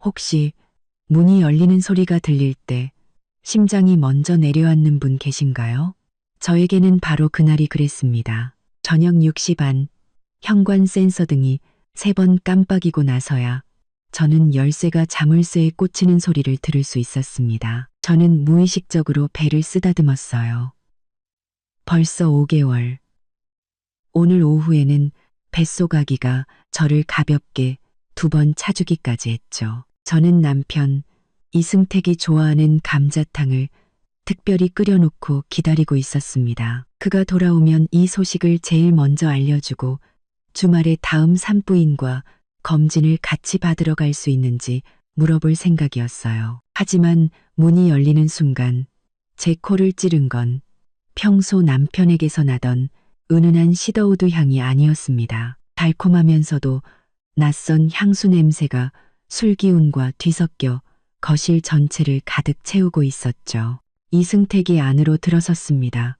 혹시 문이 열리는 소리가 들릴 때 심장이 먼저 내려앉는 분 계신가요? 저에게는 바로 그날이 그랬습니다. 저녁 6시 반, 현관 센서 등이 3번 깜빡이고 나서야 저는 열쇠가 자물쇠에 꽂히는 소리를 들을 수 있었습니다. 저는 무의식적으로 배를 쓰다듬었어요. 벌써 5개월. 오늘 오후에는 뱃속 아기가 저를 가볍게 2번 차주기까지 했죠. 저는 남편 이승택이 좋아하는 감자탕을 특별히 끓여놓고 기다리고 있었습니다. 그가 돌아오면 이 소식을 제일 먼저 알려주고 주말에 다음 산부인과 검진을 같이 받으러 갈 수 있는지 물어볼 생각이었어요. 하지만 문이 열리는 순간 제 코를 찌른 건 평소 남편에게서 나던 은은한 시더우드 향이 아니었습니다. 달콤하면서도 낯선 향수 냄새가 술 기운과 뒤섞여 거실 전체를 가득 채우고 있었죠. 이승택이 안으로 들어섰습니다.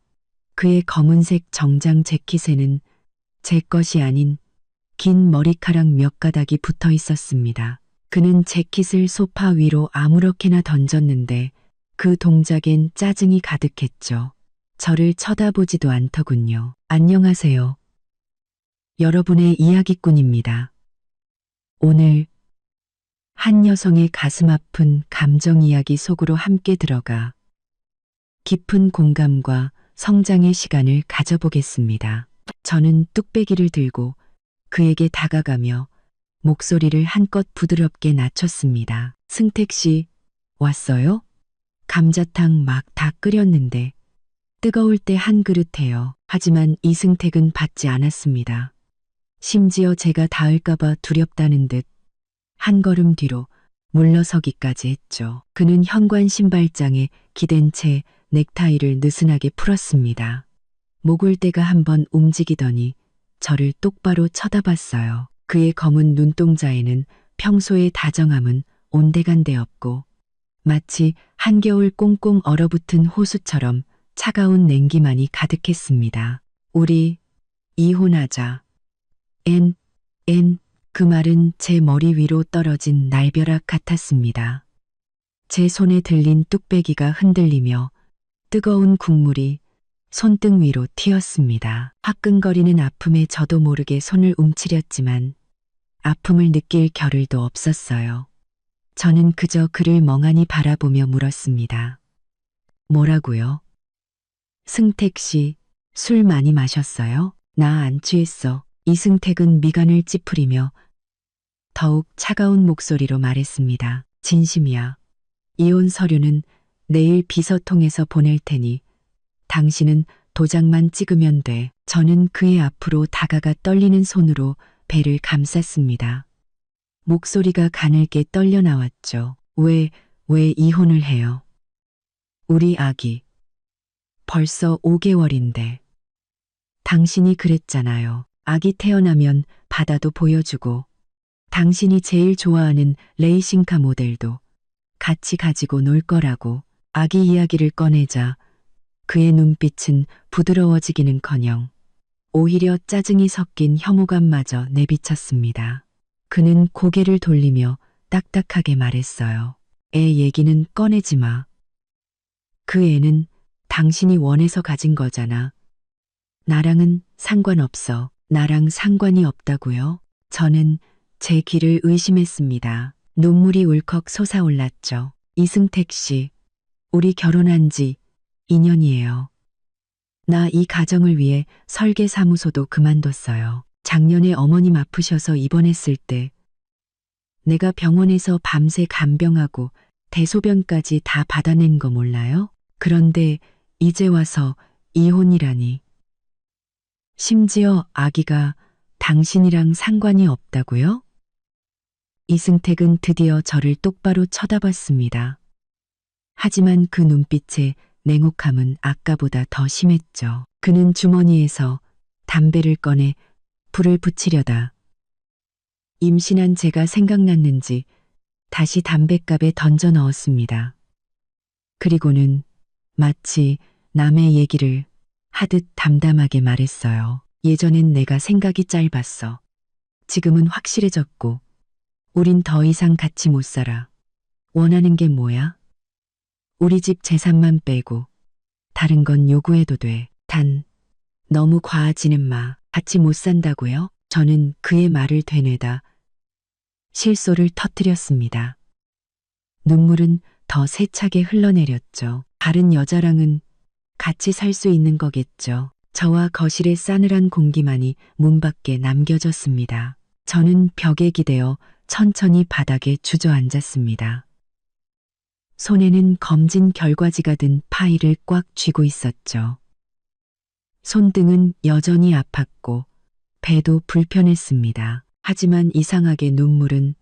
그의 검은색 정장 재킷에는 제 것이 아닌 긴 머리카락 몇 가닥이 붙어 있었습니다. 그는 재킷을 소파 위로 아무렇게나 던졌는데 그 동작엔 짜증이 가득했죠. 저를 쳐다보지도 않더군요. 안녕하세요. 여러분의 이야기꾼입니다. 오늘 한 여성의 가슴 아픈 감정 이야기 속으로 함께 들어가 깊은 공감과 성장의 시간을 가져보겠습니다. 저는 뚝배기를 들고 그에게 다가가며 목소리를 한껏 부드럽게 낮췄습니다. 승택 씨, 왔어요? 감자탕 막 다 끓였는데 뜨거울 때 한 그릇 해요. 하지만 이승택은 받지 않았습니다. 심지어 제가 닿을까봐 두렵다는 듯 한 걸음 뒤로 물러서기까지 했죠. 그는 현관 신발장에 기댄 채 넥타이를 느슨하게 풀었습니다. 목을대가 한번 움직이더니 저를 똑바로 쳐다봤어요. 그의 검은 눈동자에는 평소의 다정함은 온데간데 없고 마치 한겨울 꽁꽁 얼어붙은 호수처럼 차가운 냉기만이 가득했습니다. 우리 이혼하자. 그 말은 제 머리 위로 떨어진 날벼락 같았습니다. 제 손에 들린 뚝배기가 흔들리며 뜨거운 국물이 손등 위로 튀었습니다. 화끈거리는 아픔에 저도 모르게 손을 움츠렸지만 아픔을 느낄 겨를도 없었어요. 저는 그저 그를 멍하니 바라보며 물었습니다. 뭐라고요? 승택 씨, 술 많이 마셨어요? 나 안 취했어. 이승택은 미간을 찌푸리며 더욱 차가운 목소리로 말했습니다. 진심이야. 이혼 서류는 내일 비서통에서 보낼 테니 당신은 도장만 찍으면 돼. 저는 그의 앞으로 다가가 떨리는 손으로 배를 감쌌습니다. 목소리가 가늘게 떨려 나왔죠. 왜 이혼을 해요? 우리 아기. 벌써 5개월인데. 당신이 그랬잖아요. 아기 태어나면 바다도 보여주고 당신이 제일 좋아하는 레이싱카 모델도 같이 가지고 놀 거라고. 아기 이야기를 꺼내자 그의 눈빛은 부드러워지기는커녕 오히려 짜증이 섞인 혐오감마저 내비쳤습니다. 그는 고개를 돌리며 딱딱하게 말했어요. 애 얘기는 꺼내지 마. 그 애는 당신이 원해서 가진 거잖아. 나랑은 상관없어. 나랑 상관이 없다고요? 저는 제 귀를 의심했습니다. 눈물이 울컥 솟아올랐죠. 이승택 씨, 우리 결혼한 지 2년이에요. 나 이 가정을 위해 설계사무소도 그만뒀어요. 작년에 어머님 아프셔서 입원했을 때 내가 병원에서 밤새 간병하고 대소변까지 다 받아낸 거 몰라요? 그런데 이제 와서 이혼이라니. 심지어 아기가 당신이랑 상관이 없다고요? 이승택은 드디어 저를 똑바로 쳐다봤습니다. 하지만 그 눈빛의 냉혹함은 아까보다 더 심했죠. 그는 주머니에서 담배를 꺼내 불을 붙이려다 임신한 제가 생각났는지 다시 담뱃갑에 던져 넣었습니다. 그리고는 마치 남의 얘기를 하듯 담담하게 말했어요. 예전엔 내가 생각이 짧았어. 지금은 확실해졌고 우린 더 이상 같이 못 살아. 원하는 게 뭐야? 우리 집 재산만 빼고 다른 건 요구해도 돼. 단 너무 과하지는 마. 같이 못 산다고요? 저는 그의 말을 되뇌다 실소를 터뜨렸습니다. 눈물은 더 세차게 흘러내렸죠. 다른 여자랑은 같이 살 수 있는 거겠죠. 저와 거실의 싸늘한 공기만이 문 밖에 남겨졌습니다. 저는 벽에 기대어 천천히 바닥에 주저앉았습니다. 손에는 검진 결과지가 든 파일을 꽉 쥐고 있었죠. 손등은 여전히 아팠고 배도 불편했습니다. 하지만 이상하게 눈물은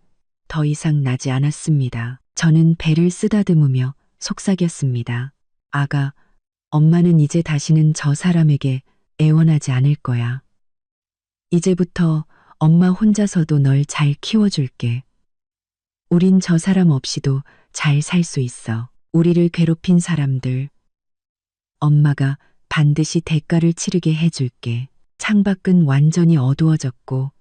더 이상 나지 않았습니다. 저는 배를 쓰다듬으며 속삭였습니다. 아가, 엄마는 이제 다시는 저 사람에게 애원하지 않을 거야. 이제부터 엄마 혼자서도 널 잘 키워줄게. 우린 저 사람 없이도 잘 살 수 있어. 우리를 괴롭힌 사람들, 엄마가 반드시 대가를 치르게 해줄게. 창밖은 완전히 어두워졌고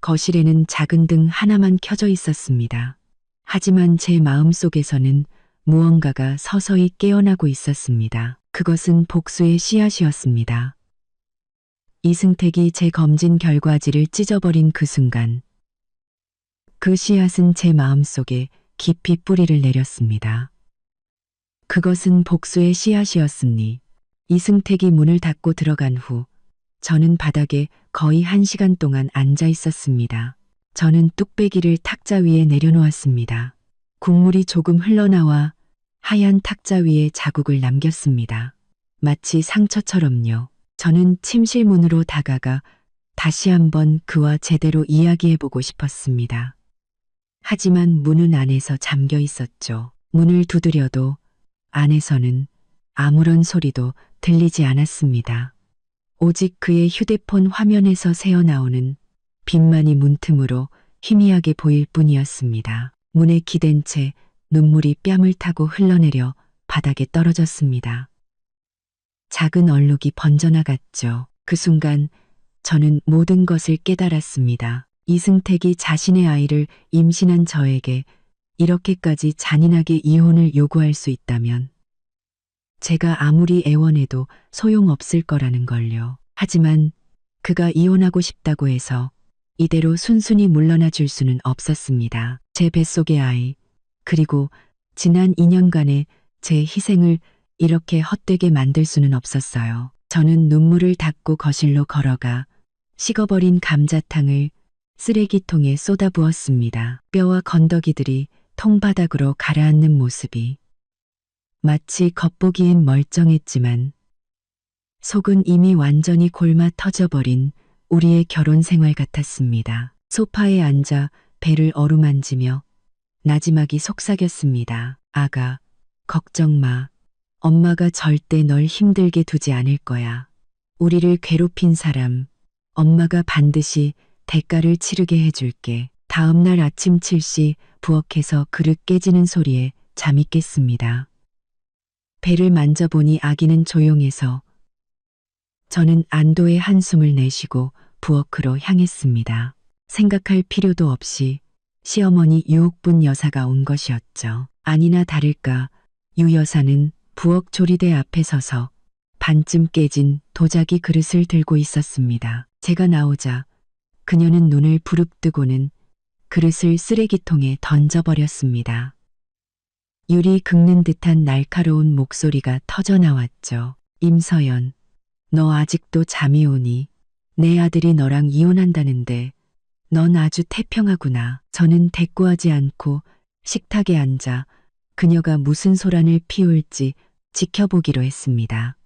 거실에는 작은 등 하나만 켜져 있었습니다. 하지만 제 마음속에서는 무언가가 서서히 깨어나고 있었습니다. 그것은 복수의 씨앗이었습니다. 이승택이 제 검진 결과지를 찢어버린 그 순간, 그 씨앗은 제 마음속에 깊이 뿌리를 내렸습니다. 그것은 복수의 씨앗이었으니 이승택이 문을 닫고 들어간 후 저는 바닥에 거의 1시간 동안 앉아 있었습니다. 저는 뚝배기를 탁자 위에 내려놓았습니다. 국물이 조금 흘러나와 하얀 탁자 위에 자국을 남겼습니다. 마치 상처처럼요. 저는 침실 문으로 다가가 다시 한번 그와 제대로 이야기해보고 싶었습니다. 하지만 문은 안에서 잠겨 있었죠. 문을 두드려도 안에서는 아무런 소리도 들리지 않았습니다. 오직 그의 휴대폰 화면에서 새어나오는 빛만이 문틈으로 희미하게 보일 뿐이었습니다. 문에 기댄 채 눈물이 뺨을 타고 흘러내려 바닥에 떨어졌습니다. 작은 얼룩이 번져나갔죠. 그 순간 저는 모든 것을 깨달았습니다. 이승택이 자신의 아이를 임신한 저에게 이렇게까지 잔인하게 이혼을 요구할 수 있다면 제가 아무리 애원해도 소용없을 거라는 걸요. 하지만 그가 이혼하고 싶다고 해서 이대로 순순히 물러나 줄 수는 없었습니다. 제 뱃속의 아이, 그리고 지난 2년간의 제 희생을 이렇게 헛되게 만들 수는 없었어요. 저는 눈물을 닦고 거실로 걸어가 식어버린 감자탕을 쓰레기통에 쏟아부었습니다. 뼈와 건더기들이 통바닥으로 가라앉는 모습이 마치 겉보기엔 멀쩡했지만 속은 이미 완전히 골마 터져버린 우리의 결혼 생활 같았습니다. 소파에 앉아 배를 어루만지며 나지막이 속삭였습니다. 아가, 걱정 마. 엄마가 절대 널 힘들게 두지 않을 거야. 우리를 괴롭힌 사람, 엄마가 반드시 대가를 치르게 해줄게. 다음날 아침 7시 부엌에서 그릇 깨지는 소리에 잠이 깼습니다. 배를 만져보니 아기는 조용해서 저는 안도의 한숨을 내쉬고 부엌으로 향했습니다. 생각할 필요도 없이 시어머니 유옥분 여사가 온 것이었죠. 아니나 다를까 유 여사는 부엌 조리대 앞에 서서 반쯤 깨진 도자기 그릇을 들고 있었습니다. 제가 나오자 그녀는 눈을 부릅뜨고는 그릇을 쓰레기통에 던져버렸습니다. 유리 긁는 듯한 날카로운 목소리가 터져나왔죠. 임서연, 너 아직도 잠이 오니? 내 아들이 너랑 이혼한다는데 넌 아주 태평하구나. 저는 대꾸하지 않고 식탁에 앉아 그녀가 무슨 소란을 피울지 지켜보기로 했습니다.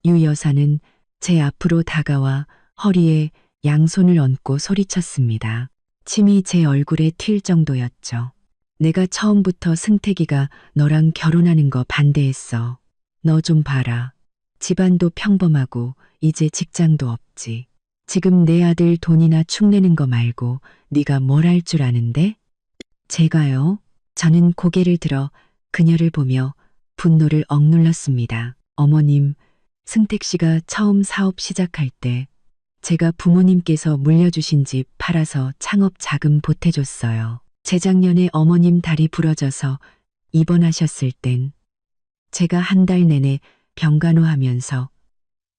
유 여사는 제 앞으로 다가와 허리에 양손을 얹고 소리쳤습니다. 침이 제 얼굴에 튈 정도였죠. 내가 처음부터 승택이가 너랑 결혼하는 거 반대했어. 너 좀 봐라. 집안도 평범하고 이제 직장도 없지. 지금 내 아들 돈이나 축내는 거 말고 네가 뭘 할 줄 아는데? 제가요? 저는 고개를 들어 그녀를 보며 분노를 억눌렀습니다. 어머님, 승택 씨가 처음 사업 시작할 때 제가 부모님께서 물려주신 집 팔아서 창업 자금 보태줬어요. 재작년에 어머님 다리 부러져서 입원하셨을 땐 제가 한 달 내내 병간호하면서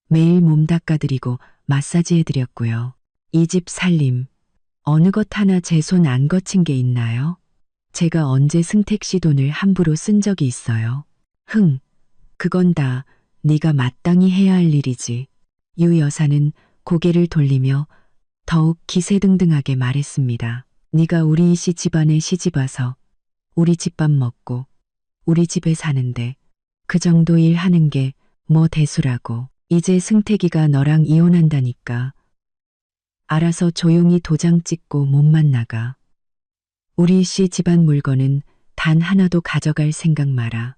매일 몸 닦아드리고 마사지해드렸고요. 이 집 살림, 어느 것 하나 제 손 안 거친 게 있나요? 제가 언제 승택 씨 돈을 함부로 쓴 적이 있어요? 그건 다 네가 마땅히 해야 할 일이지. 유 여사는 고개를 돌리며 더욱 기세등등하게 말했습니다. 네가 우리 이씨 집안에 시집와서 우리 집밥 먹고 우리 집에 사는데 그 정도 일 하는 게 뭐 대수라고. 이제 승택이가 너랑 이혼한다니까. 알아서 조용히 도장 찍고 몸만 나가. 우리 씨 집안 물건은 단 하나도 가져갈 생각 마라.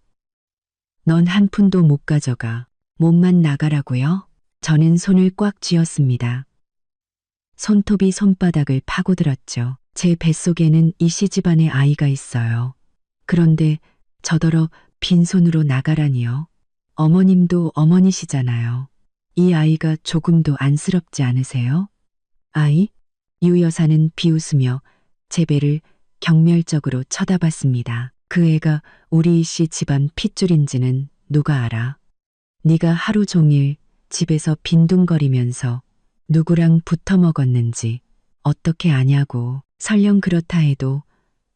넌 한 푼도 못 가져가. 몸만 나가라고요? 저는 손을 꽉 쥐었습니다. 손톱이 손바닥을 파고들었죠. 제 뱃속에는 이 씨 집안의 아이가 있어요. 그런데 저더러 빈손으로 나가라니요. 어머님도 어머니시잖아요. 이 아이가 조금도 안쓰럽지 않으세요? 아이? 유 여사는 비웃으며 제 배를 경멸적으로 쳐다봤습니다. 그 애가 우리 이씨 집안 핏줄인지는 누가 알아? 네가 하루 종일 집에서 빈둥거리면서 누구랑 붙어 먹었는지 어떻게 아냐고. 설령 그렇다 해도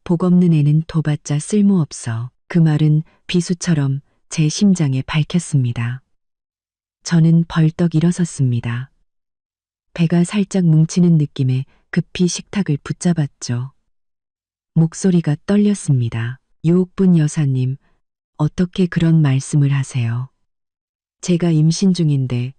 복 없는 애는 둬봤자 쓸모없어. 그 말은 비수처럼 제 심장에 밝혔습니다. 저는 벌떡 일어섰습니다. 배가 살짝 뭉치는 느낌에 급히 식탁을 붙잡았죠. 목소리가 떨렸습니다. 유옥분 여사님, 어떻게 그런 말씀을 하세요? 제가 임신 중인데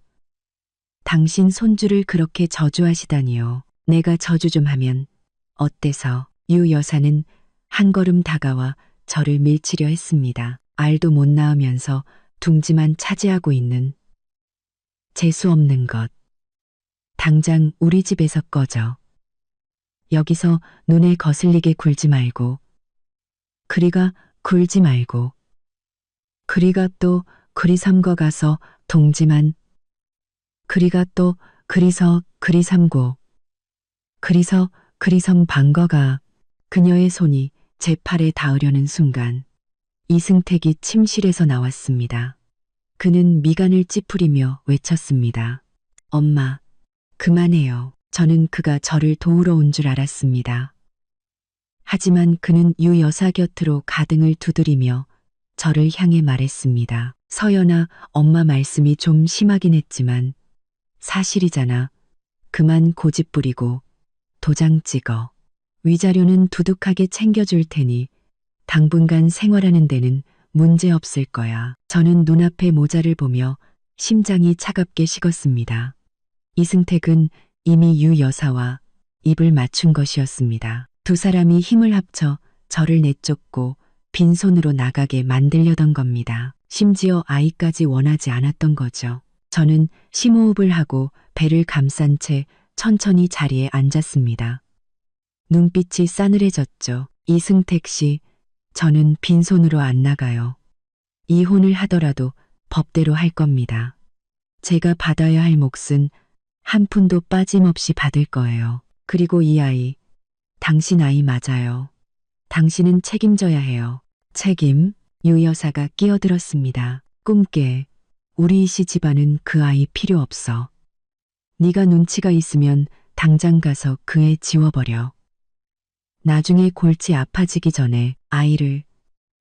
당신 손주를 그렇게 저주하시다니요. 내가 저주 좀 하면 어때서? 유 여사는 한 걸음 다가와 저를 밀치려 했습니다. 알도 못 낳으면서 둥지만 차지하고 있는 재수 없는 것. 당장 우리 집에서 꺼져. 여기서 눈에 거슬리게 굴지 말고. 그리가 굴지 말고. 그리가 또 그리 삼거 가서 동지만. 그리가 또 그리서 그리 삼고. 그리서 그리성 방거가. 그녀의 손이 제 팔에 닿으려는 순간 이승택이 침실에서 나왔습니다. 그는 미간을 찌푸리며 외쳤습니다. 엄마, 그만해요. 저는 그가 저를 도우러 온 줄 알았습니다. 하지만 그는 유 여사 곁으로 가등을 두드리며 저를 향해 말했습니다. 서연아, 엄마 말씀이 좀 심하긴 했지만 사실이잖아. 그만 고집 부리고 도장 찍어. 위자료는 두둑하게 챙겨줄 테니 당분간 생활하는 데는 문제 없을 거야. 저는 눈앞의 모자를 보며 심장이 차갑게 식었습니다. 이승택은 이미 유 여사와 입을 맞춘 것이었습니다. 두 사람이 힘을 합쳐 저를 내쫓고 빈손으로 나가게 만들려던 겁니다. 심지어 아이까지 원하지 않았던 거죠. 저는 심호흡을 하고 배를 감싼 채 천천히 자리에 앉았습니다. 눈빛이 싸늘해졌죠. 이승택 씨, 저는 빈손으로 안 나가요. 이혼을 하더라도 법대로 할 겁니다. 제가 받아야 할 몫은 한 푼도 빠짐없이 받을 거예요. 그리고 이 아이, 당신 아이 맞아요. 당신은 책임져야 해요. 책임? 유 여사가 끼어들었습니다. 꿈깨. 우리 이씨 집안은 그 아이 필요 없어. 네가 눈치가 있으면 당장 가서 그 애 지워버려. 나중에 골치 아파지기 전에 아이를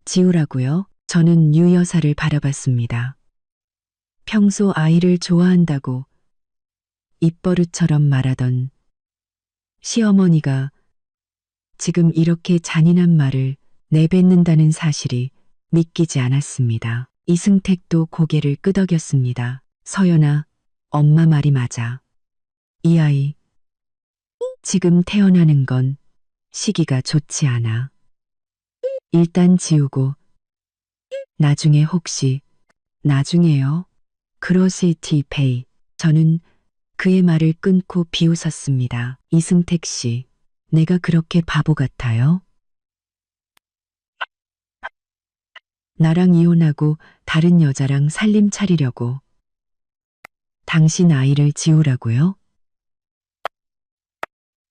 지우라고요? 저는 유 여사를 바라봤습니다. 평소 아이를 좋아한다고 입버릇처럼 말하던 시어머니가 지금 이렇게 잔인한 말을 내뱉는다는 사실이 믿기지 않았습니다. 이승택도 고개를 끄덕였습니다. 서연아, 엄마 말이 맞아. 이 아이, 지금 태어나는 건 시기가 좋지 않아. 일단 지우고, 나중에 혹시, 나중에요? 그로시티 페이. 저는 그의 말을 끊고 비웃었습니다. 이승택 씨, 내가 그렇게 바보 같아요? 나랑 이혼하고 다른 여자랑 살림 차리려고. 당신 아이를 지우라고요?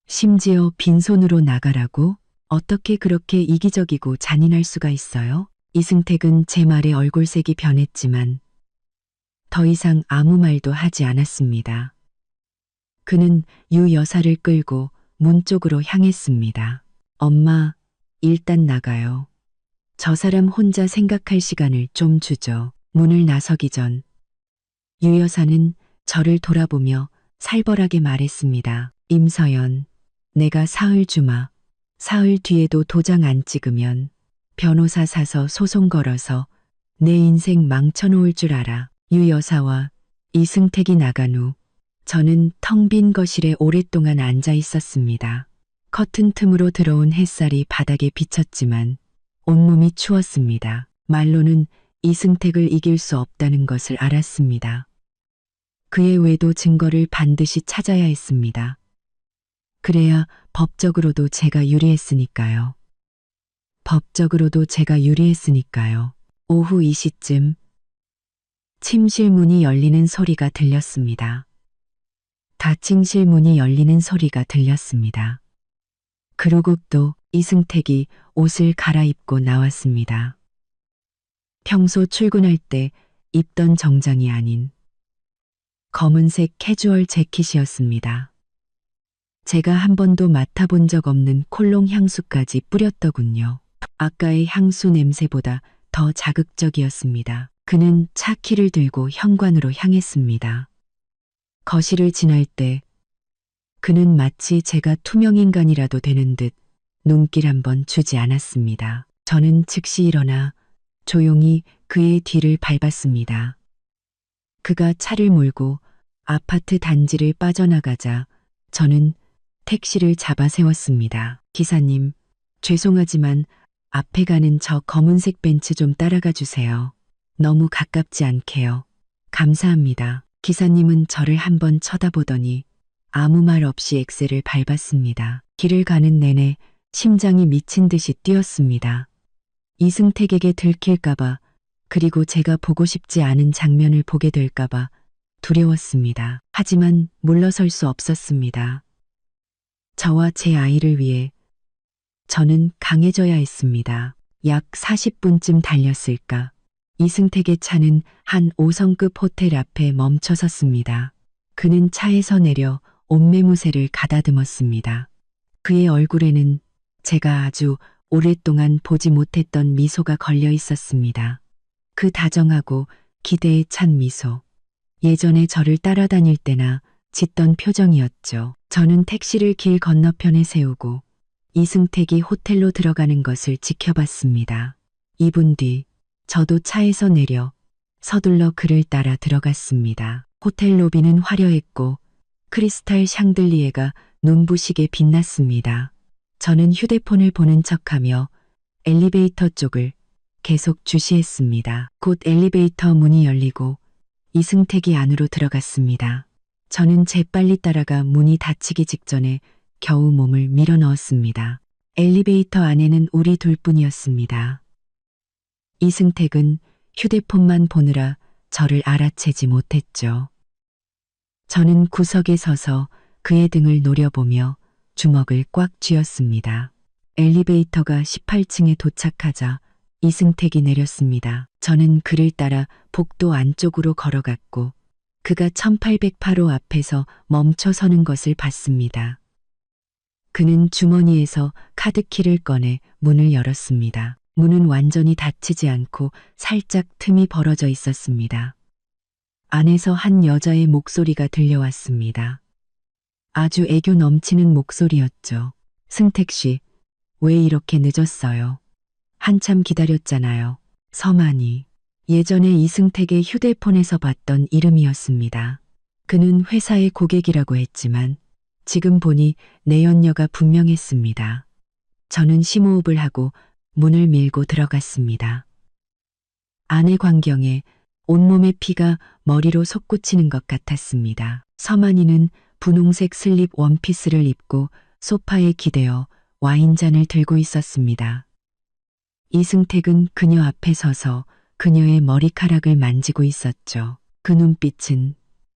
심지어 빈손으로 나가라고? 어떻게 그렇게 이기적이고 잔인할 수가 있어요? 이승택은 제 말에 얼굴색이 변했지만 더 이상 아무 말도 하지 않았습니다. 그는 유 여사를 끌고 문 쪽으로 향했습니다. 엄마, 일단 나가요. 저 사람 혼자 생각할 시간을 좀 주죠. 문을 나서기 전 유 여사는 저를 돌아보며 살벌하게 말했습니다. 임서연, 내가 사흘 주마. 사흘 뒤에도 도장 안 찍으면 변호사 사서 소송 걸어서 내 인생 망쳐놓을 줄 알아. 유 여사와 이승택이 나간 후 저는 텅 빈 거실에 오랫동안 앉아 있었습니다. 커튼 틈으로 들어온 햇살이 바닥에 비쳤지만 온몸이 추웠습니다. 말로는 이승택을 이길 수 없다는 것을 알았습니다. 그의 외도 증거를 반드시 찾아야 했습니다. 그래야 법적으로도 제가 유리했으니까요. 법적으로도 제가 유리했으니까요. 오후 2시쯤 침실 문이 열리는 소리가 들렸습니다. 다침실 문이 열리는 소리가 들렸습니다. 그러고 또 이승택이 옷을 갈아입고 나왔습니다. 평소 출근할 때 입던 정장이 아닌 검은색 캐주얼 재킷이었습니다. 제가 한 번도 맡아본 적 없는 콜롱 향수까지 뿌렸더군요. 아까의 향수 냄새보다 더 자극적이었습니다. 그는 차 키를 들고 현관으로 향했습니다. 거실을 지날 때 그는 마치 제가 투명인간이라도 되는 듯 눈길 한번 주지 않았습니다. 저는 즉시 일어나 조용히 그의 뒤를 밟았습니다. 그가 차를 몰고 아파트 단지를 빠져나가자 저는 택시를 잡아 세웠습니다. 기사님, 죄송하지만 앞에 가는 저 검은색 벤츠 좀 따라가 주세요. 너무 가깝지 않게요. 감사합니다. 기사님은 저를 한번 쳐다보더니 아무 말 없이 엑셀을 밟았습니다. 길을 가는 내내 심장이 미친 듯이 뛰었습니다. 이승택에게 들킬까봐, 그리고 제가 보고 싶지 않은 장면을 보게 될까봐 두려웠습니다. 하지만 물러설 수 없었습니다. 저와 제 아이를 위해 저는 강해져야 했습니다. 약 40분쯤 달렸을까. 이승택의 차는 한 5성급 호텔 앞에 멈춰 섰습니다. 그는 차에서 내려 옷매무새를 가다듬었습니다. 그의 얼굴에는 제가 아주 오랫동안 보지 못했던 미소가 걸려 있었습니다. 그 다정하고 기대에 찬 미소. 예전에 저를 따라다닐 때나 짓던 표정이었죠. 저는 택시를 길 건너편에 세우고 이승택이 호텔로 들어가는 것을 지켜봤습니다. 2분 뒤 저도 차에서 내려 서둘러 그를 따라 들어갔습니다. 호텔 로비는 화려했고 크리스탈 샹들리에가 눈부시게 빛났습니다. 저는 휴대폰을 보는 척하며 엘리베이터 쪽을 계속 주시했습니다. 곧 엘리베이터 문이 열리고 이승택이 안으로 들어갔습니다. 저는 재빨리 따라가 문이 닫히기 직전에 겨우 몸을 밀어 넣었습니다. 엘리베이터 안에는 우리 둘뿐이었습니다. 이승택은 휴대폰만 보느라 저를 알아채지 못했죠. 저는 구석에 서서 그의 등을 노려보며 주먹을 꽉 쥐었습니다. 엘리베이터가 18층에 도착하자 이승택이 내렸습니다. 저는 그를 따라 복도 안쪽으로 걸어갔고 그가 1808호 앞에서 멈춰 서는 것을 봤습니다. 그는 주머니에서 카드키를 꺼내 문을 열었습니다. 문은 완전히 닫히지 않고 살짝 틈이 벌어져 있었습니다. 안에서 한 여자의 목소리가 들려왔습니다. 아주 애교 넘치는 목소리였죠. 승택 씨, 왜 이렇게 늦었어요? 한참 기다렸잖아요. 서만이. 예전에 이승택의 휴대폰에서 봤던 이름이었습니다. 그는 회사의 고객이라고 했지만 지금 보니 내연녀가 분명했습니다. 저는 심호흡을 하고 문을 밀고 들어갔습니다. 안의 광경에 온몸의 피가 머리로 솟구치는 것 같았습니다. 서만이는 분홍색 슬립 원피스를 입고 소파에 기대어 와인잔을 들고 있었습니다. 이승택은 그녀 앞에 서서 그녀의 머리카락을 만지고 있었죠. 그 눈빛은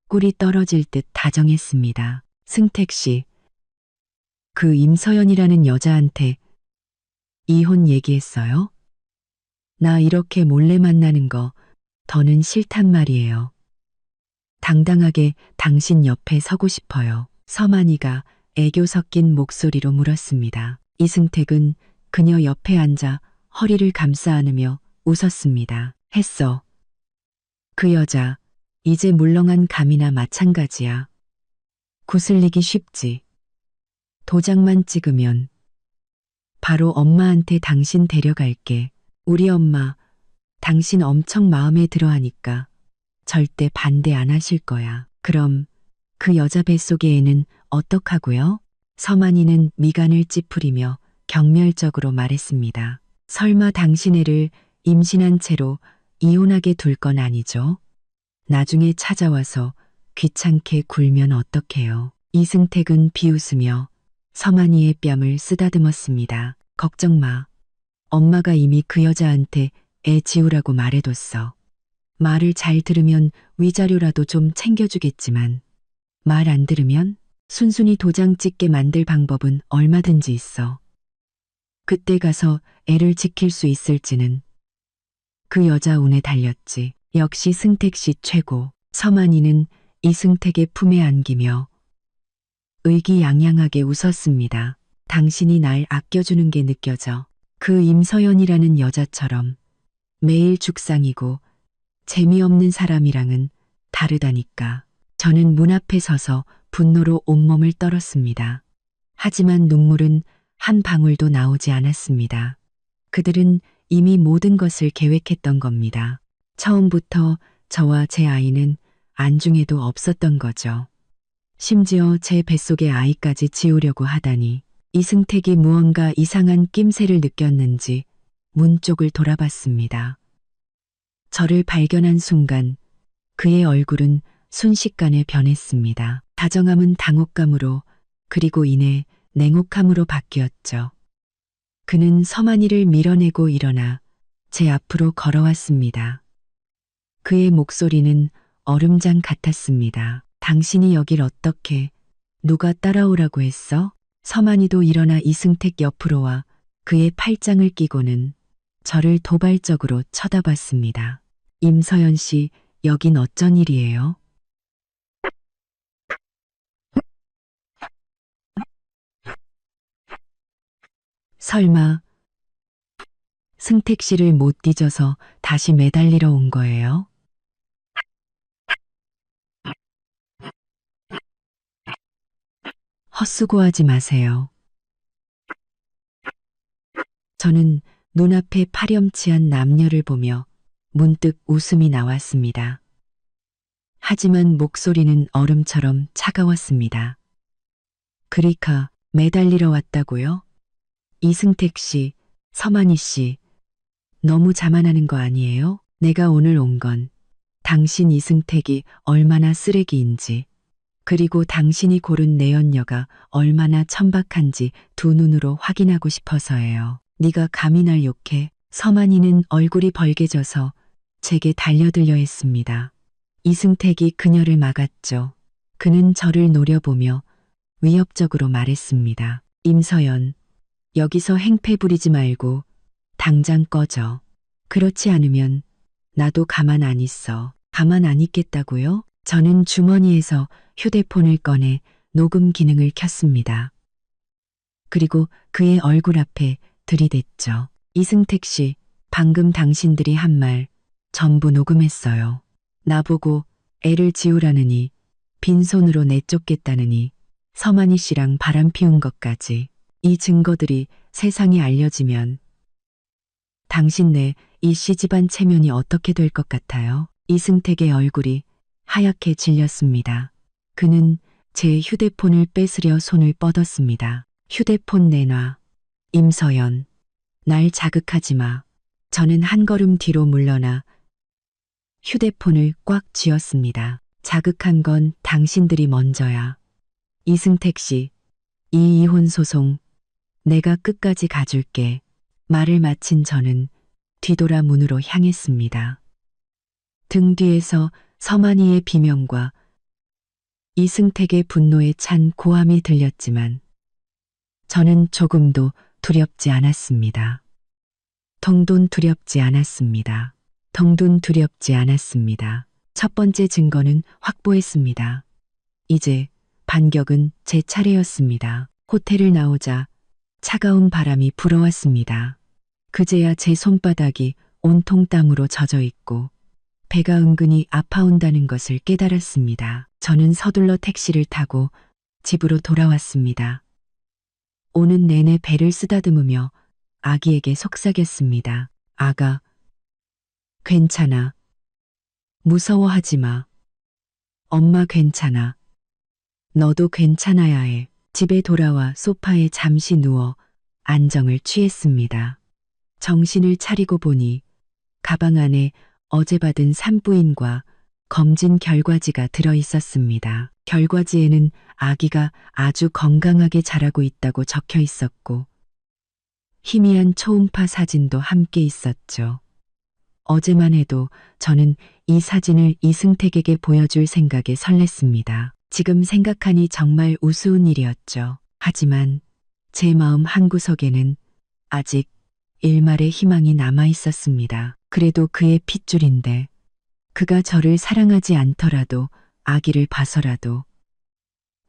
꿀이 떨어질 듯 다정했습니다. 승택 씨, 그 임서연이라는 여자한테 이혼 얘기했어요? 나 이렇게 몰래 만나는 거 더는 싫단 말이에요. 당당하게 당신 옆에 서고 싶어요. 서만이가 애교 섞인 목소리로 물었습니다. 이승택은 그녀 옆에 앉아 허리를 감싸 안으며 웃었습니다. 했어. 그 여자, 이제 물렁한 감이나 마찬가지야. 구슬리기 쉽지. 도장만 찍으면 바로 엄마한테 당신 데려갈게. 우리 엄마, 당신 엄청 마음에 들어 하니까 절대 반대 안 하실 거야. 그럼 그 여자 뱃속의 애는 어떡하고요? 서만이는 미간을 찌푸리며 경멸적으로 말했습니다. 설마 당신 애를 임신한 채로 이혼하게 둘 건 아니죠? 나중에 찾아와서 귀찮게 굴면 어떡해요? 이승택은 비웃으며 서만이의 뺨을 쓰다듬었습니다. 걱정 마. 엄마가 이미 그 여자한테 애 지우라고 말해뒀어. 말을 잘 들으면 위자료라도 좀 챙겨주겠지만 말 안 들으면 순순히 도장 찍게 만들 방법은 얼마든지 있어. 그때 가서 애를 지킬 수 있을지는 그 여자 운에 달렸지. 역시 승택 씨 최고. 서만이는 이승택의 품에 안기며 의기양양하게 웃었습니다. 당신이 날 아껴주는 게 느껴져. 그 임서연이라는 여자처럼 매일 죽상이고 재미없는 사람이랑은 다르다니까. 저는 문 앞에 서서 분노로 온몸을 떨었습니다. 하지만 눈물은 한 방울도 나오지 않았습니다. 그들은 이미 모든 것을 계획했던 겁니다. 처음부터 저와 제 아이는 안중에도 없었던 거죠. 심지어 제 뱃속의 아이까지 지우려고 하다니. 이승택이 무언가 이상한 낌새를 느꼈는지 문 쪽을 돌아봤습니다. 저를 발견한 순간 그의 얼굴은 순식간에 변했습니다. 다정함은 당혹감으로 그리고 이내 냉혹함으로 바뀌었죠. 그는 서만이를 밀어내고 일어나 제 앞으로 걸어왔습니다. 그의 목소리는 얼음장 같았습니다. 당신이 여길 어떻게, 누가 따라오라고 했어? 서만이도 일어나 이승택 옆으로 와 그의 팔짱을 끼고는 저를 도발적으로 쳐다봤습니다. 임서연 씨, 여긴 어쩐 일이에요? 설마 승택 씨를 못 뒤져서 다시 매달리러 온 거예요? 헛수고하지 마세요. 저는 눈앞에 파렴치한 남녀를 보며 문득 웃음이 나왔습니다. 하지만 목소리는 얼음처럼 차가웠습니다. 그리카, 매달리러 왔다고요? 이승택 씨, 서만이 씨, 너무 자만하는 거 아니에요? 내가 오늘 온 건 당신 이승택이 얼마나 쓰레기인지, 그리고 당신이 고른 내연녀가 얼마나 천박한지 두 눈으로 확인하고 싶어서예요. 네가 감히 날 욕해? 서만이는 얼굴이 벌개져서 제게 달려들려 했습니다. 이승택이 그녀를 막았죠. 그는 저를 노려보며 위협적으로 말했습니다. 임서연, 여기서 행패 부리지 말고 당장 꺼져. 그렇지 않으면 나도 가만 안 있어. 가만 안 있겠다고요? 저는 주머니에서 휴대폰을 꺼내 녹음 기능을 켰습니다. 그리고 그의 얼굴 앞에 들이댔죠. 이승택 씨, 방금 당신들이 한 말 전부 녹음했어요. 나보고 애를 지우라느니, 빈손으로 내쫓겠다느니, 서만이 씨랑 바람 피운 것까지. 이 증거들이 세상에 알려지면 당신네 이 씨 집안 체면이 어떻게 될 것 같아요? 이승택의 얼굴이 하얗게 질렸습니다. 그는 제 휴대폰을 뺏으려 손을 뻗었습니다. 휴대폰 내놔. 임서연, 날 자극하지 마. 저는 한 걸음 뒤로 물러나 휴대폰을 꽉 쥐었습니다. 자극한 건 당신들이 먼저야. 이승택 씨, 이 이혼 소송 내가 끝까지 가줄게. 말을 마친 저는 뒤돌아 문으로 향했습니다. 등 뒤에서 서만이의 비명과 이승택의 분노에 찬 고함이 들렸지만 저는 조금도 두렵지 않았습니다. 동돈 두렵지 않았습니다. 동돈 두렵지 않았습니다. 첫 번째 증거는 확보했습니다. 이제 반격은 제 차례였습니다. 호텔을 나오자 차가운 바람이 불어왔습니다. 그제야 제 손바닥이 온통 땀으로 젖어 있고 배가 은근히 아파온다는 것을 깨달았습니다. 저는 서둘러 택시를 타고 집으로 돌아왔습니다. 오는 내내 배를 쓰다듬으며 아기에게 속삭였습니다. 아가, 괜찮아. 무서워하지 마. 엄마 괜찮아. 너도 괜찮아야 해. 집에 돌아와 소파에 잠시 누워 안정을 취했습니다. 정신을 차리고 보니 가방 안에 어제 받은 산부인과 검진 결과지가 들어 있었습니다. 결과지에는 아기가 아주 건강하게 자라고 있다고 적혀 있었고 희미한 초음파 사진도 함께 있었죠. 어제만 해도 저는 이 사진을 이승택에게 보여줄 생각에 설렜습니다. 지금 생각하니 정말 우스운 일이었죠. 하지만 제 마음 한구석에는 아직 일말의 희망이 남아 있었습니다. 그래도 그의 핏줄인데 그가 저를 사랑하지 않더라도 아기를 봐서라도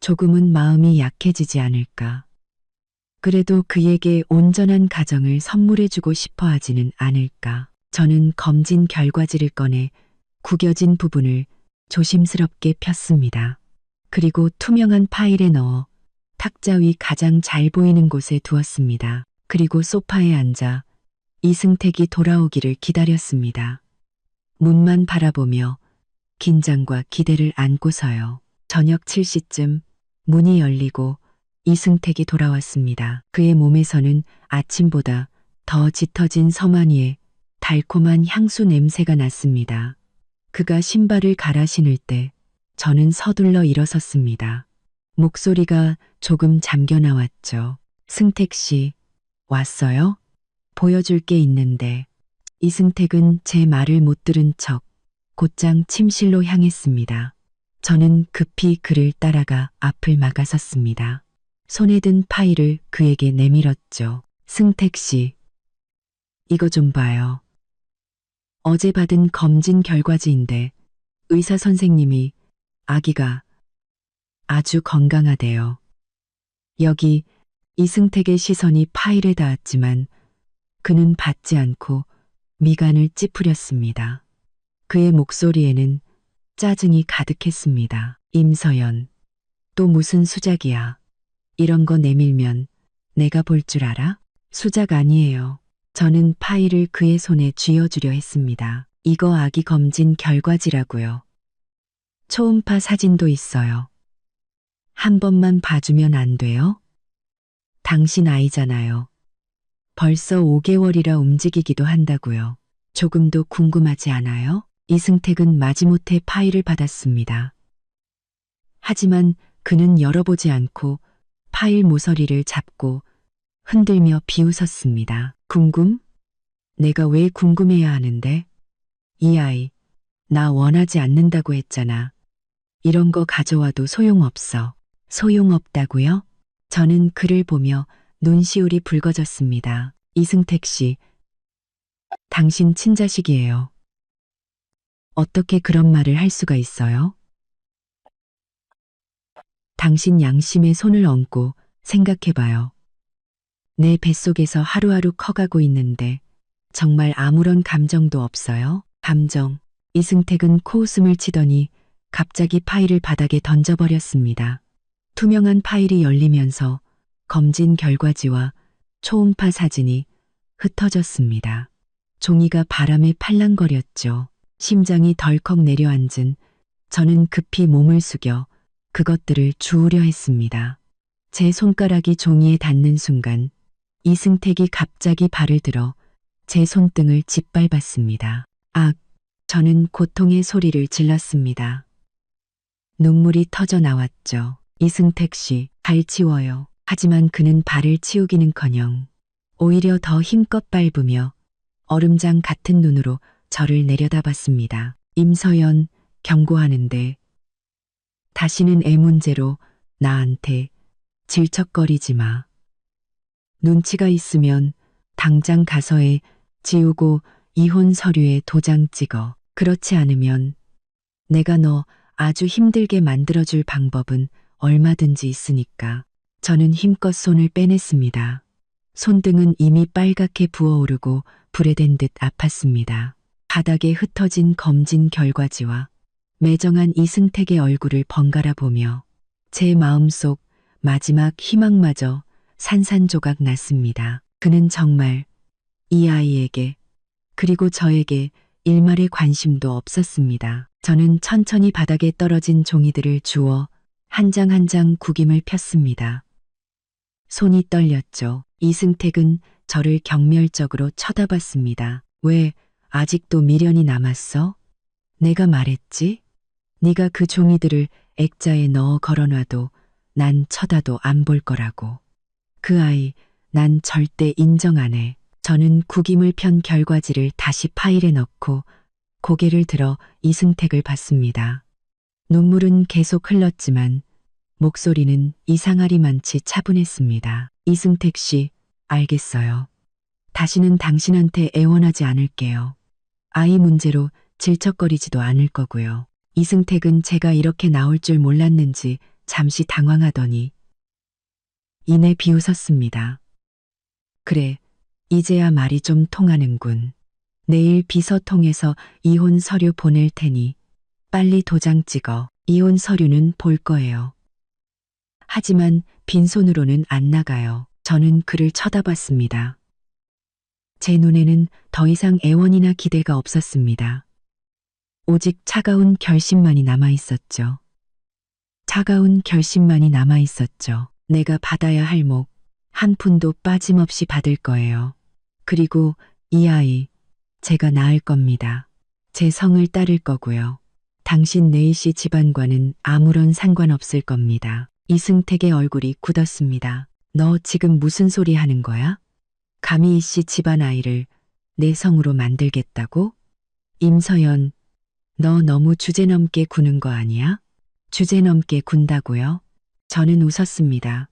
조금은 마음이 약해지지 않을까. 그래도 그에게 온전한 가정을 선물해주고 싶어 하지는 않을까. 저는 검진 결과지를 꺼내 구겨진 부분을 조심스럽게 폈습니다. 그리고 투명한 파일에 넣어 탁자 위 가장 잘 보이는 곳에 두었습니다. 그리고 소파에 앉아 이승택이 돌아오기를 기다렸습니다. 문만 바라보며 긴장과 기대를 안고서요. 저녁 7시쯤 문이 열리고 이승택이 돌아왔습니다. 그의 몸에서는 아침보다 더 짙어진 서만이의 달콤한 향수 냄새가 났습니다. 그가 신발을 갈아 신을 때 저는 서둘러 일어섰습니다. 목소리가 조금 잠겨 나왔죠. 승택 씨, 왔어요? 보여줄 게 있는데. 이승택은 제 말을 못 들은 척 곧장 침실로 향했습니다. 저는 급히 그를 따라가 앞을 막아섰습니다. 손에 든 파일을 그에게 내밀었죠. 승택 씨, 이거 좀 봐요. 어제 받은 검진 결과지인데 의사 선생님이 아기가 아주 건강하대요. 여기 이승택의 시선이 파일에 닿았지만 그는 받지 않고 미간을 찌푸렸습니다. 그의 목소리에는 짜증이 가득했습니다. 임서연, 또 무슨 수작이야. 이런 거 내밀면 내가 볼 줄 알아? 수작 아니에요. 저는 파일을 그의 손에 쥐어주려 했습니다. 이거 아기 검진 결과지라고요. 초음파 사진도 있어요. 한 번만 봐주면 안 돼요? 당신 아이잖아요. 벌써 5개월이라 움직이기도 한다고요. 조금도 궁금하지 않아요? 이승택은 마지못해 파일을 받았습니다. 하지만 그는 열어보지 않고 파일 모서리를 잡고 흔들며 비웃었습니다. 궁금? 내가 왜 궁금해야 하는데? 이 아이, 나 원하지 않는다고 했잖아. 이런 거 가져와도 소용없어. 소용없다고요? 저는 그를 보며 눈시울이 붉어졌습니다. 이승택 씨, 당신 친자식이에요. 어떻게 그런 말을 할 수가 있어요? 당신 양심에 손을 얹고 생각해봐요. 내 뱃속에서 하루하루 커가고 있는데 정말 아무런 감정도 없어요? 감정. 이승택은 코웃음을 치더니 갑자기 파일을 바닥에 던져버렸습니다. 투명한 파일이 열리면서 검진 결과지와 초음파 사진이 흩어졌습니다. 종이가 바람에 팔랑거렸죠. 심장이 덜컥 내려앉은 저는 급히 몸을 숙여 그것들을 주우려 했습니다. 제 손가락이 종이에 닿는 순간 이승택이 갑자기 발을 들어 제 손등을 짓밟았습니다. 악! 저는 고통의 소리를 질렀습니다. 눈물이 터져 나왔죠. 이승택 씨, 발 치워요. 하지만 그는 발을 치우기는커녕 오히려 더 힘껏 밟으며 얼음장 같은 눈으로 저를 내려다봤습니다. 임서연, 경고하는데 다시는 애 문제로 나한테 질척거리지 마. 눈치가 있으면 당장 가서 해 지우고 이혼 서류에 도장 찍어. 그렇지 않으면 내가 너 아주 힘들게 만들어줄 방법은 얼마든지 있으니까. 저는 힘껏 손을 빼냈습니다. 손등은 이미 빨갛게 부어오르고 불에 댄 듯 아팠습니다. 바닥에 흩어진 검진 결과지와 매정한 이승택의 얼굴을 번갈아 보며 제 마음속 마지막 희망마저 산산조각 났습니다. 그는 정말 이 아이에게 그리고 저에게 일말의 관심도 없었습니다. 저는 천천히 바닥에 떨어진 종이들을 주워 한 장 한 장 구김을 폈습니다. 손이 떨렸죠. 이승택은 저를 경멸적으로 쳐다봤습니다. 왜 아직도 미련이 남았어? 내가 말했지? 네가 그 종이들을 액자에 넣어 걸어놔도 난 쳐다도 안 볼 거라고. 그 아이 난 절대 인정 안 해. 저는 구김을 편 결과지를 다시 파일에 넣고 고개를 들어 이승택을 봤습니다. 눈물은 계속 흘렀지만 목소리는 이상하리만치 차분했습니다. 이승택 씨, 알겠어요. 다시는 당신한테 애원하지 않을게요. 아이 문제로 질척거리지도 않을 거고요. 이승택은 제가 이렇게 나올 줄 몰랐는지 잠시 당황하더니 이내 비웃었습니다. 그래, 이제야 말이 좀 통하는군. 내일 비서 통해서 이혼 서류 보낼 테니 빨리 도장 찍어. 이혼 서류는 볼 거예요. 하지만 빈손으로는 안 나가요. 저는 그를 쳐다봤습니다. 제 눈에는 더 이상 애원이나 기대가 없었습니다. 오직 차가운 결심만이 남아 있었죠. 차가운 결심만이 남아 있었죠. 내가 받아야 할 목 한 푼도 빠짐없이 받을 거예요. 그리고 이 아이 제가 낳을 겁니다. 제 성을 따를 거고요. 당신 네이 씨 집안과는 아무런 상관없을 겁니다. 이승택의 얼굴이 굳었습니다. 너 지금 무슨 소리 하는 거야? 감히 이 씨 집안 아이를 내 성으로 만들겠다고? 임서연, 너 너무 주제넘게 구는 거 아니야? 주제넘게 군다고요? 저는 웃었습니다.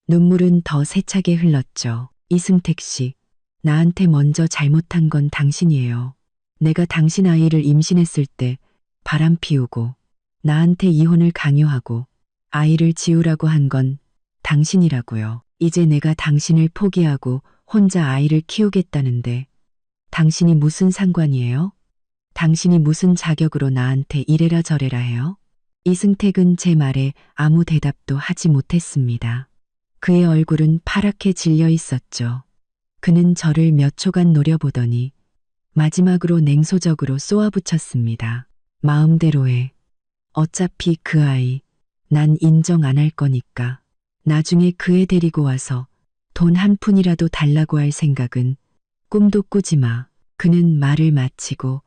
눈물은 더 세차게 흘렀죠. 이승택 씨, 나한테 먼저 잘못한 건 당신이에요. 내가 당신 아이를 임신했을 때 바람 피우고 나한테 이혼을 강요하고 아이를 지우라고 한 건 당신이라고요. 이제 내가 당신을 포기하고 혼자 아이를 키우겠다는데 당신이 무슨 상관이에요? 당신이 무슨 자격으로 나한테 이래라 저래라 해요? 이승택은 제 말에 아무 대답도 하지 못했습니다. 그의 얼굴은 파랗게 질려 있었죠. 그는 저를 몇 초간 노려보더니 마지막으로 냉소적으로 쏘아붙였습니다. 마음대로 해. 어차피 그 아이 난 인정 안 할 거니까. 나중에 그 애 데리고 와서 돈 한 푼이라도 달라고 할 생각은 꿈도 꾸지 마. 그는 말을 마치고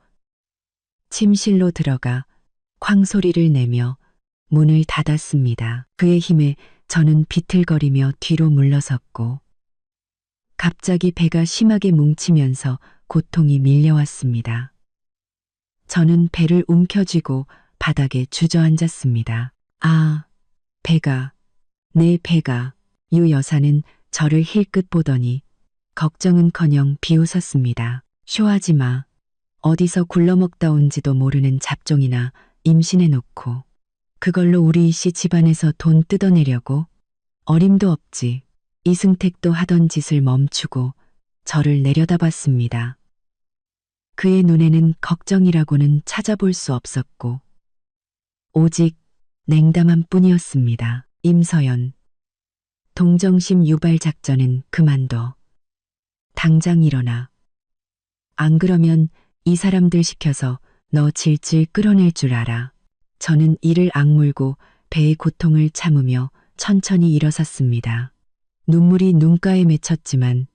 침실로 들어가 쾅 소리를 내며 문을 닫았습니다. 그의 힘에 저는 비틀거리며 뒤로 물러섰고 갑자기 배가 심하게 뭉치면서 고통이 밀려왔습니다. 저는 배를 움켜쥐고 바닥에 주저앉았습니다. 아, 배가, 내 배가. 유 여사는 저를 힐끗 보더니 걱정은커녕 비웃었습니다. 쇼하지 마. 어디서 굴러먹다 온지도 모르는 잡종이나 임신해놓고 그걸로 우리 씨 집안에서 돈 뜯어내려고? 어림도 없지. 이승택도 하던 짓을 멈추고 저를 내려다봤습니다. 그의 눈에는 걱정이라고는 찾아볼 수 없었고 오직 냉담함 뿐이었습니다. 임서연, 동정심 유발 작전은 그만둬. 당장 일어나. 안 그러면 이 사람들 시켜서 너 질질 끌어낼 줄 알아. 저는 이를 악물고 배의 고통을 참으며 천천히 일어섰습니다. 눈물이 눈가에 맺혔지만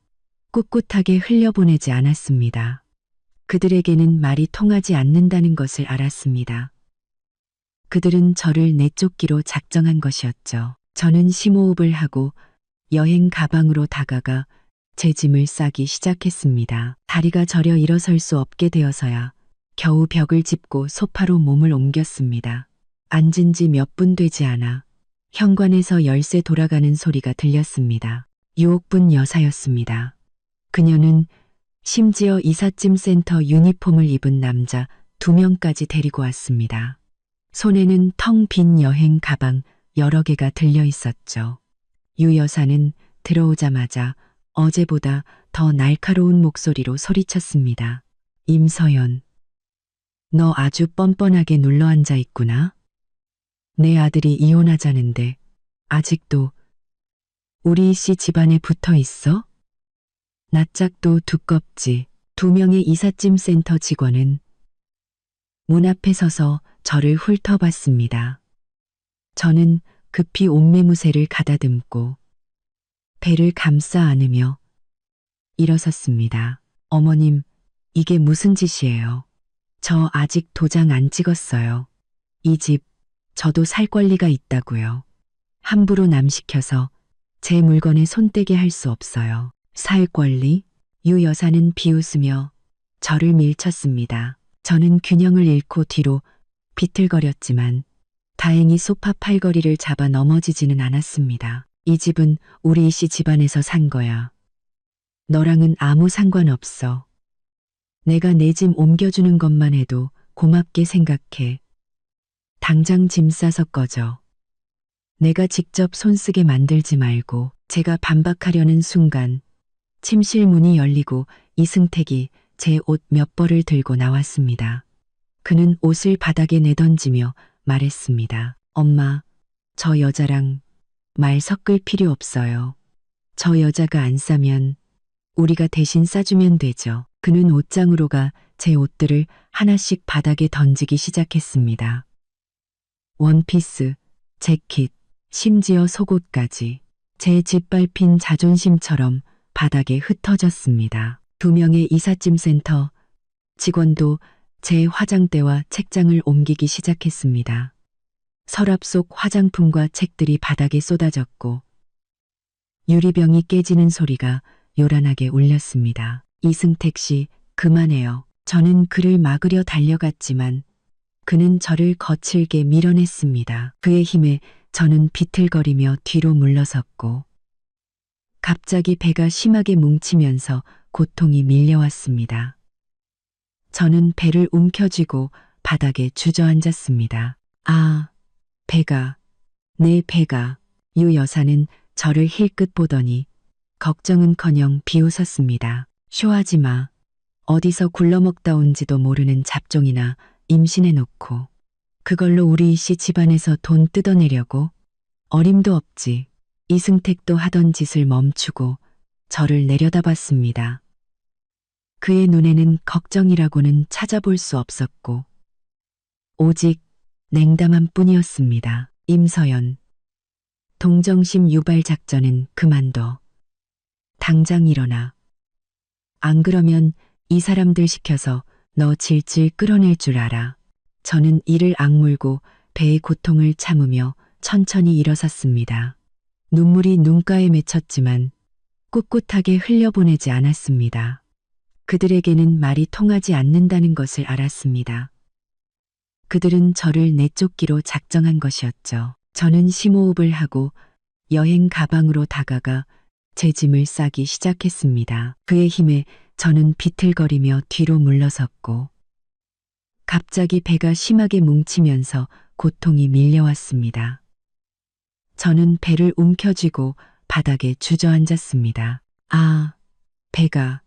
꿋꿋하게 흘려보내지 않았습니다. 그들에게는 말이 통하지 않는다는 것을 알았습니다. 그들은 저를 내쫓기로 작정한 것이었죠. 저는 심호흡을 하고 여행 가방으로 다가가 제 짐을 싸기 시작했습니다. 다리가 저려 일어설 수 없게 되어서야 겨우 벽을 짚고 소파로 몸을 옮겼습니다. 앉은 지 몇 분 되지 않아 현관에서 열쇠 돌아가는 소리가 들렸습니다. 유혹분 여사였습니다. 그녀는 심지어 이삿짐 센터 유니폼을 입은 남자 2명까지 데리고 왔습니다. 손에는 텅 빈 여행 가방 여러 개가 들려 있었죠. 유 여사는 들어오자마자 어제보다 더 날카로운 목소리로 소리쳤습니다. 임서연, 너 아주 뻔뻔하게 눌러앉아 있구나. 내 아들이 이혼하자는데 아직도 우리 씨 집안에 붙어 있어? 낯짝도 두껍지. 2명의 이삿짐 센터 직원은 문 앞에 서서 저를 훑어봤습니다. 저는 급히 옷매무새를 가다듬고 배를 감싸 안으며 일어섰습니다. 어머님, 이게 무슨 짓이에요? 저 아직 도장 안 찍었어요. 이 집, 저도 살 권리가 있다고요. 함부로 남 시켜서 제 물건에 손대게 할 수 없어요. 살 권리? 유 여사는 비웃으며 저를 밀쳤습니다. 저는 균형을 잃고 뒤로 비틀거렸지만 다행히 소파 팔걸이를 잡아 넘어지지는 않았습니다. 이 집은 우리 씨 집안에서 산 거야. 너랑은 아무 상관없어. 내가 내 짐 옮겨주는 것만 해도 고맙게 생각해. 당장 짐 싸서 꺼져. 내가 직접 손쓰게 만들지 말고. 제가 반박하려는 순간 침실 문이 열리고 이승택이 제 옷 몇 벌을 들고 나왔습니다. 그는 옷을 바닥에 내던지며 말했습니다. 엄마, 저 여자랑 말 섞을 필요 없어요. 저 여자가 안 싸면 우리가 대신 싸주면 되죠. 그는 옷장으로 가 제 옷들을 하나씩 바닥에 던지기 시작했습니다. 원피스, 재킷, 심지어 속옷까지 제 짓밟힌 자존심처럼 바닥에 흩어졌습니다. 2명의 이삿짐 센터 직원도 제 화장대와 책장을 옮기기 시작했습니다. 서랍 속 화장품과 책들이 바닥에 쏟아졌고 유리병이 깨지는 소리가 요란하게 울렸습니다. 이승택 씨, 그만해요. 저는 그를 막으려 달려갔지만 그는 저를 거칠게 밀어냈습니다. 그의 힘에 저는 비틀거리며 뒤로 물러섰고 갑자기 배가 심하게 뭉치면서 고통이 밀려왔습니다. 저는 배를 움켜쥐고 바닥에 주저앉았습니다. 아, 배가, 내 배가. 유 여사는 저를 힐끗 보더니 걱정은커녕 비웃었습니다. 쇼하지 마. 어디서 굴러먹다 온지도 모르는 잡종이나 임신해놓고 그걸로 우리 씨 집안에서 돈 뜯어내려고? 어림도 없지. 이승택도 하던 짓을 멈추고 저를 내려다봤습니다. 그의 눈에는 걱정이라고는 찾아볼 수 없었고 오직 냉담한 뿐이었습니다. 임서연, 동정심 유발 작전은 그만둬. 당장 일어나. 안 그러면 이 사람들 시켜서 너 질질 끌어낼 줄 알아. 저는 이를 악물고 배의 고통을 참으며 천천히 일어섰습니다. 눈물이 눈가에 맺혔지만 꿋꿋하게 흘려보내지 않았습니다. 그들에게는 말이 통하지 않는다는 것을 알았습니다. 그들은 저를 내쫓기로 작정한 것이었죠. 저는 심호흡을 하고 여행 가방으로 다가가 제 짐을 싸기 시작했습니다. 그의 힘에 저는 비틀거리며 뒤로 물러섰고 갑자기 배가 심하게 뭉치면서 고통이 밀려왔습니다. 저는 배를 움켜쥐고 바닥에 주저앉았습니다. 아, 배가,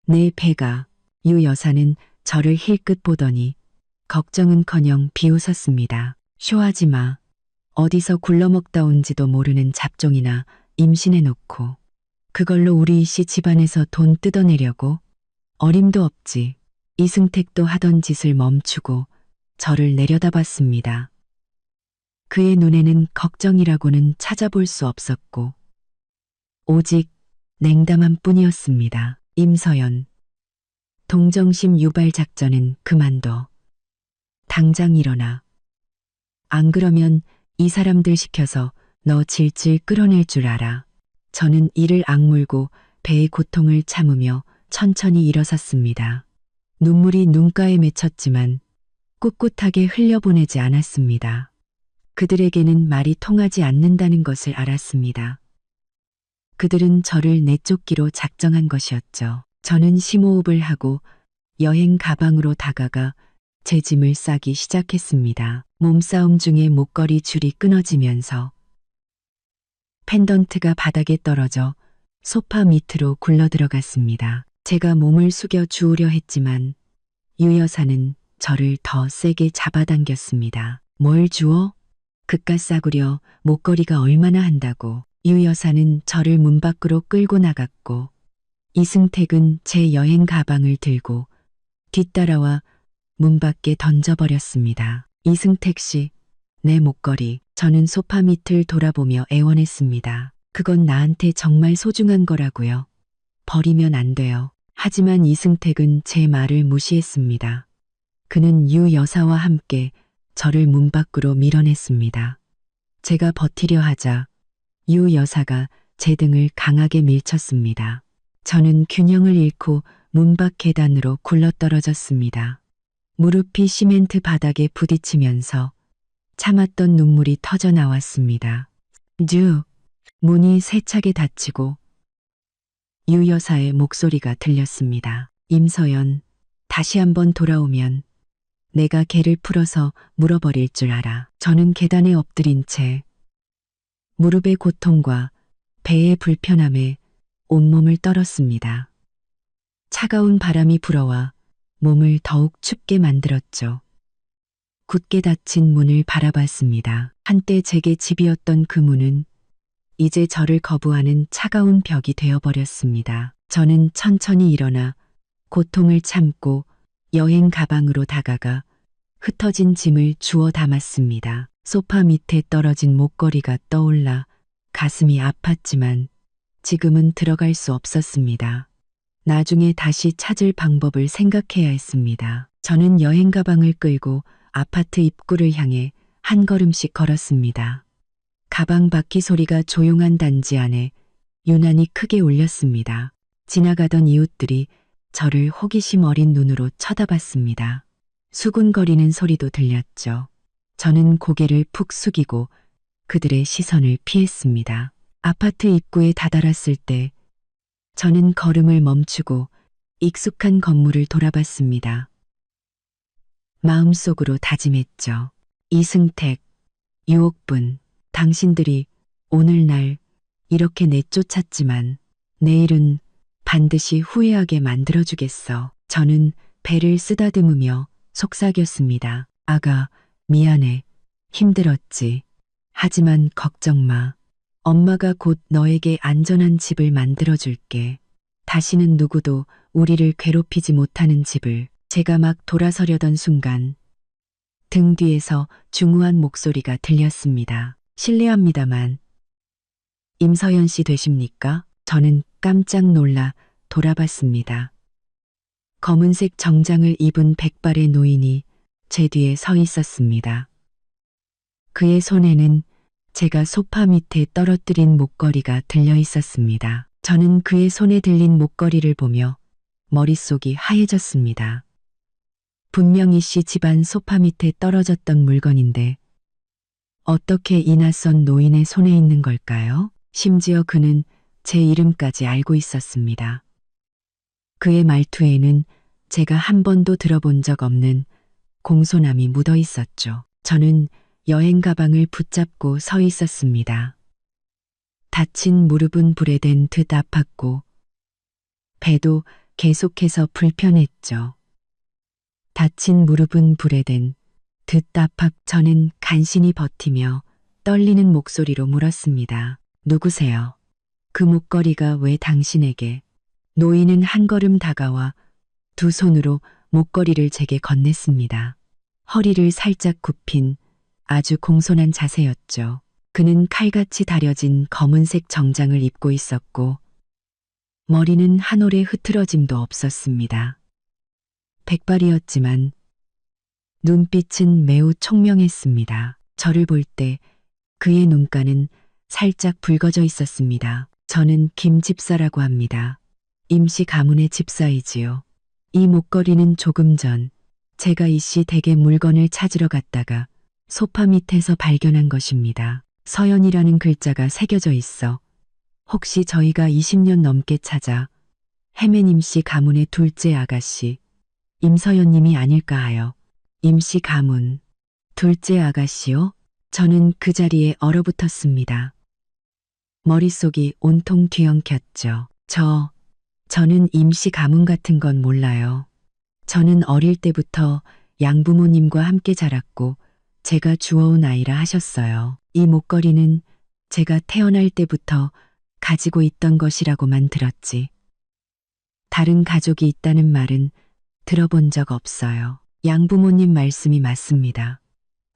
내 배가. 유 여사는 저를 힐끗 보더니 걱정은커녕 비웃었습니다. 쇼하지 마. 어디서 굴러먹다 온지도 모르는 잡종이나 임신해놓고 그걸로 우리 씨 집안에서 돈 뜯어내려고? 어림도 없지. 이승택도 하던 짓을 멈추고 저를 내려다봤습니다. 그의 눈에는 걱정이라고는 찾아볼 수 없었고 오직 냉담한 뿐이었습니다. 임서연, 동정심 유발 작전은 그만둬. 당장 일어나. 안 그러면 이 사람들 시켜서 너 질질 끌어낼 줄 알아. 저는 이를 악물고 배의 고통을 참으며 천천히 일어섰습니다. 눈물이 눈가에 맺혔지만 꿋꿋하게 흘려보내지 않았습니다. 그들에게는 말이 통하지 않는다는 것을 알았습니다. 그들은 저를 내쫓기로 작정한 것이었죠. 저는 심호흡을 하고 여행 가방으로 다가가 제 짐을 싸기 시작했습니다. 몸싸움 중에 목걸이 줄이 끊어지면서 펜던트가 바닥에 떨어져 소파 밑으로 굴러들어갔습니다. 제가 몸을 숙여 주우려 했지만 유 여사는 저를 더 세게 잡아당겼습니다. 뭘 주워? 그깟 싸구려 목걸이가 얼마나 한다고. 유 여사는 저를 문 밖으로 끌고 나갔고 이승택은 제 여행 가방을 들고 뒤따라와 문 밖에 던져버렸습니다. 이승택 씨, 내 목걸이. 저는 소파 밑을 돌아보며 애원했습니다. 그건 나한테 정말 소중한 거라고요. 버리면 안 돼요. 하지만 이승택은 제 말을 무시했습니다. 그는 유 여사와 함께 저를 문 밖으로 밀어냈습니다. 제가 버티려 하자 유 여사가 제 등을 강하게 밀쳤습니다. 저는 균형을 잃고 문 밖 계단으로 굴러떨어졌습니다. 무릎이 시멘트 바닥에 부딪히면서 참았던 눈물이 터져 나왔습니다. 문이 세차게 닫히고 유 여사의 목소리가 들렸습니다. 임서연, 다시 한번 돌아오면 내가 개를 풀어서 물어버릴 줄 알아. 저는 계단에 엎드린 채 무릎의 고통과 배의 불편함에 온몸을 떨었습니다. 차가운 바람이 불어와 몸을 더욱 춥게 만들었죠. 굳게 닫힌 문을 바라봤습니다. 한때 제게 집이었던 그 문은 이제 저를 거부하는 차가운 벽이 되어버렸습니다. 저는 천천히 일어나 고통을 참고 여행 가방으로 다가가 흩어진 짐을 주워 담았습니다. 소파 밑에 떨어진 목걸이가 떠올라 가슴이 아팠지만 지금은 들어갈 수 없었습니다. 나중에 다시 찾을 방법을 생각해야 했습니다. 저는 여행 가방을 끌고 아파트 입구를 향해 한 걸음씩 걸었습니다. 가방 바퀴 소리가 조용한 단지 안에 유난히 크게 울렸습니다. 지나가던 이웃들이 저를 호기심 어린 눈으로 쳐다봤습니다. 수군거리는 소리도 들렸죠. 저는 고개를 푹 숙이고 그들의 시선을 피했습니다. 아파트 입구에 다다랐을 때 저는 걸음을 멈추고 익숙한 건물을 돌아봤습니다. 마음속으로 다짐했죠. 이승택, 유옥분, 당신들이 오늘날 이렇게 내쫓았지만 내일은 반드시 후회하게 만들어주겠어. 저는 배를 쓰다듬으며 속삭였습니다. 아가, 미안해. 힘들었지. 하지만 걱정 마. 엄마가 곧 너에게 안전한 집을 만들어줄게. 다시는 누구도 우리를 괴롭히지 못하는 집을. 제가 막 돌아서려던 순간 등 뒤에서 중후한 목소리가 들렸습니다. 실례합니다만 임서연 씨 되십니까? 저는 깜짝 놀라 돌아봤습니다. 검은색 정장을 입은 백발의 노인이 제 뒤에 서 있었습니다. 그의 손에는 제가 소파 밑에 떨어뜨린 목걸이가 들려 있었습니다. 저는 그의 손에 들린 목걸이를 보며 머릿속이 하얘졌습니다. 분명히 씨 집안 소파 밑에 떨어졌던 물건인데 어떻게 이 낯선 노인의 손에 있는 걸까요? 심지어 그는 제 이름까지 알고 있었습니다. 그의 말투에는 제가 한 번도 들어본 적 없는 공손함이 묻어 있었죠. 저는 여행 가방을 붙잡고 서 있었습니다. 다친 무릎은 불에 댄 듯 아팠고 배도 계속해서 불편했죠. 다친 무릎은 불에 댄 듯 저는 간신히 버티며 떨리는 목소리로 물었습니다. 누구세요? 그 목걸이가 왜 당신에게? 노인은 한 걸음 다가와 두 손으로 목걸이를 제게 건넸습니다. 허리를 살짝 굽힌 아주 공손한 자세였죠. 그는 칼같이 다려진 검은색 정장을 입고 있었고 머리는 한 올의 흐트러짐도 없었습니다. 백발이었지만 눈빛은 매우 총명했습니다. 저를 볼 때 그의 눈가는 살짝 붉어져 있었습니다. 저는 김 집사라고 합니다. 임시 가문의 집사이지요. 이 목걸이는 조금 전 제가 이씨 댁에 물건을 찾으러 갔다가 소파 밑에서 발견한 것입니다. 서연이라는 글자가 새겨져 있어 혹시 저희가 20년 넘게 찾아 헤맨 임씨 가문의 둘째 아가씨 임서연님이 아닐까 하여. 임씨 가문, 둘째 아가씨요? 저는 그 자리에 얼어붙었습니다. 머릿속이 온통 뒤엉켰죠. 저는 임씨 가문 같은 건 몰라요. 저는 어릴 때부터 양부모님과 함께 자랐고 제가 주워온 아이라 하셨어요. 이 목걸이는 제가 태어날 때부터 가지고 있던 것이라고만 들었지. 다른 가족이 있다는 말은 들어본 적 없어요. 양부모님 말씀이 맞습니다.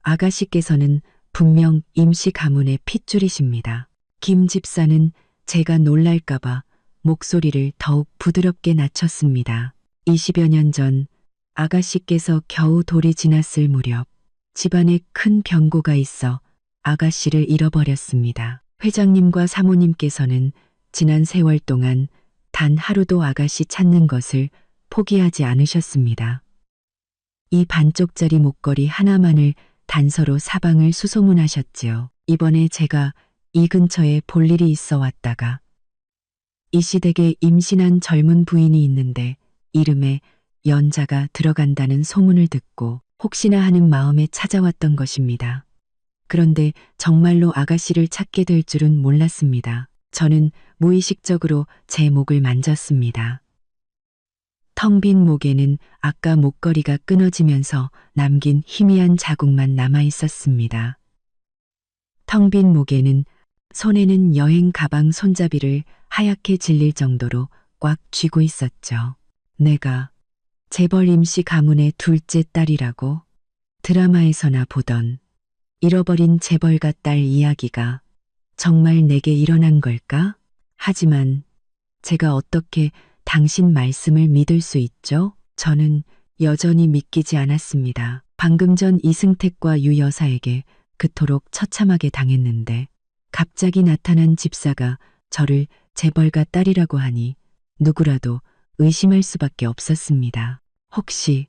아가씨께서는 분명 임씨 가문의 핏줄이십니다. 김 집사는 제가 놀랄까봐 목소리를 더욱 부드럽게 낮췄습니다. 20여 년 전 아가씨께서 겨우 돌이 지났을 무렵 집안에 큰 병고가 있어 아가씨를 잃어버렸습니다. 회장님과 사모님께서는 지난 세월 동안 단 하루도 아가씨 찾는 것을 포기하지 않으셨습니다. 이 반쪽짜리 목걸이 하나만을 단서로 사방을 수소문하셨지요. 이번에 제가 이 근처에 볼 일이 있어 왔다가 이 시댁에 임신한 젊은 부인이 있는데 이름에 연자가 들어간다는 소문을 듣고 혹시나 하는 마음에 찾아왔던 것입니다. 그런데 정말로 아가씨를 찾게 될 줄은 몰랐습니다. 저는 무의식적으로 제 목을 만졌습니다. 텅 빈 목에는 아까 목걸이가 끊어지면서 남긴 희미한 자국만 남아 있었습니다. 텅 빈 목에는 손에는 여행 가방 손잡이를 하얗게 질릴 정도로 꽉 쥐고 있었죠. 내가 재벌 임씨 가문의 둘째 딸이라고 드라마에서나 보던 잃어버린 재벌가 딸 이야기가 정말 내게 일어난 걸까? 하지만 제가 어떻게 당신 말씀을 믿을 수 있죠? 저는 여전히 믿기지 않았습니다. 방금 전 이승택과 유 여사에게 그토록 처참하게 당했는데 갑자기 나타난 집사가 저를 재벌가 딸이라고 하니 누구라도 의심할 수밖에 없었습니다. 혹시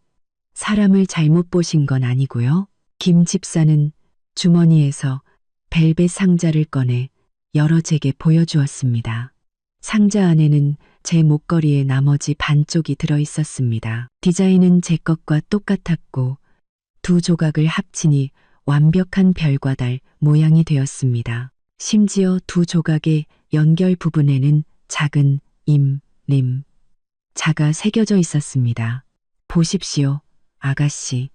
사람을 잘못 보신 건 아니고요? 김 집사는 주머니에서 벨벳 상자를 꺼내 여러 제게 보여주었습니다. 상자 안에는 제 목걸이의 나머지 반쪽이 들어 있었습니다. 디자인은 제 것과 똑같았고 두 조각을 합치니 완벽한 별과 달 모양이 되었습니다. 심지어 두 조각의 연결 부분에는 작은 임, 림, 자가 새겨져 있었습니다. 보십시오, 아가씨.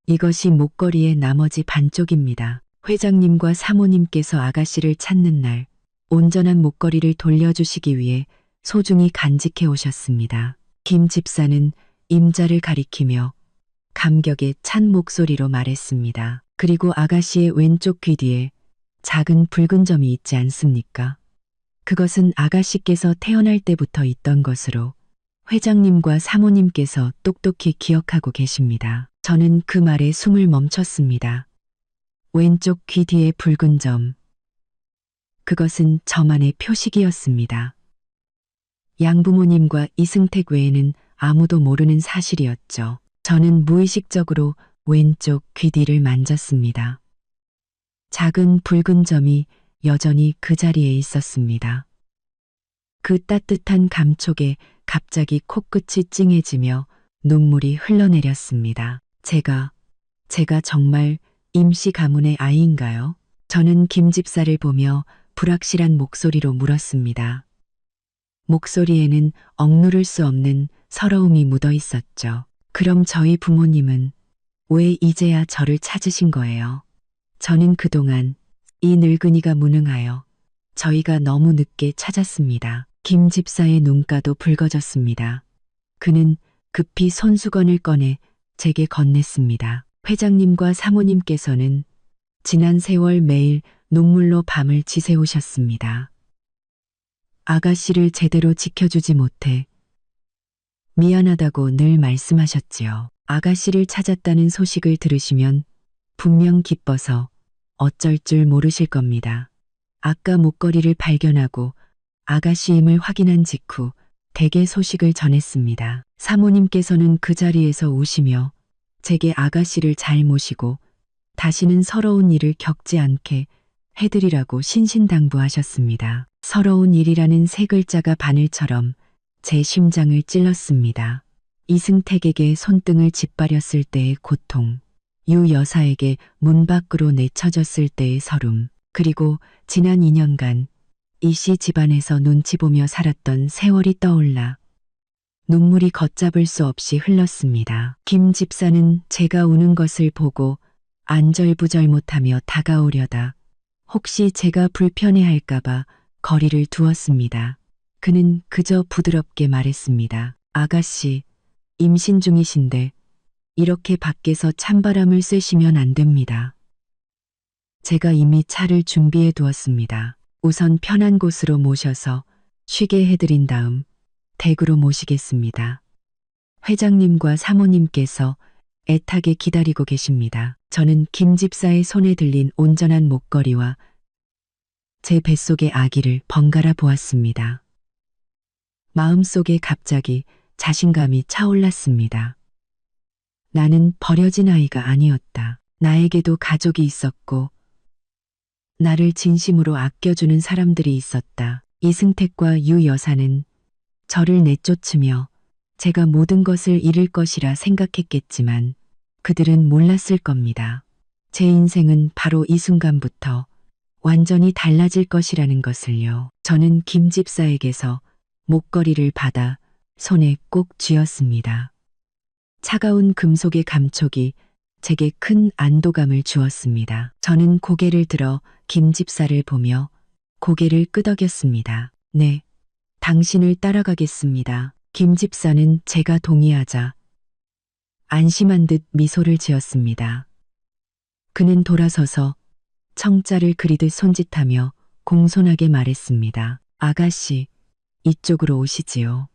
이것이 목걸이의 나머지 반쪽입니다. 회장님과 사모님께서 아가씨를 찾는 날 온전한 목걸이를 돌려주시기 위해 소중히 간직해 오셨습니다. 김 집사는 임자를 가리키며 감격에 찬 목소리로 말했습니다. 그리고 아가씨의 왼쪽 귀 뒤에 작은 붉은 점이 있지 않습니까? 그것은 아가씨께서 태어날 때부터 있던 것으로 회장님과 사모님께서 똑똑히 기억하고 계십니다. 저는 그 말에 숨을 멈췄습니다. 왼쪽 귀 뒤의 붉은 점. 그것은 저만의 표식이었습니다. 양부모님과 이승택 외에는 아무도 모르는 사실이었죠. 저는 무의식적으로 왼쪽 귀 뒤를 만졌습니다. 작은 붉은 점이 여전히 그 자리에 있었습니다. 그 따뜻한 감촉에 갑자기 코끝이 찡해지며 눈물이 흘러내렸습니다. 제가 정말 임씨 가문의 아이인가요? 저는 김 집사를 보며 불확실한 목소리로 물었습니다. 목소리에는 억누를 수 없는 서러움이 묻어 있었죠. 그럼 저희 부모님은 왜 이제야 저를 찾으신 거예요? 저는 그동안 이 늙은이가 무능하여 저희가 너무 늦게 찾았습니다. 김 집사의 눈가도 붉어졌습니다. 그는 급히 손수건을 꺼내 제게 건넸습니다. 회장님과 사모님께서는 지난 세월 매일 눈물로 밤을 지새우셨습니다. 아가씨를 제대로 지켜주지 못해 미안하다고 늘 말씀하셨지요. 아가씨를 찾았다는 소식을 들으시면 분명 기뻐서 어쩔 줄 모르실 겁니다. 아까 목걸이를 발견하고 아가씨임을 확인한 직후 댁에 소식을 전했습니다. 사모님께서는 그 자리에서 우시며 제게 아가씨를 잘 모시고 다시는 서러운 일을 겪지 않게 해드리라고 신신당부하셨습니다. 서러운 일이라는 세 글자가 바늘처럼 제 심장을 찔렀습니다. 이승택에게 손등을 짓밟았을 때의 고통, 유 여사에게 문 밖으로 내쳐졌을 때의 서름, 그리고 지난 2년간 이 씨 집안에서 눈치 보며 살았던 세월이 떠올라 눈물이 걷잡을 수 없이 흘렀습니다. 김 집사는 제가 우는 것을 보고 안절부절 못하며 다가오려다 혹시 제가 불편해할까봐 거리를 두었습니다. 그는 그저 부드럽게 말했습니다. 아가씨, 임신 중이신데 이렇게 밖에서 찬바람을 쐬시면 안 됩니다. 제가 이미 차를 준비해 두었습니다. 우선 편한 곳으로 모셔서 쉬게 해드린 다음 댁으로 모시겠습니다. 회장님과 사모님께서 애타게 기다리고 계십니다. 저는 김 집사의 손에 들린 온전한 목걸이와 제 뱃속의 아기를 번갈아 보았습니다. 마음속에 갑자기 자신감이 차올랐습니다. 나는 버려진 아이가 아니었다. 나에게도 가족이 있었고 나를 진심으로 아껴주는 사람들이 있었다. 이승택과 유 여사는 저를 내쫓으며 제가 모든 것을 잃을 것이라 생각했겠지만 그들은 몰랐을 겁니다. 제 인생은 바로 이 순간부터 완전히 달라질 것이라는 것을요. 저는 김 집사에게서 목걸이를 받아 손에 꼭 쥐었습니다. 차가운 금속의 감촉이 제게 큰 안도감을 주었습니다. 저는 고개를 들어 김 집사를 보며 고개를 끄덕였습니다. 네, 당신을 따라가겠습니다. 김 집사는 제가 동의하자 안심한 듯 미소를 지었습니다. 그는 돌아서서 청자를 그리듯 손짓하며 공손하게 말했습니다. 아가씨, 이쪽으로 오시지요.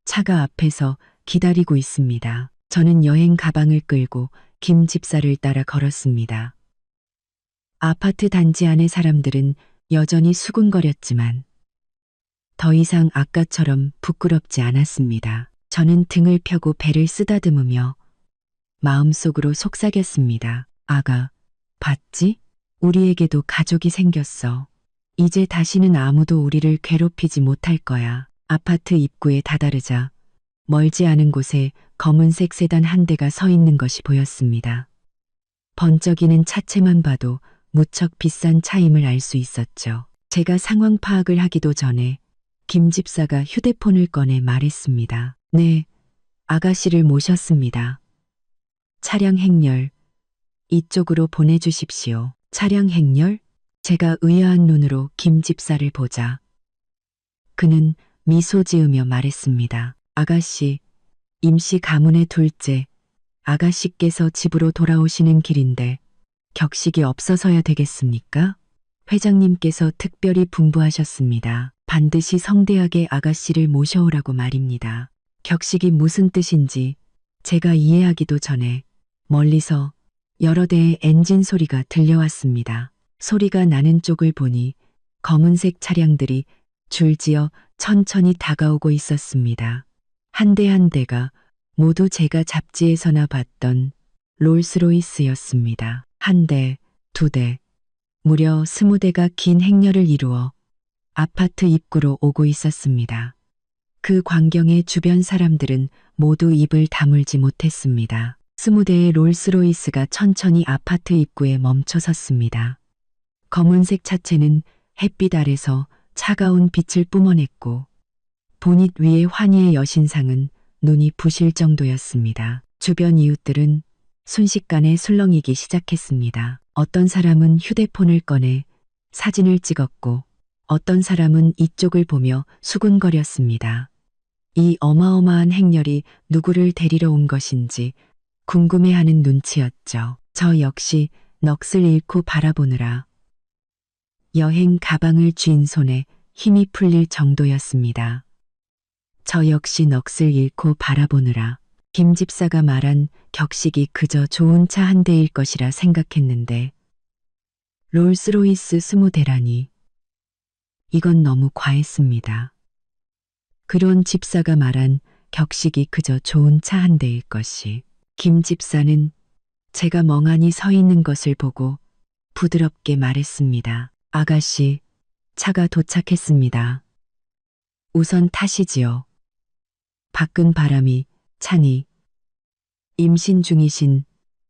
차가 앞에서 기다리고 있습니다. 저는 여행 가방을 끌고 김 집사를 따라 걸었습니다. 아파트 단지 안의 사람들은 여전히 수군거렸지만 더 이상 아까처럼 부끄럽지 않았습니다. 저는 등을 펴고 배를 쓰다듬으며 마음속으로 속삭였습니다. 아가, 봤지? 우리에게도 가족이 생겼어. 이제 다시는 아무도 우리를 괴롭히지 못할 거야. 아파트 입구에 다다르자 멀지 않은 곳에 검은색 세단 한 대가 서 있는 것이 보였습니다. 번쩍이는 차체만 봐도 무척 비싼 차임을 알 수 있었죠. 제가 상황 파악을 하기도 전에 김 집사가 휴대폰을 꺼내 말했습니다. 네, 아가씨를 모셨습니다. 차량 행렬, 이쪽으로 보내주십시오. 차량 행렬? 제가 의아한 눈으로 김 집사를 보자 그는 미소 지으며 말했습니다. 아가씨, 임시 가문의 둘째, 아가씨께서 집으로 돌아오시는 길인데 격식이 없어서야 되겠습니까? 회장님께서 특별히 분부하셨습니다. 반드시 성대하게 아가씨를 모셔오라고 말입니다. 격식이 무슨 뜻인지 제가 이해하기도 전에 멀리서 여러 대의 엔진 소리가 들려왔습니다. 소리가 나는 쪽을 보니 검은색 차량들이 줄지어 천천히 다가오고 있었습니다. 한 대 한 대가 모두 제가 잡지에서나 봤던 롤스로이스였습니다. 한 대, 두 대, 무려 20대가 긴 행렬을 이루어 아파트 입구로 오고 있었습니다. 그 광경에 주변 사람들은 모두 입을 다물지 못했습니다. 20대의 롤스로이스가 천천히 아파트 입구에 멈춰 섰습니다. 검은색 차체는 햇빛 아래서 차가운 빛을 뿜어냈고 보닛 위의 환희의 여신상은 눈이 부실 정도였습니다. 주변 이웃들은 순식간에 술렁이기 시작했습니다. 어떤 사람은 휴대폰을 꺼내 사진을 찍었고 어떤 사람은 이쪽을 보며 수군거렸습니다. 이 어마어마한 행렬이 누구를 데리러 온 것인지 궁금해하는 눈치였죠. 저 역시 넋을 잃고 바라보느라 여행 가방을 쥔 손에 힘이 풀릴 정도였습니다. 저 역시 넋을 잃고 바라보느라 김 집사가 말한 격식이 그저 좋은 차 한 대일 것이라 생각했는데 롤스로이스 20대라니 이건 너무 과했습니다. 그런 집사가 말한 격식이 그저 좋은 차 한 대일 것이 김 집사는 제가 멍하니 서 있는 것을 보고 부드럽게 말했습니다. 아가씨, 차가 도착했습니다. 우선 타시지요. 밖은 바람이 차니 임신 중이신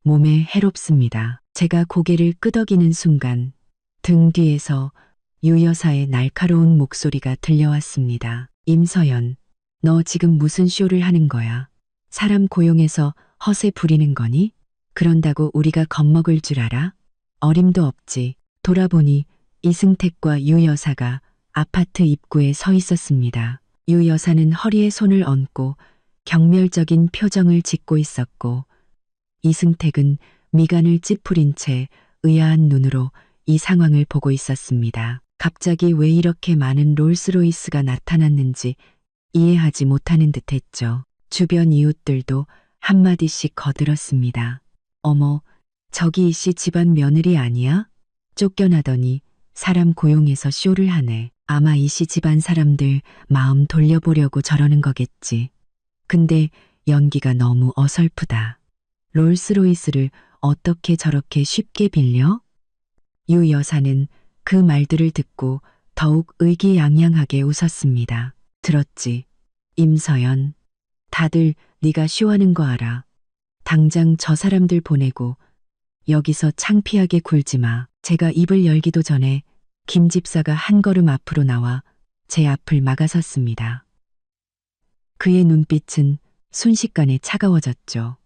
몸에 해롭습니다. 제가 고개를 끄덕이는 순간 등 뒤에서 유 여사의 날카로운 목소리가 들려왔습니다. 임서연, 너 지금 무슨 쇼를 하는 거야? 사람 고용해서 허세 부리는 거니? 그런다고 우리가 겁먹을 줄 알아? 어림도 없지. 돌아보니 이승택과 유 여사가 아파트 입구에 서 있었습니다. 유 여사는 허리에 손을 얹고 경멸적인 표정을 짓고 있었고 이승택은 미간을 찌푸린 채 의아한 눈으로 이 상황을 보고 있었습니다. 갑자기 왜 이렇게 많은 롤스로이스가 나타났는지 이해하지 못하는 듯했죠. 주변 이웃들도 한마디씩 거들었습니다. 어머, 저기 이씨 집안 며느리 아니야? 쫓겨나더니 사람 고용해서 쇼를 하네. 아마 이씨 집안 사람들 마음 돌려보려고 저러는 거겠지. 근데 연기가 너무 어설프다. 롤스로이스를 어떻게 저렇게 쉽게 빌려? 유 여사는 그 말들을 듣고 더욱 의기양양하게 웃었습니다. 들었지? 임서연. 다들 네가 쇼하는 거 알아. 당장 저 사람들 보내고 여기서 창피하게 굴지 마. 제가 입을 열기도 전에 김 집사가 한 걸음 앞으로 나와 제 앞을 막아섰습니다. 그의 눈빛은 순식간에 차가워졌죠.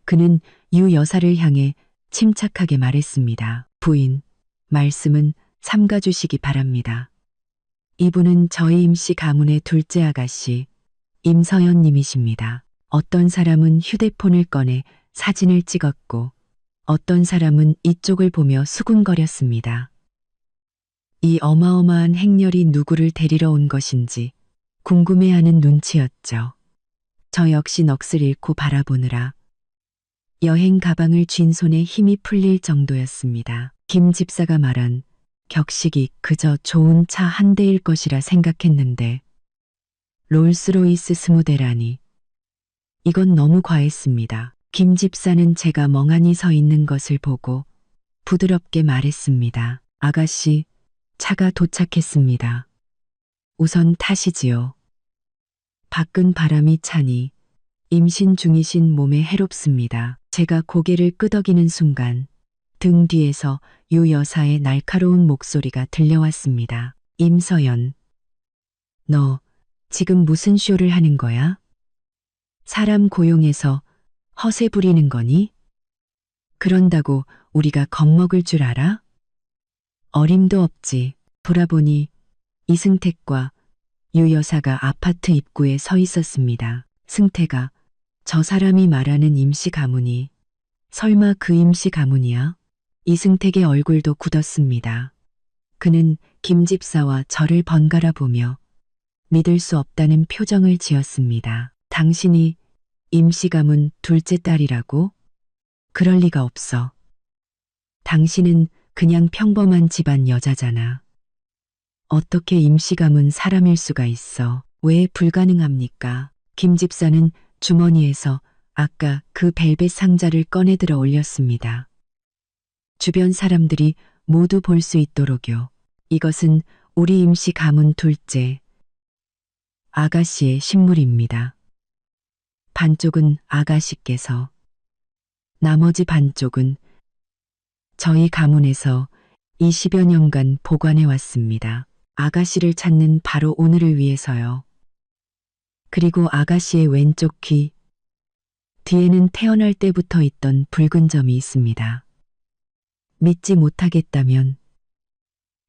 그는 유 여사를 향해 침착하게 말했습니다. 부인, 말씀은 삼가주시기 바랍니다. 이분은 저희 임씨 가문의 둘째 아가씨 임서연 님이십니다. 어떤 사람은 휴대폰을 꺼내 사진을 찍었고 어떤 사람은 이쪽을 보며 수군거렸습니다. 이 어마어마한 행렬이 누구를 데리러 온 것인지 궁금해하는 눈치였죠. 저 역시 넋을 잃고 바라보느라 여행 가방을 쥔 손에 힘이 풀릴 정도였습니다. 김 집사가 말한 격식이 그저 좋은 차 한 대일 것이라 생각했는데 롤스로이스 20대라니. 이건 너무 과했습니다. 김 집사는 제가 멍하니 서 있는 것을 보고 부드럽게 말했습니다. 아가씨, 차가 도착했습니다. 우선 타시지요. 밖은 바람이 차니 임신 중이신 몸에 해롭습니다. 제가 고개를 끄덕이는 순간 등 뒤에서 유 여사의 날카로운 목소리가 들려왔습니다. 임서연, 너 지금 무슨 쇼를 하는 거야? 사람 고용해서 허세 부리는 거니? 그런다고 우리가 겁먹을 줄 알아? 어림도 없지. 돌아보니 이승택과 유 여사가 아파트 입구에 서 있었습니다. 승태가 저 사람이 말하는 임씨 가문이 설마 그 임씨 가문이야? 이승택의 얼굴도 굳었습니다. 그는 김 집사와 저를 번갈아 보며 믿을 수 없다는 표정을 지었습니다. 당신이 임씨 가문 둘째 딸이라고? 그럴 리가 없어. 당신은 그냥 평범한 집안 여자잖아. 어떻게 임씨 가문 사람일 수가 있어? 왜 불가능합니까? 김 집사는 주머니에서 아까 그 벨벳 상자를 꺼내들어 올렸습니다. 주변 사람들이 모두 볼 수 있도록요. 이것은 우리 임씨 가문 둘째 아가씨의 신물입니다. 반쪽은 아가씨께서, 나머지 반쪽은 저희 가문에서 20여 년간 보관해 왔습니다. 아가씨를 찾는 바로 오늘을 위해서요. 그리고 아가씨의 왼쪽 귀 뒤에는 태어날 때부터 있던 붉은 점이 있습니다. 믿지 못하겠다면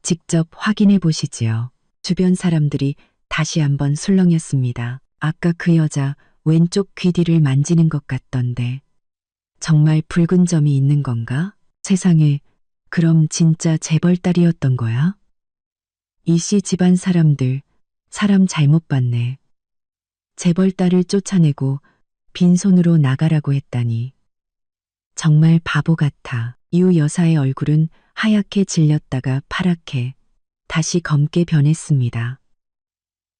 직접 확인해 보시지요. 주변 사람들이 다시 한번 술렁였습니다. 아까 그 여자 왼쪽 귀 뒤를 만지는 것 같던데 정말 붉은 점이 있는 건가? 세상에, 그럼 진짜 재벌딸이었던 거야? 이씨 집안 사람들 사람 잘못 봤네. 재벌딸을 쫓아내고 빈손으로 나가라고 했다니. 정말 바보 같아. 유 여사의 얼굴은 하얗게 질렸다가 파랗게 다시 검게 변했습니다.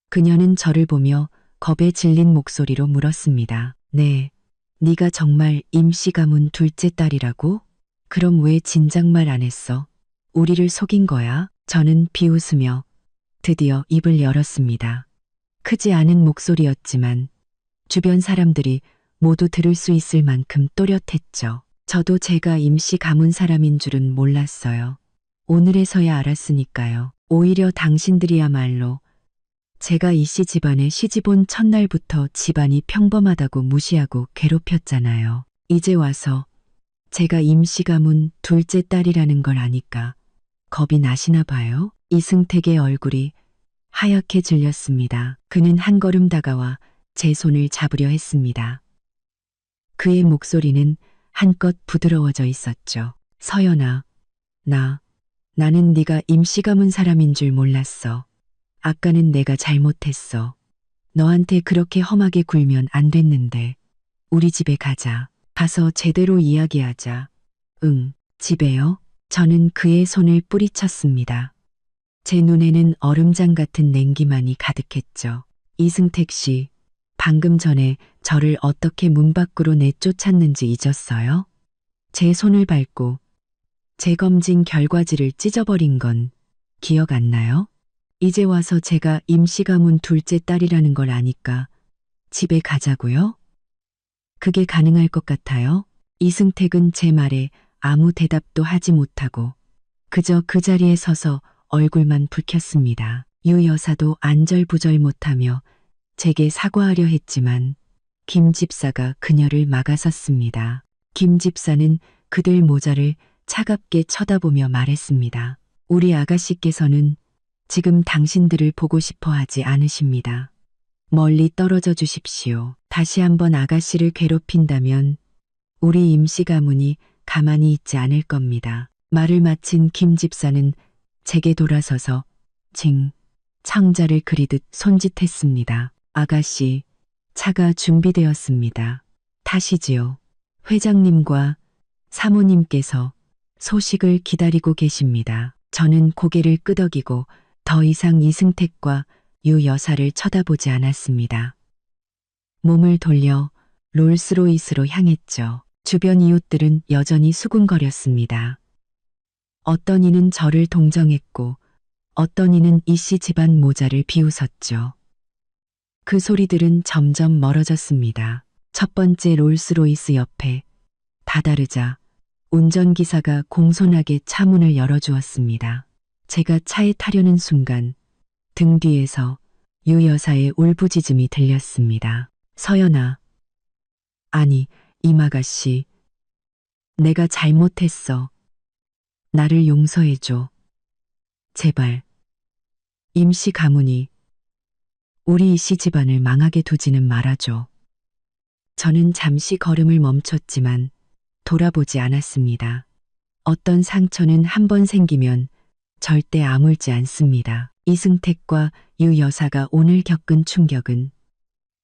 그녀는 저를 보며 겁에 질린 목소리로 물었습니다. 네, 네가 정말 임씨 가문 둘째 딸이라고? 그럼 왜 진작말 안 했어? 우리를 속인 거야? 저는 비웃으며 드디어 입을 열었습니다. 크지 않은 목소리였지만 주변 사람들이 모두 들을 수 있을 만큼 또렷했죠. 저도 제가 임시 가문 사람인 줄은 몰랐어요. 오늘에서야 알았으니까요. 오히려 당신들이야말로 제가 이 씨 집안에 시집온 첫날부터 집안이 평범하다고 무시하고 괴롭혔잖아요. 이제 와서 제가 임시 가문 둘째 딸이라는 걸 아니까 겁이 나시나 봐요. 이승택의 얼굴이 하얗게 질렸습니다. 그는 한 걸음 다가와 제 손을 잡으려 했습니다. 그의 목소리는 한껏 부드러워져 있었죠. 서연아, 나는 네가 임시 가문 사람인 줄 몰랐어. 아까는 내가 잘못했어. 너한테 그렇게 험하게 굴면 안 됐는데. 우리 집에 가자. 가서 제대로 이야기하자. 응, 집에요? 저는 그의 손을 뿌리쳤습니다. 제 눈에는 얼음장 같은 냉기만이 가득했죠. 이승택 씨, 방금 전에 저를 어떻게 문 밖으로 내쫓았는지 잊었어요? 제 손을 밟고 재검진 결과지를 찢어버린 건 기억 안 나요? 이제 와서 제가 임시 가문 둘째 딸이라는 걸 아니까 집에 가자고요? 그게 가능할 것 같아요? 이승택은 제 말에 아무 대답도 하지 못하고 그저 그 자리에 서서 얼굴만 붉혔습니다. 유 여사도 안절부절 못하며 제게 사과하려 했지만 김 집사가 그녀를 막아섰습니다. 김 집사는 그들 모자를 차갑게 쳐다보며 말했습니다. 우리 아가씨께서는 지금 당신들을 보고 싶어 하지 않으십니다. 멀리 떨어져 주십시오. 다시 한번 아가씨를 괴롭힌다면 우리 임시 가문이 가만히 있지 않을 겁니다. 말을 마친 김 집사는 제게 돌아서서 창자를 그리듯 손짓했습니다. 아가씨, 차가 준비되었습니다. 타시지요. 회장님과 사모님께서 소식을 기다리고 계십니다. 저는 고개를 끄덕이고 더 이상 이승택과 유 여사를 쳐다보지 않았습니다. 몸을 돌려 롤스로이스로 향했죠. 주변 이웃들은 여전히 수군거렸습니다. 어떤 이는 저를 동정했고 어떤 이는 이씨 집안 모자를 비웃었죠. 그 소리들은 점점 멀어졌습니다. 첫 번째 롤스로이스 옆에 다다르자 운전기사가 공손하게 차 문을 열어주었습니다. 제가 차에 타려는 순간 등 뒤에서 유 여사의 울부짖음이 들렸습니다. 서연아, 아니 임아가씨, 내가 잘못했어. 나를 용서해줘. 제발. 임시 가문이 우리 이씨 집안을 망하게 두지는 말아줘. 저는 잠시 걸음을 멈췄지만 돌아보지 않았습니다. 어떤 상처는 한 번 생기면 절대 아물지 않습니다. 이승택과 유 여사가 오늘 겪은 충격은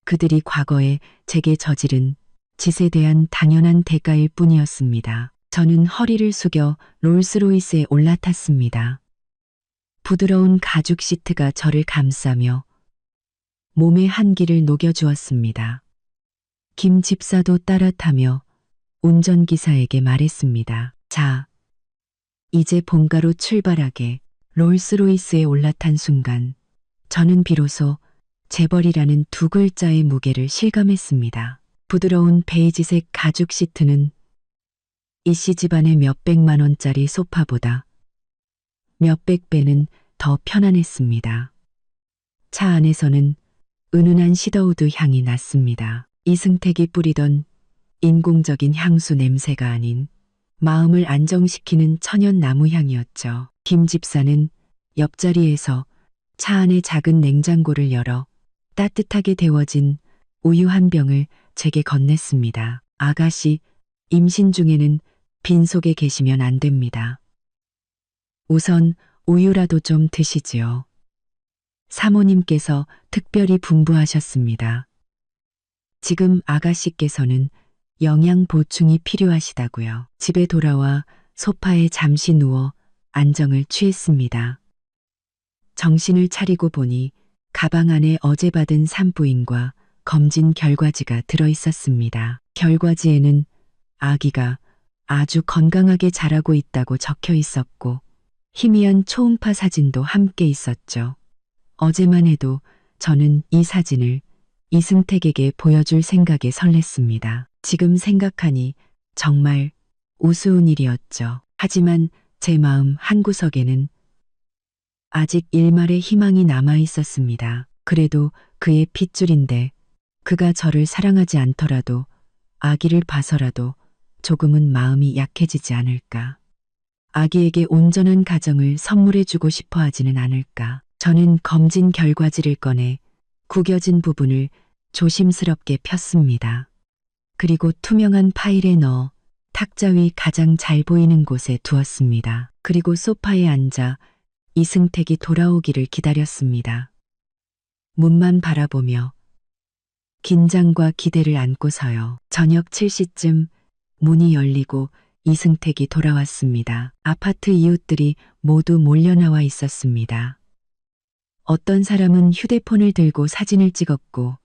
그들이 과거에 제게 저지른 짓에 대한 당연한 대가일 뿐이었습니다. 저는 허리를 숙여 롤스로이스에 올라탔습니다. 부드러운 가죽 시트가 저를 감싸며 몸의 한기를 녹여주었습니다. 김 집사도 따라 타며 운전기사에게 말했습니다. 자, 이제 본가로 출발하게. 롤스로이스에 올라탄 순간 저는 비로소 재벌이라는 두 글자의 무게를 실감했습니다. 부드러운 베이지색 가죽 시트는 이씨 집안의 몇백만 원짜리 소파보다 몇백 배는 더 편안했습니다. 차 안에서는 은은한 시더우드 향이 났습니다. 이승택이 뿌리던 인공적인 향수 냄새가 아닌 마음을 안정시키는 천연 나무 향이었죠. 김 집사는 옆자리에서 차 안의 작은 냉장고를 열어 따뜻하게 데워진 우유 한 병을 제게 건넸습니다. 아가씨, 임신 중에는 빈속에 계시면 안 됩니다. 우선 우유라도 좀 드시지요. 사모님께서 특별히 분부하셨습니다. 지금 아가씨께서는 영양 보충이 필요하시다고요. 집에 돌아와 소파에 잠시 누워 안정을 취했습니다. 정신을 차리고 보니 가방 안에 어제 받은 산부인과 검진 결과지가 들어 있었습니다. 결과지에는 아기가 아주 건강하게 자라고 있다고 적혀 있었고 희미한 초음파 사진도 함께 있었죠. 어제만 해도 저는 이 사진을 이승택에게 보여줄 생각에 설렜습니다. 지금 생각하니 정말 우스운 일이었죠. 하지만 제 마음 한구석에는 아직 일말의 희망이 남아 있었습니다. 그래도 그의 핏줄인데 그가 저를 사랑하지 않더라도 아기를 봐서라도 조금은 마음이 약해지지 않을까. 아기에게 온전한 가정을 선물해주고 싶어 하지는 않을까. 저는 검진 결과지를 꺼내 구겨진 부분을 조심스럽게 폈습니다. 그리고 투명한 파일에 넣어 탁자 위 가장 잘 보이는 곳에 두었습니다. 그리고 소파에 앉아 이승택이 돌아오기를 기다렸습니다. 문만 바라보며 긴장과 기대를 안고서요. 저녁 7시쯤 문이 열리고 이승택이 돌아왔습니다. 아파트 이웃들이 모두 몰려나와 있었습니다. 어떤 사람은 휴대폰을 들고 사진을 찍었고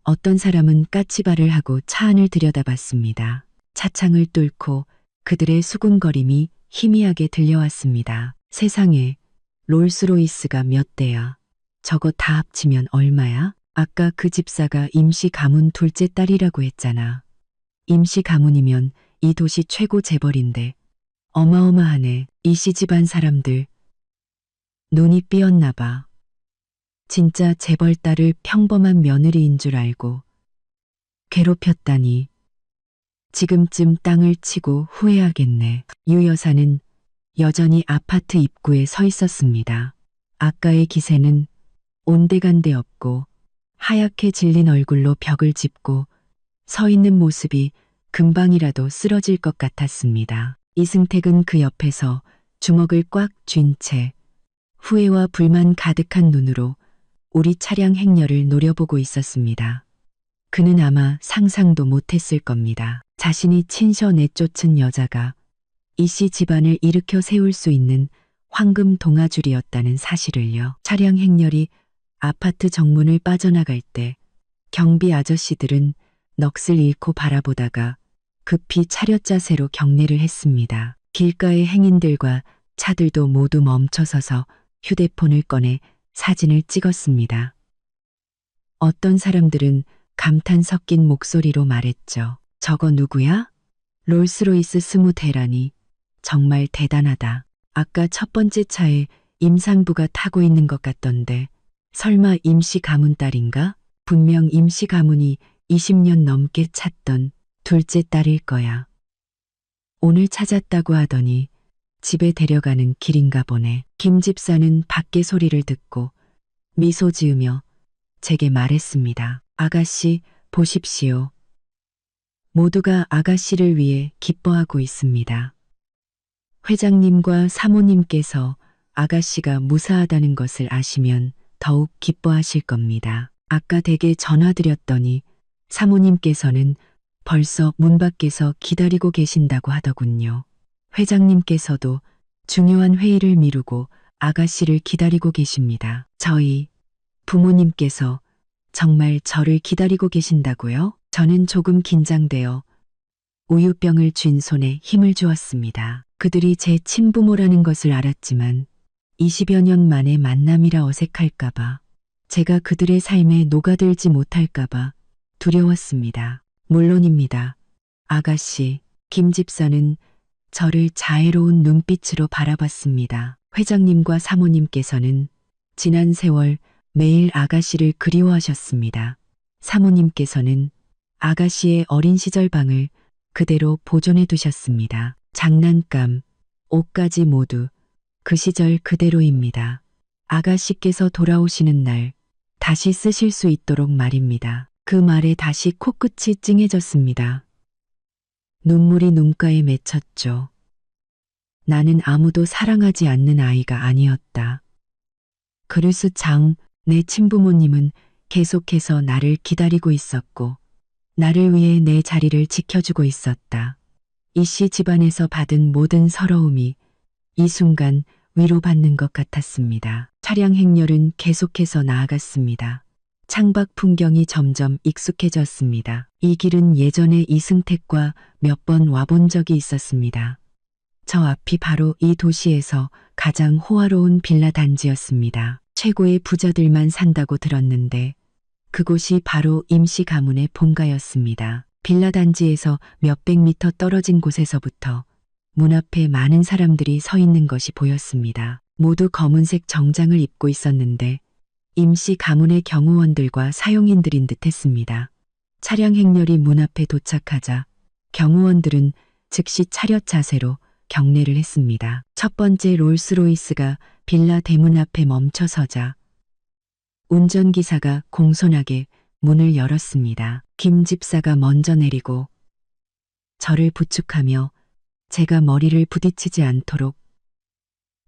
어떤 사람은 까치발을 하고 차 안을 들여다봤습니다. 차창을 뚫고 그들의 수군거림이 희미하게 들려왔습니다. 세상에 롤스로이스가 몇 대야? 저거 다 합치면 얼마야? 아까 그 집사가 임시 가문 둘째 딸이라고 했잖아. 임시 가문이면 이 도시 최고 재벌인데 어마어마하네. 이씨 집안 사람들 눈이 삐었나 봐. 진짜 재벌 딸을 평범한 며느리인 줄 알고 괴롭혔다니. 지금쯤 땅을 치고 후회하겠네. 유 여사는 여전히 아파트 입구에 서 있었습니다. 아까의 기세는 온데간데 없고 하얗게 질린 얼굴로 벽을 짚고 서 있는 모습이 금방이라도 쓰러질 것 같았습니다. 이승택은 그 옆에서 주먹을 꽉 쥔 채 후회와 불만 가득한 눈으로 우리 차량 행렬을 노려보고 있었습니다. 그는 아마 상상도 못했을 겁니다. 자신이 친셔 내쫓은 여자가 이씨 집안을 일으켜 세울 수 있는 황금 동아줄이었다는 사실을요. 차량 행렬이 아파트 정문을 빠져나갈 때 경비 아저씨들은 넋을 잃고 바라보다가 급히 차렷 자세로 경례를 했습니다. 길가의 행인들과 차들도 모두 멈춰서서 휴대폰을 꺼내 사진을 찍었습니다. 어떤 사람들은 감탄 섞인 목소리로 말했죠. 저거 누구야? 롤스로이스 20대라니. 정말 대단하다. 아까 첫 번째 차에 임산부가 타고 있는 것 같던데 설마 임시 가문 딸인가? 분명 임시 가문이 20년 넘게 찾던 둘째 딸일 거야. 오늘 찾았다고 하더니 집에 데려가는 길인가 보네. 김 집사는 밖에 소리를 듣고 미소 지으며 제게 말했습니다. 아가씨, 보십시오. 모두가 아가씨를 위해 기뻐하고 있습니다. 회장님과 사모님께서 아가씨가 무사하다는 것을 아시면 더욱 기뻐하실 겁니다. 아까 댁에 전화드렸더니 사모님께서는 벌써 문 밖에서 기다리고 계신다고 하더군요. 회장님께서도 중요한 회의를 미루고 아가씨를 기다리고 계십니다. 저희 부모님께서 정말 저를 기다리고 계신다고요? 저는 조금 긴장되어 우유병을 쥔 손에 힘을 주었습니다. 그들이 제 친부모라는 것을 알았지만 20여 년 만의 만남이라 어색할까봐, 제가 그들의 삶에 녹아들지 못할까봐 두려웠습니다. 물론입니다. 아가씨, 김 집사는 저를 자애로운 눈빛으로 바라봤습니다. 회장님과 사모님께서는 지난 세월 매일 아가씨를 그리워하셨습니다. 사모님께서는 아가씨의 어린 시절 방을 그대로 보존해 두셨습니다. 장난감, 옷까지 모두 그 시절 그대로입니다. 아가씨께서 돌아오시는 날 다시 쓰실 수 있도록 말입니다. 그 말에 다시 코끝이 찡해졌습니다. 눈물이 눈가에 맺혔죠. 나는 아무도 사랑하지 않는 아이가 아니었다. 그르스 장, 내 친부모님은 계속해서 나를 기다리고 있었고 나를 위해 내 자리를 지켜주고 있었다. 이씨 집안에서 받은 모든 서러움이 이 순간 위로받는 것 같았습니다. 차량 행렬은 계속해서 나아갔습니다. 창밖 풍경이 점점 익숙해졌습니다. 이 길은 예전에 이승택과 몇 번 와본 적이 있었습니다. 저 앞이 바로 이 도시에서 가장 호화로운 빌라 단지였습니다. 최고의 부자들만 산다고 들었는데 그곳이 바로 임시 가문의 본가였습니다. 빌라 단지에서 몇백 미터 떨어진 곳에서부터 문 앞에 많은 사람들이 서 있는 것이 보였습니다. 모두 검은색 정장을 입고 있었는데 임시 가문의 경호원들과 사용인들인 듯 했습니다. 차량 행렬이 문 앞에 도착하자 경호원들은 즉시 차렷 자세로 경례를 했습니다. 첫 번째 롤스로이스가 빌라 대문 앞에 멈춰서자 운전기사가 공손하게 문을 열었습니다. 김 집사가 먼저 내리고 저를 부축하며 제가 머리를 부딪히지 않도록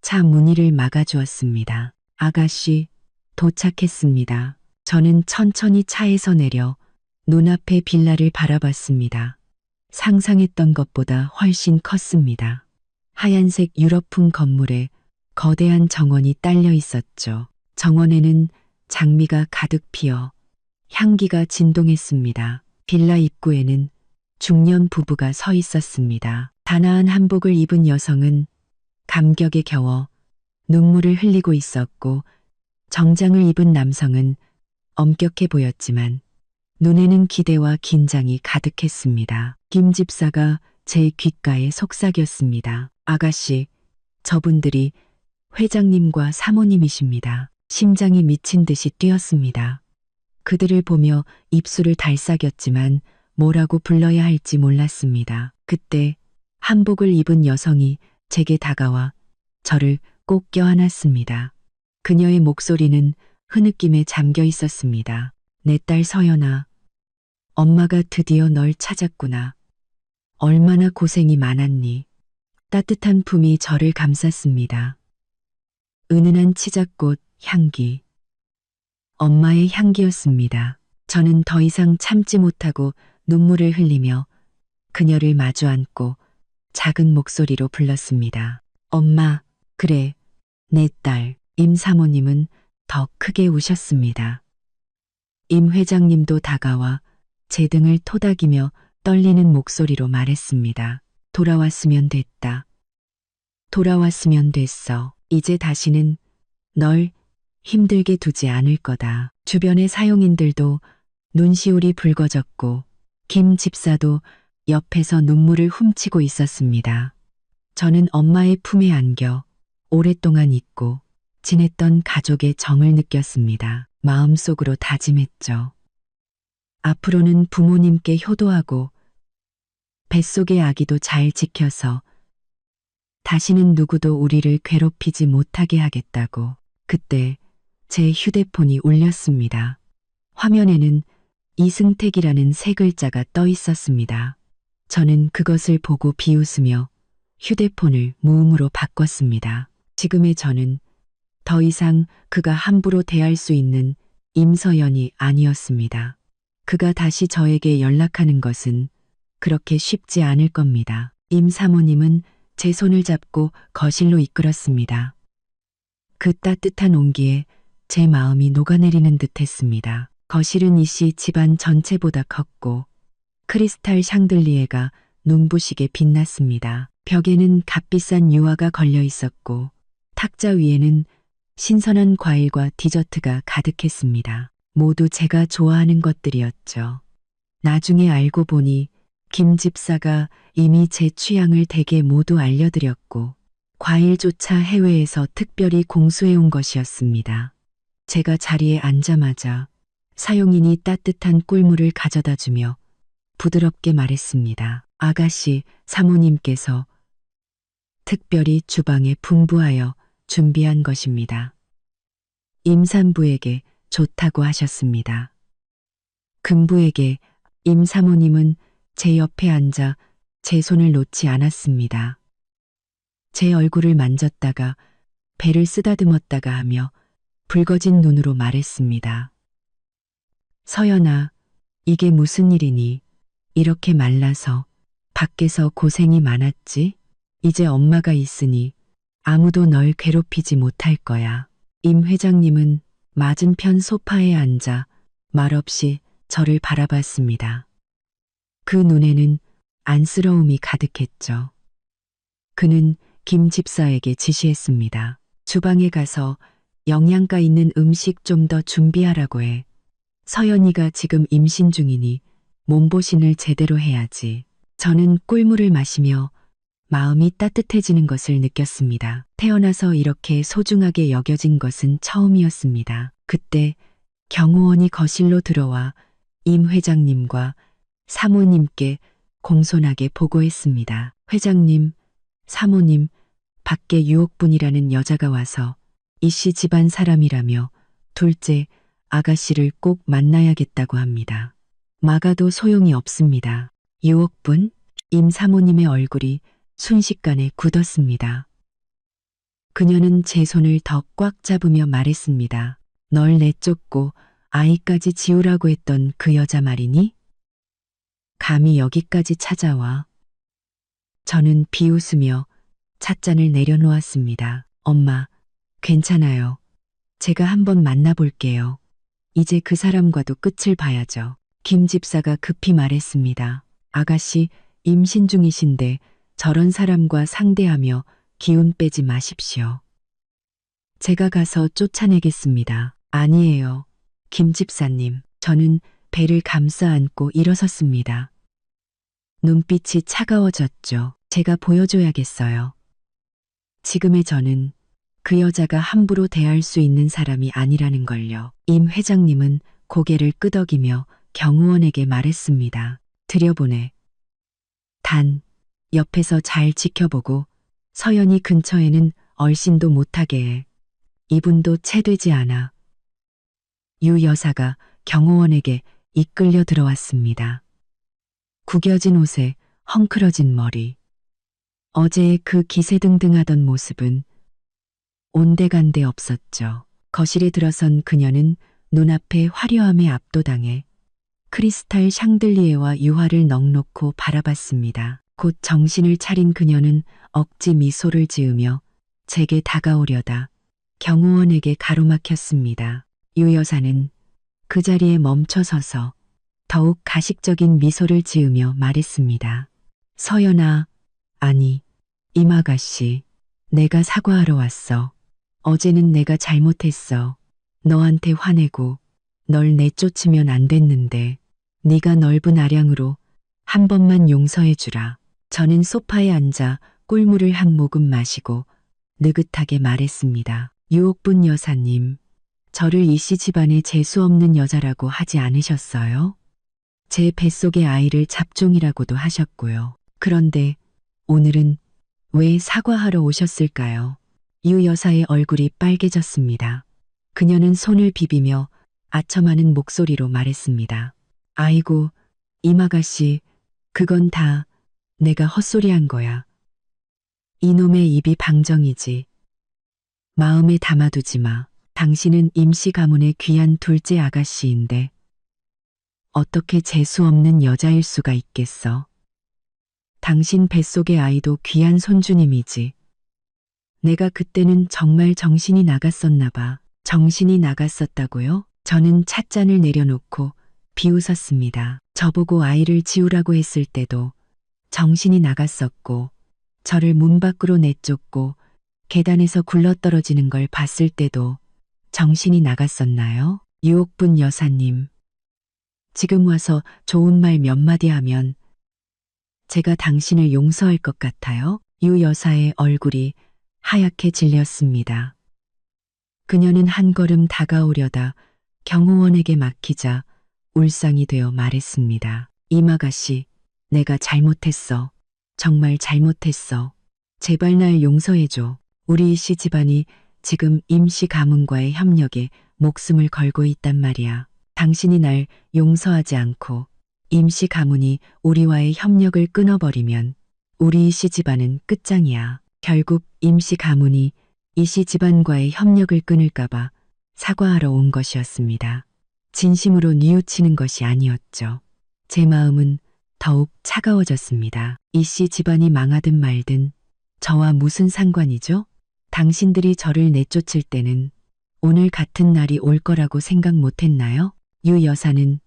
차 문의를 막아주었습니다. 아가씨, 도착했습니다. 저는 천천히 차에서 내려 눈앞의 빌라를 바라봤습니다. 상상했던 것보다 훨씬 컸습니다. 하얀색 유럽풍 건물에 거대한 정원이 딸려 있었죠. 정원에는 장미가 가득 피어 향기가 진동했습니다. 빌라 입구에는 중년 부부가 서 있었습니다. 단아한 한복을 입은 여성은 감격에 겨워 눈물을 흘리고 있었고 정장을 입은 남성은 엄격해 보였지만 눈에는 기대와 긴장이 가득했습니다. 김 집사가 제 귓가에 속삭였습니다. 아가씨, 저분들이 회장님과 사모님이십니다. 심장이 미친 듯이 뛰었습니다. 그들을 보며 입술을 달싹였지만 뭐라고 불러야 할지 몰랐습니다. 그때 한복을 입은 여성이 제게 다가와 저를 꼭 껴안았습니다. 그녀의 목소리는 흐느낌에 잠겨 있었습니다. 내 딸 서연아, 엄마가 드디어 널 찾았구나. 얼마나 고생이 많았니. 따뜻한 품이 저를 감쌌습니다. 은은한 치자꽃 향기. 엄마의 향기였습니다. 저는 더 이상 참지 못하고 눈물을 흘리며 그녀를 마주 앉고 작은 목소리로 불렀습니다. 엄마, 그래, 내 딸. 임 사모님은 더 크게 우셨습니다. 임 회장님도 다가와 제 등을 토닥이며 떨리는 목소리로 말했습니다. 돌아왔으면 됐다. 돌아왔으면 됐어. 이제 다시는 널 힘들게 두지 않을 거다. 주변의 사용인들도 눈시울이 붉어졌고 김 집사도 옆에서 눈물을 훔치고 있었습니다. 저는 엄마의 품에 안겨 오랫동안 잊고 지냈던 가족의 정을 느꼈습니다. 마음속으로 다짐했죠. 앞으로는 부모님께 효도하고 뱃속의 아기도 잘 지켜서 다시는 누구도 우리를 괴롭히지 못하게 하겠다고. 그때 제 휴대폰이 울렸습니다. 화면에는 이승택이라는 세 글자가 떠 있었습니다. 저는 그것을 보고 비웃으며 휴대폰을 무음으로 바꿨습니다. 지금의 저는 더 이상 그가 함부로 대할 수 있는 임서연이 아니었습니다. 그가 다시 저에게 연락하는 것은 그렇게 쉽지 않을 겁니다. 임 사모님은 제 손을 잡고 거실로 이끌었습니다. 그 따뜻한 온기에 제 마음이 녹아내리는 듯 했습니다. 거실은 이씨 집안 전체보다 컸고 크리스탈 샹들리에가 눈부시게 빛났습니다. 벽에는 값비싼 유화가 걸려 있었고 탁자 위에는 신선한 과일과 디저트가 가득했습니다. 모두 제가 좋아하는 것들이었죠. 나중에 알고 보니 김 집사가 이미 제 취향을 대개 모두 알려드렸고 과일조차 해외에서 특별히 공수해온 것이었습니다. 제가 자리에 앉자마자 사용인이 따뜻한 꿀물을 가져다 주며 부드럽게 말했습니다. 아가씨, 사모님께서 특별히 주방에 분부하여 준비한 것입니다. 임산부에게 좋다고 하셨습니다. 금부에게 임 사모님은 제 옆에 앉아 제 손을 놓지 않았습니다. 제 얼굴을 만졌다가 배를 쓰다듬었다가 하며 붉어진 눈으로 말했습니다. 서연아, 이게 무슨 일이니? 이렇게 말라서 밖에서 고생이 많았지? 이제 엄마가 있으니 아무도 널 괴롭히지 못할 거야. 임 회장님은 맞은편 소파에 앉아 말없이 저를 바라봤습니다. 그 눈에는 안쓰러움이 가득했죠. 그는 김 집사에게 지시했습니다. 주방에 가서 영양가 있는 음식 좀 더 준비하라고 해. 서연이가 지금 임신 중이니 몸보신을 제대로 해야지. 저는 꿀물을 마시며 마음이 따뜻해지는 것을 느꼈습니다. 태어나서 이렇게 소중하게 여겨진 것은 처음이었습니다. 그때 경호원이 거실로 들어와 임 회장님과 사모님께 공손하게 보고했습니다. 회장님, 사모님, 밖에 유옥분이라는 여자가 와서 이씨 집안 사람이라며 둘째 아가씨를 꼭 만나야겠다고 합니다. 막아도 소용이 없습니다. 유옥분? 임 사모님의 얼굴이 순식간에 굳었습니다. 그녀는 제 손을 더 꽉 잡으며 말했습니다. 널 내쫓고 아이까지 지우라고 했던 그 여자 말이니? 감히 여기까지 찾아와. 저는 비웃으며 찻잔을 내려놓았습니다. 엄마, 괜찮아요. 제가 한번 만나볼게요. 이제 그 사람과도 끝을 봐야죠. 김 집사가 급히 말했습니다. 아가씨, 임신 중이신데 저런 사람과 상대하며 기운 빼지 마십시오. 제가 가서 쫓아내겠습니다. 아니에요. 김 집사님, 저는 배를 감싸 안고 일어섰습니다. 눈빛이 차가워졌죠. 제가 보여줘야겠어요. 지금의 저는 그 여자가 함부로 대할 수 있는 사람이 아니라는 걸요. 임 회장님은 고개를 끄덕이며 경호원에게 말했습니다. 들여보내. 단, 옆에서 잘 지켜보고 서연이 근처에는 얼씬도 못하게 해. 이분도 채되지 않아. 유 여사가 경호원에게 이끌려 들어왔습니다. 구겨진 옷에 헝클어진 머리. 어제의 그 기세등등하던 모습은 온데간데 없었죠. 거실에 들어선 그녀는 눈앞의 화려함에 압도당해 크리스탈 샹들리에와 유화를 넋놓고 바라봤습니다. 곧 정신을 차린 그녀는 억지 미소를 지으며 제게 다가오려다 경호원에게 가로막혔습니다. 유 여사는 그 자리에 멈춰서서 더욱 가식적인 미소를 지으며 말했습니다. 서연아, 아니, 임아가씨, 내가 사과하러 왔어. 어제는 내가 잘못했어. 너한테 화내고 널 내쫓으면 안 됐는데 네가 넓은 아량으로 한 번만 용서해 주라. 저는 소파에 앉아 꿀물을 한 모금 마시고 느긋하게 말했습니다. 유옥분 여사님, 저를 이씨 집안의 재수 없는 여자라고 하지 않으셨어요? 제 뱃속의 아이를 잡종이라고도 하셨고요. 그런데 오늘은 왜 사과하러 오셨을까요? 유 여사의 얼굴이 빨개졌습니다. 그녀는 손을 비비며 아첨하는 목소리로 말했습니다. 아이고, 임아가씨, 그건 다 내가 헛소리한 거야. 이놈의 입이 방정이지. 마음에 담아두지 마. 당신은 임씨 가문의 귀한 둘째 아가씨인데 어떻게 재수 없는 여자일 수가 있겠어. 당신 뱃속의 아이도 귀한 손주님이지. 내가 그때는 정말 정신이 나갔었나 봐. 정신이 나갔었다고요? 저는 찻잔을 내려놓고 비웃었습니다. 저보고 아이를 지우라고 했을 때도 정신이 나갔었고, 저를 문 밖으로 내쫓고 계단에서 굴러떨어지는 걸 봤을 때도 정신이 나갔었나요? 유옥분 여사님, 지금 와서 좋은 말 몇 마디 하면 제가 당신을 용서할 것 같아요? 유 여사의 얼굴이 하얗게 질렸습니다. 그녀는 한 걸음 다가오려다 경호원에게 막히자 울상이 되어 말했습니다. 임아가씨, 내가 잘못했어. 정말 잘못했어. 제발 날 용서해줘. 우리 이씨 집안이 지금 임씨 가문과의 협력에 목숨을 걸고 있단 말이야. 당신이 날 용서하지 않고 임씨 가문이 우리와의 협력을 끊어버리면 우리 이씨 집안은 끝장이야. 결국 임씨 가문이 이씨 집안과의 협력을 끊을까봐 사과하러 온 것이었습니다. 진심으로 뉘우치는 것이 아니었죠. 제 마음은 더욱 차가워졌습니다. 이씨 집안이 망하든 말든 저와 무슨 상관이죠? 당신들이 저를 내쫓을 때는 오늘 같은 날이 올 거라고 생각 못했나요? 유 여사는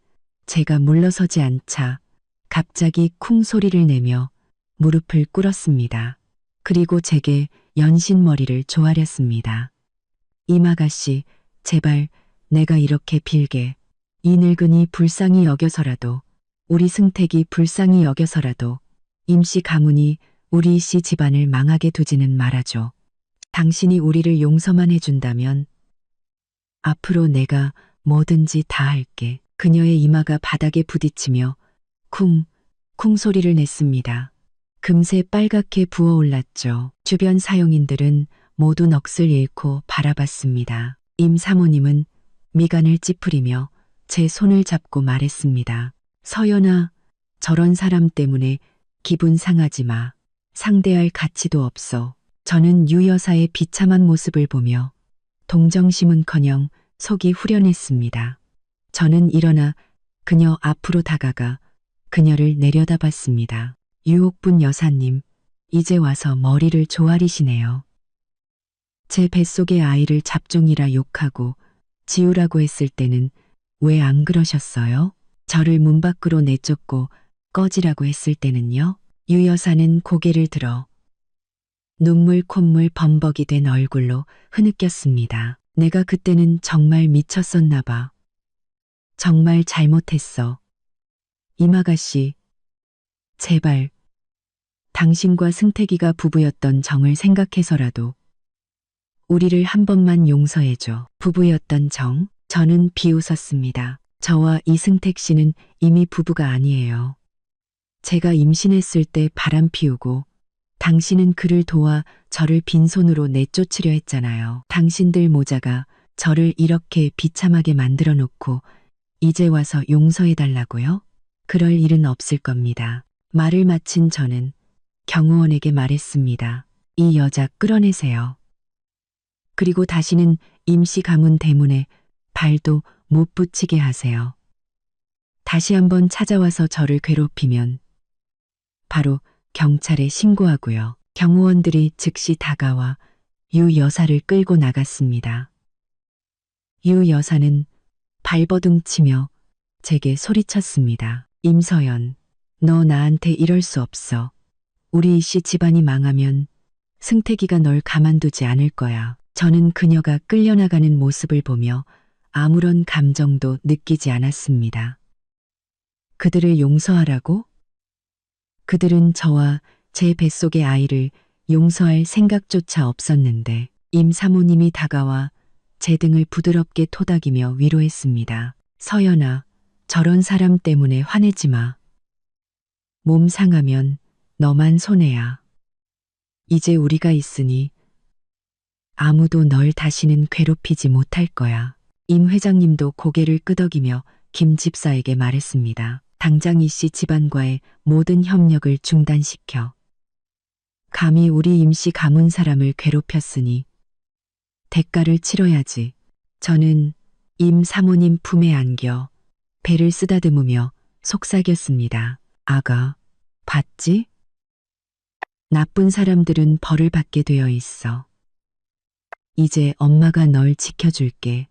제가 물러서지 않자 갑자기 쿵 소리를 내며 무릎을 꿇었습니다. 그리고 제게 연신머리를 조아렸습니다. 임아가씨, 제발 내가 이렇게 빌게. 이 늙은이 불쌍히 여겨서라도, 우리 승택이 불쌍히 여겨서라도 임씨 가문이 우리 씨 집안을 망하게 두지는 말아줘. 당신이 우리를 용서만 해준다면 앞으로 내가 뭐든지 다 할게. 그녀의 이마가 바닥에 부딪히며 쿵, 쿵 소리를 냈습니다. 금세 빨갛게 부어올랐죠. 주변 사용인들은 모두 넋을 잃고 바라봤습니다. 임 사모님은 미간을 찌푸리며 제 손을 잡고 말했습니다. 서연아, 저런 사람 때문에 기분 상하지 마. 상대할 가치도 없어. 저는 유 여사의 비참한 모습을 보며 동정심은커녕 속이 후련했습니다. 저는 일어나 그녀 앞으로 다가가 그녀를 내려다봤습니다. 유옥분 여사님, 이제 와서 머리를 조아리시네요. 제 뱃속의 아이를 잡종이라 욕하고 지우라고 했을 때는 왜 안 그러셨어요? 저를 문 밖으로 내쫓고 꺼지라고 했을 때는요? 유 여사는 고개를 들어 눈물 콧물 범벅이 된 얼굴로 흐느꼈습니다. 내가 그때는 정말 미쳤었나 봐. 정말 잘못했어. 임아가씨, 제발 당신과 승택이가 부부였던 정을 생각해서라도 우리를 한 번만 용서해줘. 부부였던 정? 저는 비웃었습니다. 저와 이승택 씨는 이미 부부가 아니에요. 제가 임신했을 때 바람 피우고 당신은 그를 도와 저를 빈손으로 내쫓으려 했잖아요. 당신들 모자가 저를 이렇게 비참하게 만들어 놓고 이제 와서 용서해달라고요? 그럴 일은 없을 겁니다. 말을 마친 저는 경호원에게 말했습니다. 이 여자 끌어내세요. 그리고 다시는 임씨 가문 대문에 발도 못 붙이게 하세요. 다시 한번 찾아와서 저를 괴롭히면 바로 경찰에 신고하고요. 경호원들이 즉시 다가와 유 여사를 끌고 나갔습니다. 유 여사는 발버둥치며 제게 소리쳤습니다. 임서연, 너 나한테 이럴 수 없어. 우리 이씨 집안이 망하면 승택이가 널 가만두지 않을 거야. 저는 그녀가 끌려나가는 모습을 보며 아무런 감정도 느끼지 않았습니다. 그들을 용서하라고? 그들은 저와 제 뱃속의 아이를 용서할 생각조차 없었는데 임 사모님이 다가와 제 등을 부드럽게 토닥이며 위로했습니다. 서연아, 저런 사람 때문에 화내지 마. 몸 상하면 너만 손해야. 이제 우리가 있으니 아무도 널 다시는 괴롭히지 못할 거야. 임 회장님도 고개를 끄덕이며 김 집사에게 말했습니다. 당장 이씨 집안과의 모든 협력을 중단시켜. 감히 우리 임씨 가문 사람을 괴롭혔으니 대가를 치러야지. 저는 임 사모님 품에 안겨 배를 쓰다듬으며 속삭였습니다. 아가, 봤지? 나쁜 사람들은 벌을 받게 되어 있어. 이제 엄마가 널 지켜줄게.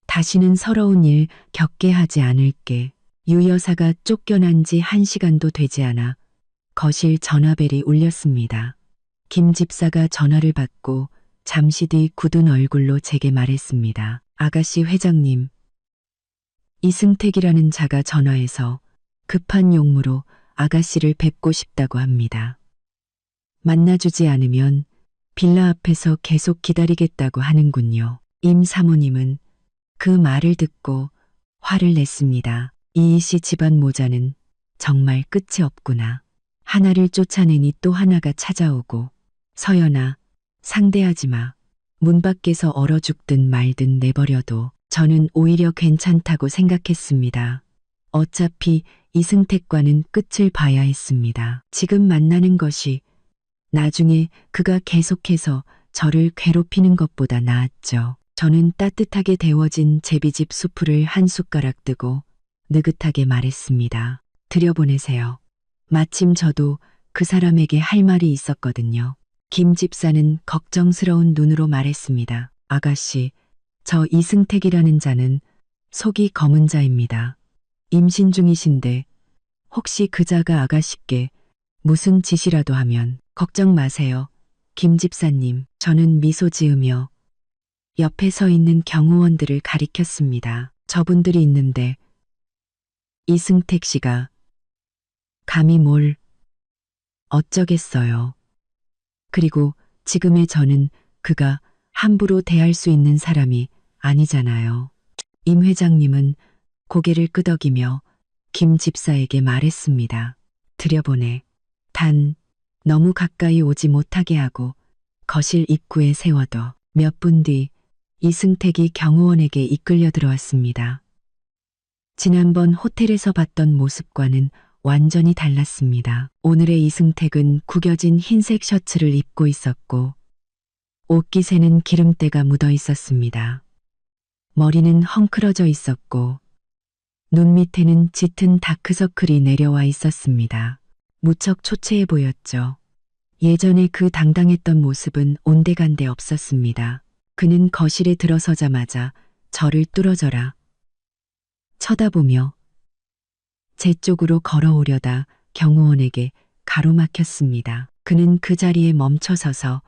다시는 서러운 일 겪게 하지 않을게. 유 여사가 쫓겨난 지 1시간도 되지 않아 거실 전화벨이 울렸습니다. 김 집사가 전화를 받고 잠시 뒤 굳은 얼굴로 제게 말했습니다. 아가씨 회장님, 이승택이라는 자가 전화해서 급한 용무로 아가씨를 뵙고 싶다고 합니다. 만나주지 않으면 빌라 앞에서 계속 기다리겠다고 하는군요. 임 사모님은 그 말을 듣고 화를 냈습니다. 이씨 집안 모자는 정말 끝이 없구나. 하나를 쫓아내니 또 하나가 찾아오고. 서연아, 상대하지 마. 문 밖에서 얼어 죽든 말든 내버려둬. 저는 오히려 괜찮다고 생각했습니다. 어차피 이승택과는 끝을 봐야 했습니다. 지금 만나는 것이 나중에 그가 계속해서 저를 괴롭히는 것보다 나았죠. 저는 따뜻하게 데워진 제비집 수프를 한 숟가락 뜨고 느긋하게 말했습니다. 들여보내세요. 마침 저도 그 사람에게 할 말이 있었거든요. 김 집사는 걱정스러운 눈으로 말했습니다. 아가씨, 저 이승택이라는 자는 속이 검은 자입니다. 임신 중이신데 혹시 그 자가 아가씨께 무슨 짓이라도 하면 걱정 마세요. 김 집사님, 저는 미소 지으며 옆에 서 있는 경호원들을 가리켰습니다. 저분들이 있는데 이승택 씨가 감히 뭘 어쩌겠어요. 그리고 지금의 저는 그가 함부로 대할 수 있는 사람이 아니잖아요. 임 회장님은 고개를 끄덕이며 김 집사에게 말했습니다. 들여보내. 단 너무 가까이 오지 못하게 하고 거실 입구에 세워둬. 몇 분 뒤 이승택이 경호원에게 이끌려 들어왔습니다. 지난번 호텔에서 봤던 모습과는 완전히 달랐습니다. 오늘의 이승택은 구겨진 흰색 셔츠를 입고 있었고 옷깃에는 기름때가 묻어 있었습니다. 머리는 헝클어져 있었고 눈 밑에는 짙은 다크서클이 내려와 있었습니다. 무척 초췌해 보였죠. 예전에 그 당당했던 모습은 온데간데 없었습니다. 그는 거실에 들어서자마자 저를 뚫어져라 쳐다보며 제 쪽으로 걸어오려다 경호원에게 가로막혔습니다. 그는 그 자리에 멈춰서서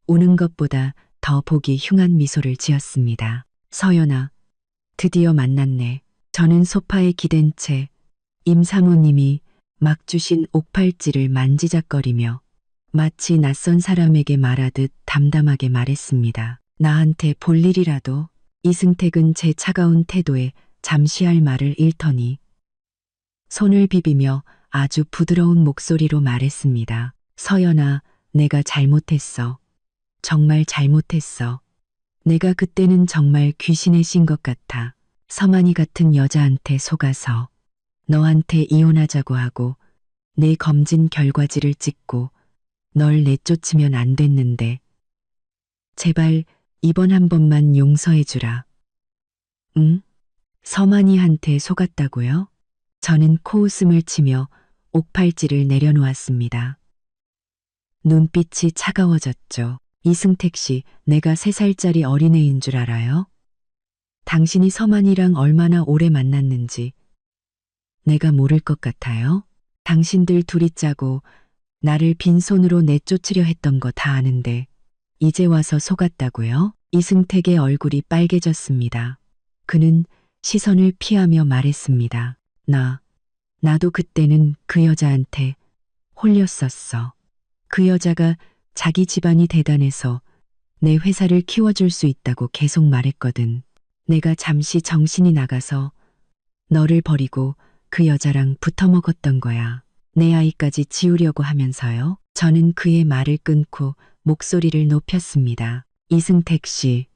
우는 것보다 더 보기 흉한 미소를 지었습니다. 서연아, 드디어 만났네. 저는 소파에 기댄 채 임 사모님이 막 주신 옥팔찌를 만지작거리며 마치 낯선 사람에게 말하듯 담담하게 말했습니다. 나한테 볼 일이라도. 이승택은 제 차가운 태도에 잠시 할 말을 잃더니 손을 비비며 아주 부드러운 목소리로 말했습니다. 서연아, 내가 잘못했어. 정말 잘못했어. 내가 그때는 정말 귀신에 신 것 같아. 서만이 같은 여자한테 속아서 너한테 이혼하자고 하고 내 검진 결과지를 찍고 널 내쫓으면 안 됐는데 제발 이번 한 번만 용서해 주라. 응? 서만이한테 속았다고요? 저는 코웃음을 치며 옥팔찌를 내려놓았습니다. 눈빛이 차가워졌죠. 이승택 씨, 내가 3살짜리 어린애인 줄 알아요? 당신이 서만이랑 얼마나 오래 만났는지 내가 모를 것 같아요? 당신들 둘이 짜고 나를 빈손으로 내쫓으려 했던 거 다 아는데 이제 와서 속았다고요? 이승택의 얼굴이 빨개졌습니다. 그는 시선을 피하며 말했습니다. 나도 그때는 그 여자한테 홀렸었어. 그 여자가 자기 집안이 대단해서 내 회사를 키워줄 수 있다고 계속 말했거든. 내가 잠시 정신이 나가서 너를 버리고 그 여자랑 붙어 먹었던 거야. 내 아이까지 지우려고 하면서요. 저는 그의 말을 끊고 목소리를 높였습니다. 이승택 씨,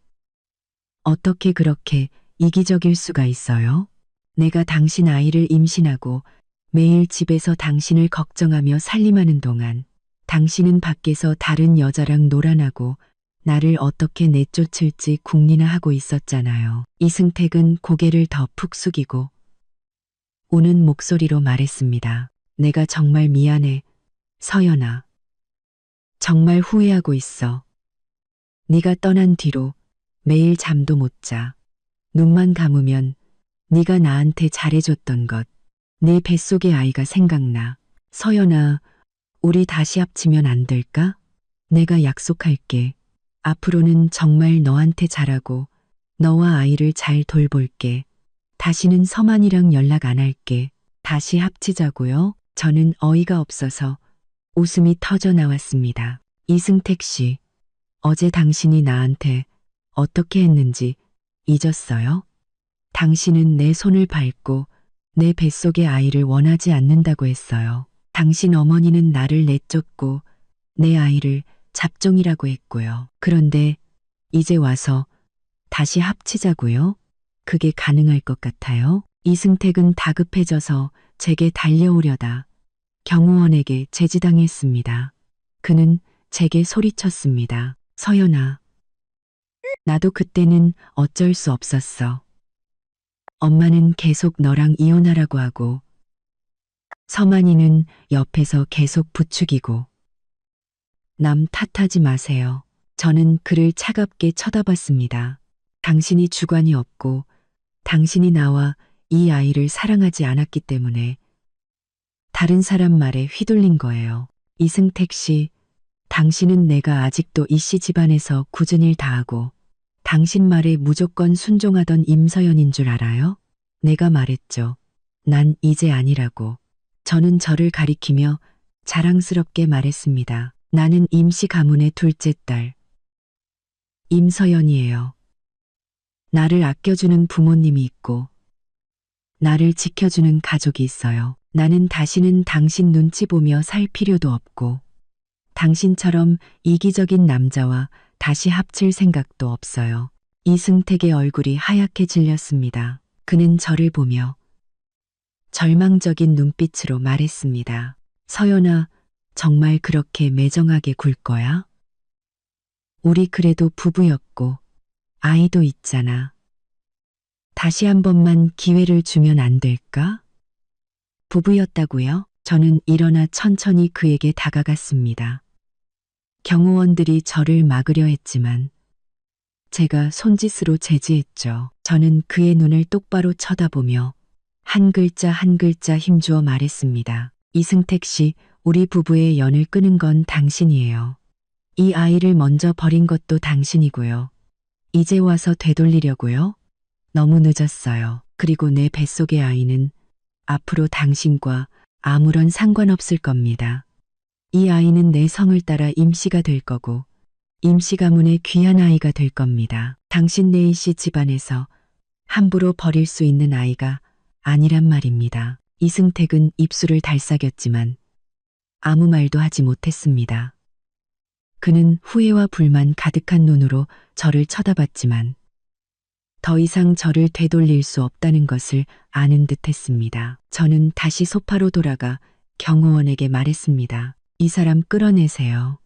어떻게 그렇게 이기적일 수가 있어요? 내가 당신 아이를 임신하고 매일 집에서 당신을 걱정하며 살림하는 동안 당신은 밖에서 다른 여자랑 놀아나고 나를 어떻게 내쫓을지 궁리나 하고 있었잖아요. 이승택은 고개를 더 푹 숙이고 우는 목소리로 말했습니다. 내가 정말 미안해, 서연아. 정말 후회하고 있어. 네가 떠난 뒤로 매일 잠도 못 자. 눈만 감으면 네가 나한테 잘해줬던 것, 네 뱃속의 아이가 생각나. 서연아, 우리 다시 합치면 안 될까? 내가 약속할게. 앞으로는 정말 너한테 잘하고 너와 아이를 잘 돌볼게. 다시는 서만이랑 연락 안 할게. 다시 합치자고요. 저는 어이가 없어서 웃음이 터져 나왔습니다. 이승택 씨, 어제 당신이 나한테 어떻게 했는지 잊었어요? 당신은 내 손을 밟고 내 뱃속의 아이를 원하지 않는다고 했어요. 당신 어머니는 나를 내쫓고 내 아이를 잡종이라고 했고요. 그런데 이제 와서 다시 합치자고요? 그게 가능할 것 같아요? 이승택은 다급해져서 제게 달려오려다 경호원에게 제지당했습니다. 그는 제게 소리쳤습니다. 서연아, 나도 그때는 어쩔 수 없었어. 엄마는 계속 너랑 이혼하라고 하고 서만이는 옆에서 계속 부추기고 남 탓하지 마세요. 저는 그를 차갑게 쳐다봤습니다. 당신이 주관이 없고 당신이 나와 이 아이를 사랑하지 않았기 때문에 다른 사람 말에 휘둘린 거예요. 이승택 씨, 당신은 내가 아직도 이씨 집안에서 굳은 일 다하고 당신 말에 무조건 순종하던 임서연인 줄 알아요? 내가 말했죠. 난 이제 아니라고. 저는 저를 가리키며 자랑스럽게 말했습니다. 나는 임씨 가문의 둘째 딸. 임서연이에요. 나를 아껴주는 부모님이 있고 나를 지켜주는 가족이 있어요. 나는 다시는 당신 눈치 보며 살 필요도 없고 당신처럼 이기적인 남자와 다시 합칠 생각도 없어요. 이승택의 얼굴이 하얗게 질렸습니다. 그는 저를 보며 절망적인 눈빛으로 말했습니다. 서연아, 정말 그렇게 매정하게 굴 거야? 우리 그래도 부부였고 아이도 있잖아. 다시 한 번만 기회를 주면 안 될까? 부부였다고요? 저는 일어나 천천히 그에게 다가갔습니다. 경호원들이 저를 막으려 했지만 제가 손짓으로 제지했죠. 저는 그의 눈을 똑바로 쳐다보며 한 글자 한 글자 힘주어 말했습니다. 이승택 씨, 우리 부부의 연을 끊은 건 당신이에요. 이 아이를 먼저 버린 것도 당신이고요. 이제 와서 되돌리려고요? 너무 늦었어요. 그리고 내 뱃속의 아이는 앞으로 당신과 아무런 상관없을 겁니다. 이 아이는 내 성을 따라 임씨가 될 거고 임씨 가문의 귀한 아이가 될 겁니다. 당신 네이 씨 집안에서 함부로 버릴 수 있는 아이가 아니란 말입니다. 이승택은 입술을 달싹였지만 아무 말도 하지 못했습니다. 그는 후회와 불만 가득한 눈으로 저를 쳐다봤지만 더 이상 저를 되돌릴 수 없다는 것을 아는 듯했습니다. 저는 다시 소파로 돌아가 경호원에게 말했습니다. 이 사람 끌어내세요.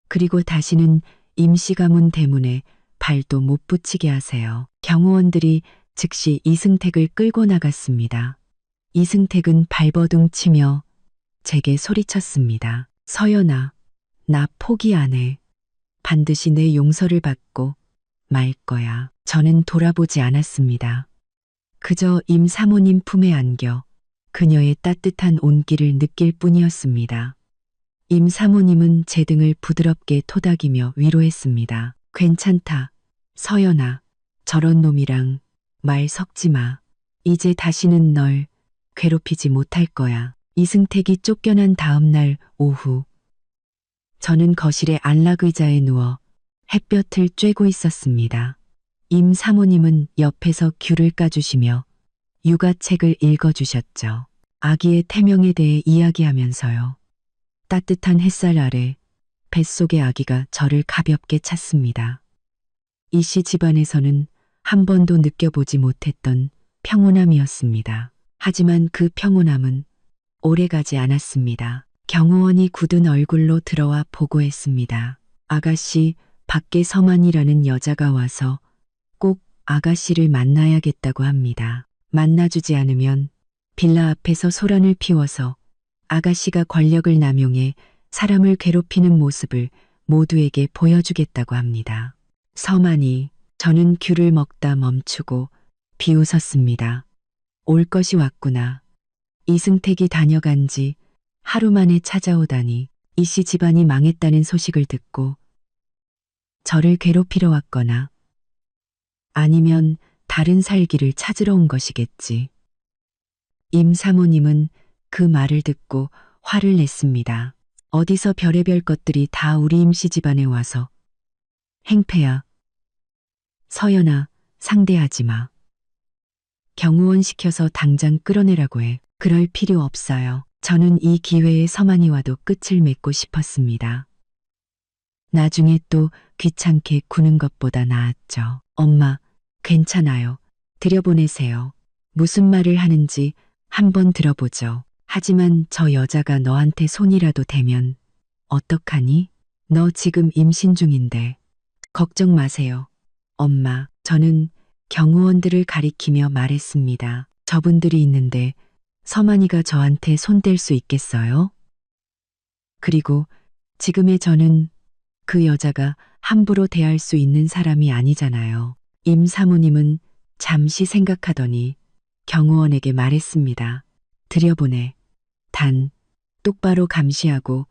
그리고 다시는 임씨 가문 대문에 발도 못 붙이게 하세요. 경호원들이 즉시 이승택을 끌고 나갔습니다. 이승택은 발버둥 치며 제게 소리쳤습니다. 서연아, 나 포기 안 해. 반드시 내 용서를 받고 말 거야. 저는 돌아보지 않았습니다. 그저 임 사모님 품에 안겨 그녀의 따뜻한 온기를 느낄 뿐이었습니다. 임 사모님은 제 등을 부드럽게 토닥이며 위로했습니다. 괜찮다. 서연아, 저런 놈이랑 말 섞지 마. 이제 다시는 널 괴롭히지 못할 거야. 이승택이 쫓겨난 다음 날 오후 저는 거실의 안락의자에 누워 햇볕을 쬐고 있었습니다. 임 사모님은 옆에서 귤을 까주시며 육아책을 읽어주셨죠. 아기의 태명에 대해 이야기하면서요. 따뜻한 햇살 아래 뱃속의 아기가 저를 가볍게 찼습니다. 이씨 집안에서는 한 번도 느껴보지 못했던 평온함이었습니다. 하지만 그 평온함은 오래가지 않았습니다. 경호원이 굳은 얼굴로 들어와 보고했습니다. 아가씨, 밖에 서만이라는 여자가 와서 꼭 아가씨를 만나야겠다고 합니다. 만나주지 않으면 빌라 앞에서 소란을 피워서 아가씨가 권력을 남용해 사람을 괴롭히는 모습을 모두에게 보여주겠다고 합니다. 서만이, 저는 귤을 먹다 멈추고 비웃었습니다. 올 것이 왔구나. 이승택이 다녀간 지 하루 만에 찾아오다니 이씨 집안이 망했다는 소식을 듣고 저를 괴롭히러 왔거나 아니면 다른 살기를 찾으러 온 것이겠지. 임 사모님은 그 말을 듣고 화를 냈습니다. 어디서 별의별 것들이 다 우리 임씨 집안에 와서. 행패야. 서연아, 상대하지 마. 경호원 시켜서 당장 끌어내라고 해. 그럴 필요 없어요. 저는 이 기회에 서만이 와도 끝을 맺고 싶었습니다. 나중에 또 귀찮게 구는 것보다 나았죠. 엄마, 괜찮아요. 들여보내세요. 무슨 말을 하는지 한번 들어보죠. 하지만 저 여자가 너한테 손이라도 대면 어떡하니? 너 지금 임신 중인데. 걱정 마세요. 엄마, 저는 경호원들을 가리키며 말했습니다. 저분들이 있는데 서만이가 저한테 손댈 수 있겠어요? 그리고 지금의 저는 그 여자가 함부로 대할 수 있는 사람이 아니잖아요. 임 사모님은 잠시 생각하더니 경호원에게 말했습니다. 들여보내. 단, 똑바로 감시하고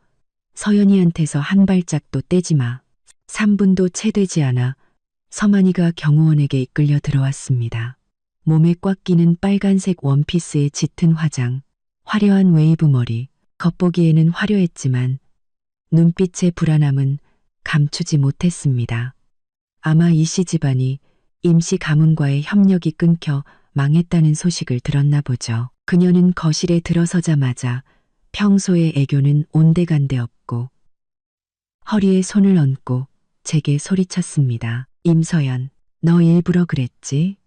서연이한테서 한 발짝도 떼지 마. 3분도 채 되지 않아 서만이가 경호원에게 이끌려 들어왔습니다. 몸에 꽉 끼는 빨간색 원피스에 짙은 화장, 화려한 웨이브 머리, 겉보기에는 화려했지만 눈빛의 불안함은 감추지 못했습니다. 아마 이씨 집안이 임씨 가문과의 협력이 끊겨 망했다는 소식을 들었나 보죠. 그녀는 거실에 들어서자마자 평소의 애교는 온데간데 없고 허리에 손을 얹고 제게 소리쳤습니다. 임서연, 너 일부러 그랬지?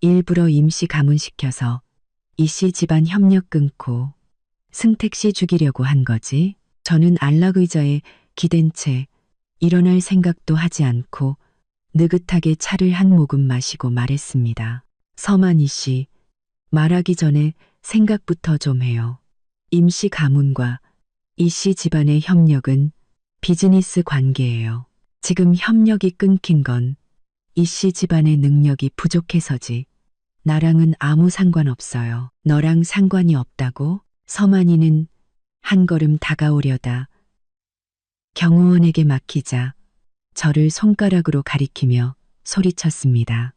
일부러 임씨 가문시켜서 이씨 집안 협력 끊고 승택 씨 죽이려고 한 거지? 저는 안락의자에 기댄 채 일어날 생각도 하지 않고 느긋하게 차를 한 모금 마시고 말했습니다. 서만이 씨, 말하기 전에 생각부터 좀 해요. 임씨 가문과 이씨 집안의 협력은 비즈니스 관계예요. 지금 협력이 끊긴 건 이씨 집안의 능력이 부족해서지 나랑은 아무 상관없어요. 너랑 상관이 없다고? 서만이는 한 걸음 다가오려다 경호원에게 맡기자 저를 손가락으로 가리키며 소리쳤습니다.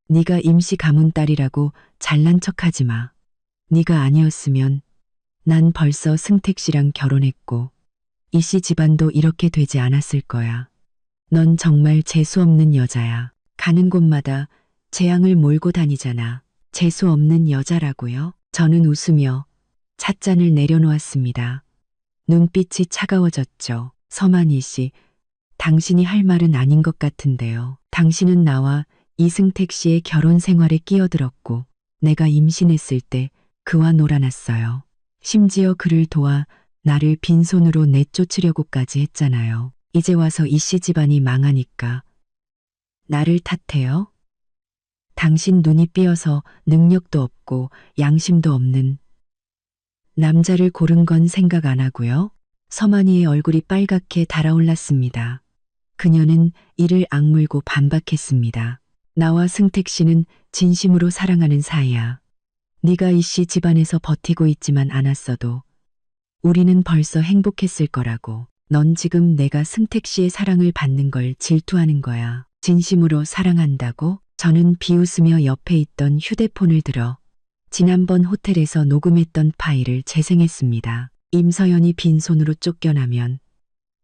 네가 임씨 가문 딸이라고 잘난 척하지 마. 네가 아니었으면 난 벌써 승택 씨랑 결혼했고 이씨 집안도 이렇게 되지 않았을 거야. 넌 정말 재수없는 여자야. 가는 곳마다 재앙을 몰고 다니잖아. 재수없는 여자라고요? 저는 웃으며 찻잔을 내려놓았습니다. 눈빛이 차가워졌죠. 서만이 씨, 당신이 할 말은 아닌 것 같은데요. 당신은 나와 이승택 씨의 결혼 생활에 끼어들었고 내가 임신했을 때 그와 놀아났어요. 심지어 그를 도와 나를 빈손으로 내쫓으려고까지 했잖아요. 이제 와서 이씨 집안이 망하니까 나를 탓해요? 당신 눈이 삐어서 능력도 없고 양심도 없는 남자를 고른 건 생각 안 하고요. 서만이의 얼굴이 빨갛게 달아올랐습니다. 그녀는 이를 악물고 반박했습니다. 나와 승택 씨는 진심으로 사랑하는 사이야. 네가 이씨 집안에서 버티고 있지만 않았어도 우리는 벌써 행복했을 거라고. 넌 지금 내가 승택 씨의 사랑을 받는 걸 질투하는 거야. 진심으로 사랑한다고? 저는 비웃으며 옆에 있던 휴대폰을 들어 지난번 호텔에서 녹음했던 파일을 재생했습니다. 임서연이 빈손으로 쫓겨나면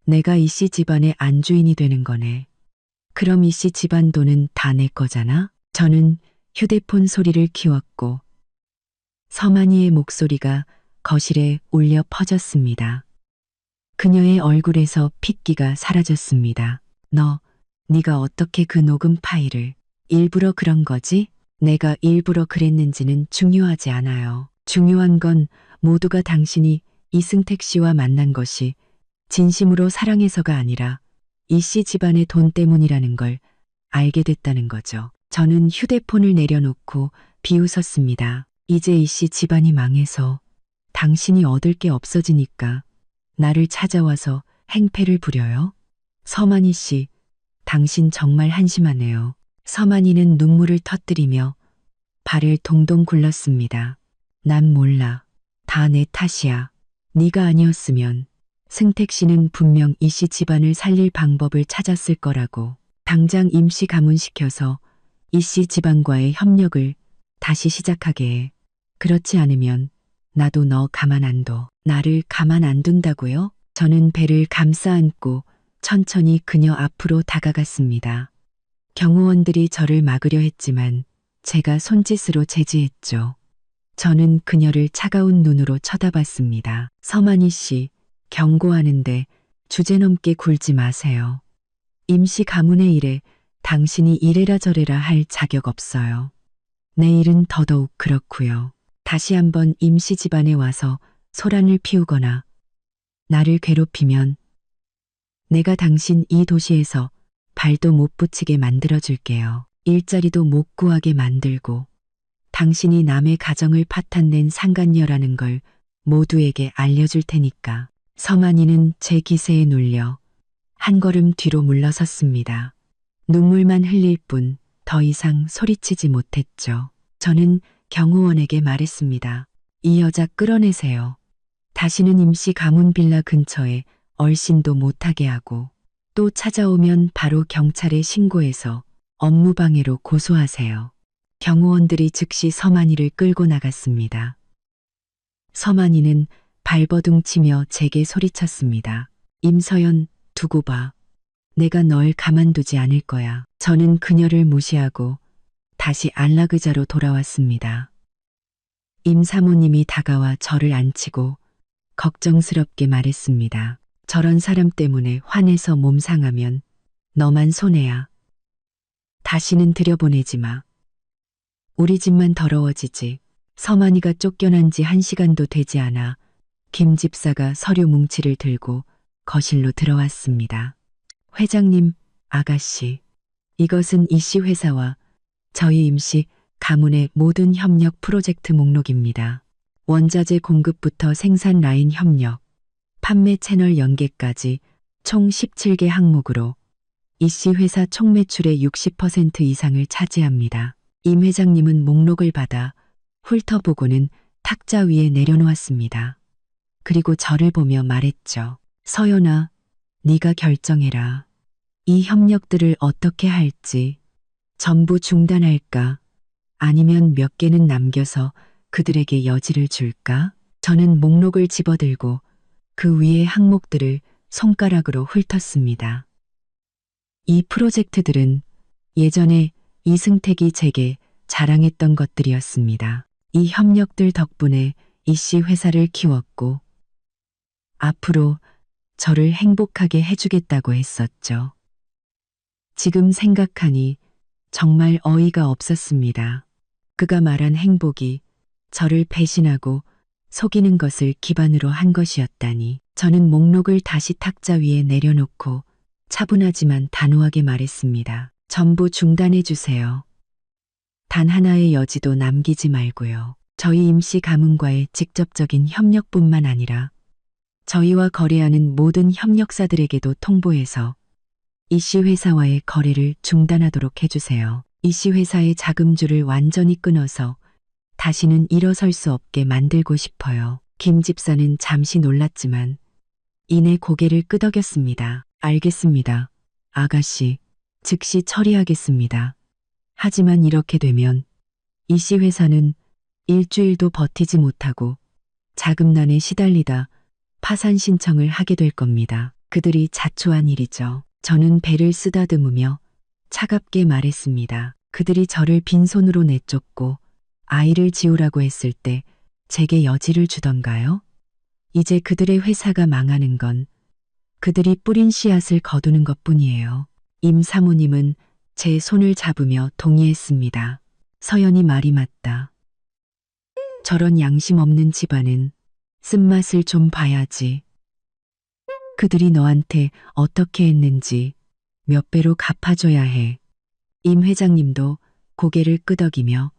내가 이씨 집안의 안주인이 되는 거네. 그럼 이씨 집안 돈은 다 내 거잖아? 저는 휴대폰 소리를 키웠고 서만이의 목소리가 거실에 울려 퍼졌습니다. 그녀의 얼굴에서 핏기가 사라졌습니다. 네가 어떻게 그 녹음 파일을 일부러 그런 거지? 내가 일부러 그랬는지는 중요하지 않아요. 중요한 건 모두가 당신이 이승택 씨와 만난 것이 진심으로 사랑해서가 아니라 이씨 집안의 돈 때문이라는 걸 알게 됐다는 거죠. 저는 휴대폰을 내려놓고 비웃었습니다. 이제 이씨 집안이 망해서 당신이 얻을 게 없어지니까 나를 찾아와서 행패를 부려요? 서만이 씨, 당신 정말 한심하네요. 서만이는 눈물을 터뜨리며 발을 동동 굴렀습니다. 난 몰라. 다 내 탓이야. 네가 아니었으면 승택 씨는 분명 이씨 집안을 살릴 방법을 찾았을 거라고. 당장 임씨 가문시켜서 이씨 집안과의 협력을 다시 시작하게 해. 그렇지 않으면 나도 너 가만 안 둬. 나를 가만 안 둔다고요? 저는 배를 감싸 안고 천천히 그녀 앞으로 다가갔습니다. 경호원들이 저를 막으려 했지만 제가 손짓으로 제지했죠. 저는 그녀를 차가운 눈으로 쳐다봤습니다. 서만이 씨, 경고하는데 주제넘게 굴지 마세요. 임씨 가문의 일에 당신이 이래라 저래라 할 자격 없어요. 내 일은 더더욱 그렇고요. 다시 한번 임씨 집안에 와서 소란을 피우거나 나를 괴롭히면 내가 당신 이 도시에서 발도 못 붙이게 만들어줄게요. 일자리도 못 구하게 만들고 당신이 남의 가정을 파탄낸 상간녀라는 걸 모두에게 알려줄 테니까. 서만이는 제 기세에 눌려 한 걸음 뒤로 물러섰습니다. 눈물만 흘릴 뿐 더 이상 소리치지 못했죠. 저는 경호원에게 말했습니다. 이 여자 끌어내세요. 다시는 임씨 가문 빌라 근처에 얼씬도 못하게 하고 또 찾아오면 바로 경찰에 신고해서 업무방해로 고소하세요. 경호원들이 즉시 서만이를 끌고 나갔습니다. 서만이는 발버둥 치며 제게 소리쳤습니다. 임서연, 두고 봐. 내가 널 가만두지 않을 거야. 저는 그녀를 무시하고 다시 안락의자로 돌아왔습니다. 임 사모님이 다가와 저를 안치고 걱정스럽게 말했습니다. 저런 사람 때문에 화내서 몸 상하면 너만 손해야. 다시는 들여보내지 마. 우리 집만 더러워지지. 서만이가 쫓겨난 지 1시간도 되지 않아 김 집사가 서류 뭉치를 들고 거실로 들어왔습니다. 회장님, 아가씨, 이것은 이씨 회사와 저희 임씨 가문의 모든 협력 프로젝트 목록입니다. 원자재 공급부터 생산 라인 협력, 판매 채널 연계까지 총 17개 항목으로 이씨 회사 총 매출의 60% 이상을 차지합니다. 임 회장님은 목록을 받아 훑어보고는 탁자 위에 내려놓았습니다. 그리고 저를 보며 말했죠. 서연아, 네가 결정해라. 이 협력들을 어떻게 할지. 전부 중단할까? 아니면 몇 개는 남겨서 그들에게 여지를 줄까? 저는 목록을 집어들고 그 위의 항목들을 손가락으로 훑었습니다. 이 프로젝트들은 예전에 이승택이 제게 자랑했던 것들이었습니다. 이 협력들 덕분에 이씨 회사를 키웠고 앞으로 저를 행복하게 해주겠다고 했었죠. 지금 생각하니 정말 어이가 없었습니다. 그가 말한 행복이 저를 배신하고 속이는 것을 기반으로 한 것이었다니. 저는 목록을 다시 탁자 위에 내려놓고 차분하지만 단호하게 말했습니다. 전부 중단해 주세요. 단 하나의 여지도 남기지 말고요. 저희 임씨 가문과의 직접적인 협력뿐만 아니라 저희와 거래하는 모든 협력사들에게도 통보해서 이씨 회사와의 거래를 중단하도록 해주세요. 이씨 회사의 자금줄을 완전히 끊어서 다시는 일어설 수 없게 만들고 싶어요. 김 집사는 잠시 놀랐지만 이내 고개를 끄덕였습니다. 알겠습니다. 아가씨, 즉시 처리하겠습니다. 하지만 이렇게 되면 이씨 회사는 일주일도 버티지 못하고 자금난에 시달리다 파산 신청을 하게 될 겁니다. 그들이 자초한 일이죠. 저는 배를 쓰다듬으며 차갑게 말했습니다. 그들이 저를 빈손으로 내쫓고 아이를 지우라고 했을 때 제게 여지를 주던가요? 이제 그들의 회사가 망하는 건 그들이 뿌린 씨앗을 거두는 것뿐이에요. 임 사모님은 제 손을 잡으며 동의했습니다. 서연이 말이 맞다. 저런 양심 없는 집안은 쓴맛을 좀 봐야지. 그들이 너한테 어떻게 했는지 몇 배로 갚아줘야 해. 임 회장님도 고개를 끄덕이며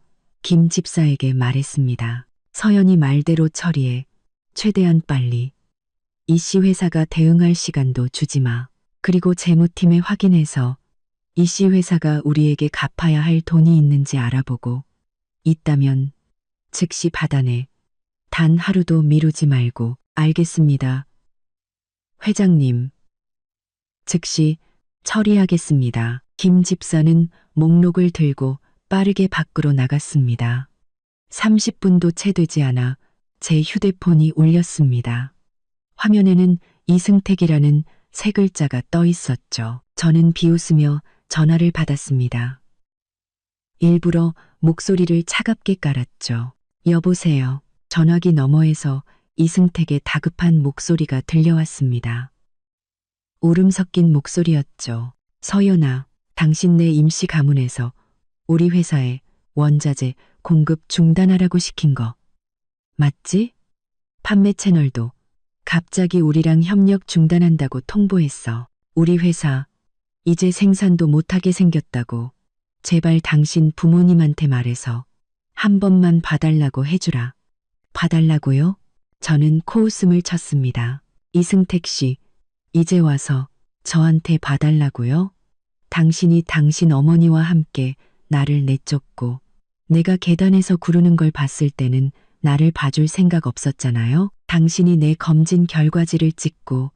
김 집사에게 말했습니다. 서연이 말대로 처리해. 최대한 빨리. 이씨 회사가 대응할 시간도 주지 마. 그리고 재무팀에 확인해서 이씨 회사가 우리에게 갚아야 할 돈이 있는지 알아보고 있다면 즉시 받아내. 단 하루도 미루지 말고. 알겠습니다. 회장님. 즉시 처리하겠습니다. 김 집사는 목록을 들고 빠르게 밖으로 나갔습니다. 30분도 채 되지 않아 제 휴대폰이 울렸습니다. 화면에는 이승택이라는 세 글자가 떠 있었죠. 저는 비웃으며 전화를 받았습니다. 일부러 목소리를 차갑게 깔았죠. 여보세요. 전화기 너머에서 이승택의 다급한 목소리가 들려왔습니다. 울음 섞인 목소리였죠. 서연아, 당신네 임씨 가문에서 우리 회사에 원자재 공급 중단하라고 시킨 거 맞지? 판매 채널도 갑자기 우리랑 협력 중단한다고 통보했어. 우리 회사 이제 생산도 못하게 생겼다고 제발 당신 부모님한테 말해서 한 번만 봐달라고 해주라. 봐달라고요? 저는 코웃음을 쳤습니다. 이승택 씨, 이제 와서 저한테 봐달라고요? 당신이 당신 어머니와 함께 나를 내쫓고 내가 계단에서 구르는 걸 봤을 때는 나를 봐줄 생각 없었잖아요. 당신이 내 검진 결과지를 찍고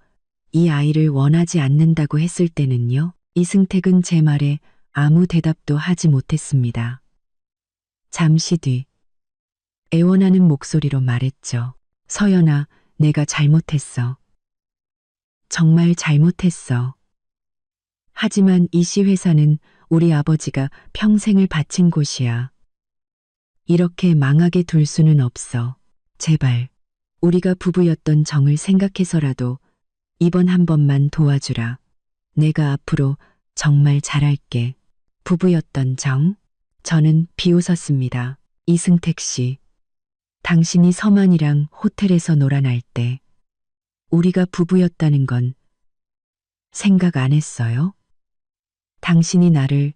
이 아이를 원하지 않는다고 했을 때는요. 이승택은 제 말에 아무 대답도 하지 못했습니다. 잠시 뒤 애원하는 목소리로 말했죠. 서연아, 내가 잘못했어. 정말 잘못했어. 하지만 이 씨 회사는 우리 아버지가 평생을 바친 곳이야. 이렇게 망하게 둘 수는 없어. 제발, 우리가 부부였던 정을 생각해서라도 이번 한 번만 도와주라. 내가 앞으로 정말 잘할게. 부부였던 정? 저는 비웃었습니다. 이승택 씨, 당신이 서만이랑 호텔에서 놀아날 때 우리가 부부였다는 건 생각 안 했어요? 당신이 나를